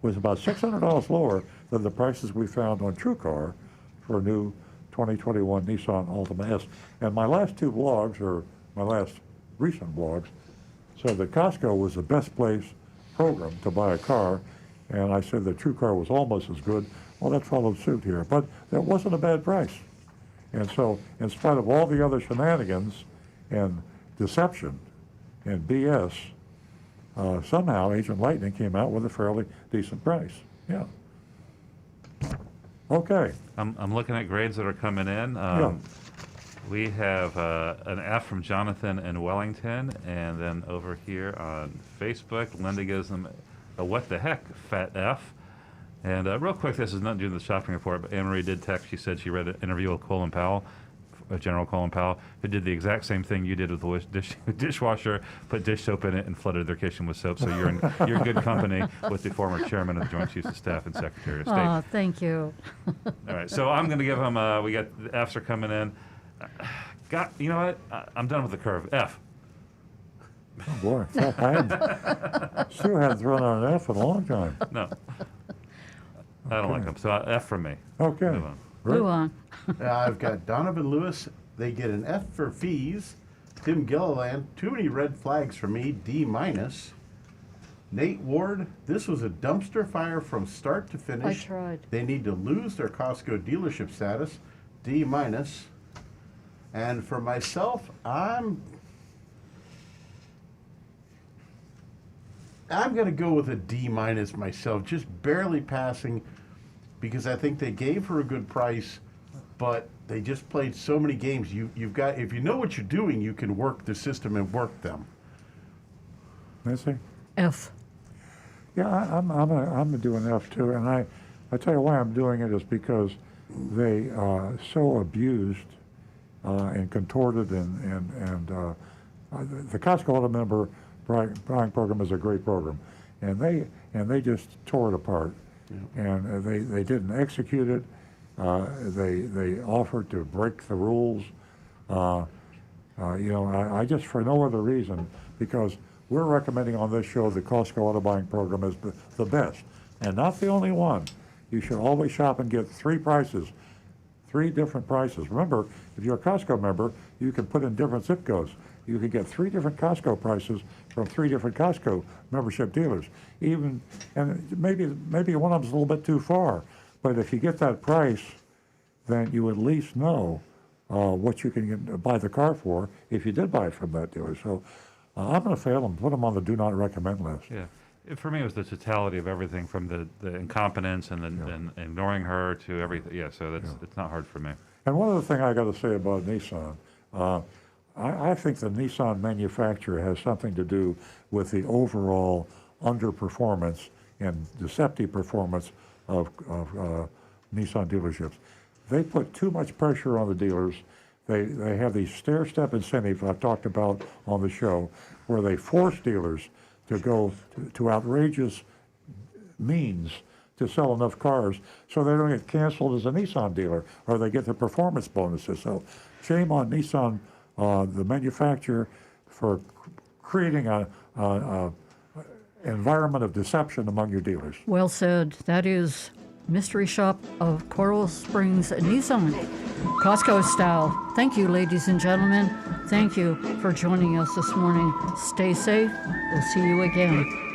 S3: was about $600 lower than the prices we found on TrueCar for a new 2021 Nissan Altima S. And my last two blogs, or my last recent blogs, said that Costco was the best place program to buy a car, and I said that TrueCar was almost as good. Well, that followed suit here, but that wasn't a bad price. And so, in spite of all the other shenanigans and deception and BS, somehow Agent Lightning came out with a fairly decent price. Yeah. Okay.
S4: I'm looking at grades that are coming in.
S3: Yeah.
S4: We have an F from Jonathan in Wellington, and then over here on Facebook, Linda gives them a what the heck, fat F. And real quick, this is not doing the shopping report, but Anne-Marie did text. She said she read an interview with Colin Powell, General Colin Powell, who did the exact same thing you did with the dishwasher, put dish soap in it, and flooded their kitchen with soap. So you're in good company with the former chairman of the Joint Chiefs of Staff and Secretary of State.
S6: Oh, thank you.
S4: All right, so I'm going to give him. We got the Fs are coming in. You know what? I'm done with the curve. F.
S3: Oh boy, Stu hadn't thrown out an F in a long time.
S4: No. I don't like them. So F from me.
S3: Okay.
S4: Move on.
S6: Move on.
S5: I've got Donovan Lewis. They get an F for fees. Tim Gilliland, too many red flags for me, D-. Nate Ward, this was a dumpster fire from start to finish.
S6: I tried.
S5: They need to lose their Costco dealership status, D-. And for myself, I'm going to go with a D- myself, just barely passing, because I think they gave her a good price, but they just played so many games. You've got, if you know what you're doing, you can work the system and work them.
S3: Missy?
S6: F.
S3: Yeah, I'm doing F too, and I tell you why I'm doing it is because they so abused and contorted and the Costco Auto Member buying program is a great program, and they just tore it apart, and they didn't execute it. They offered to break the rules. I just, for no other reason, because we're recommending on this show the Costco Auto Buying Program is the best, and not the only one. You should always shop and get three different prices. Remember, if you're a Costco member, you can put in different zip codes. You can get three different Costco prices from three different Costco membership dealers. And maybe one of them's a little bit too far, but if you get that price, then you at least know what you can buy the car for if you did buy it from that dealer. So I'm going to fail and put them on the do not recommend list.
S4: Yeah. For me, it was the totality of everything from the incompetence and ignoring her to everything. Yeah, so it's not hard for me.
S3: And one other thing I got to say about Nissan, I think the Nissan manufacturer has something to do with the overall underperformance and deceptive performance of Nissan dealerships. They put too much pressure on the dealers. They have these stair-step incentives I've talked about on the show, where they force dealers to go to outrageous means to sell enough cars so they don't get canceled as a Nissan dealer, or they get the performance bonuses. So shame on Nissan, the manufacturer, for creating a environment of deception among your dealers.
S6: Well said. That is Mystery Shop of Coral Springs Nissan, Costco style. Thank you, ladies and gentlemen. Thank you for joining us this morning. Stay safe. We'll see you again.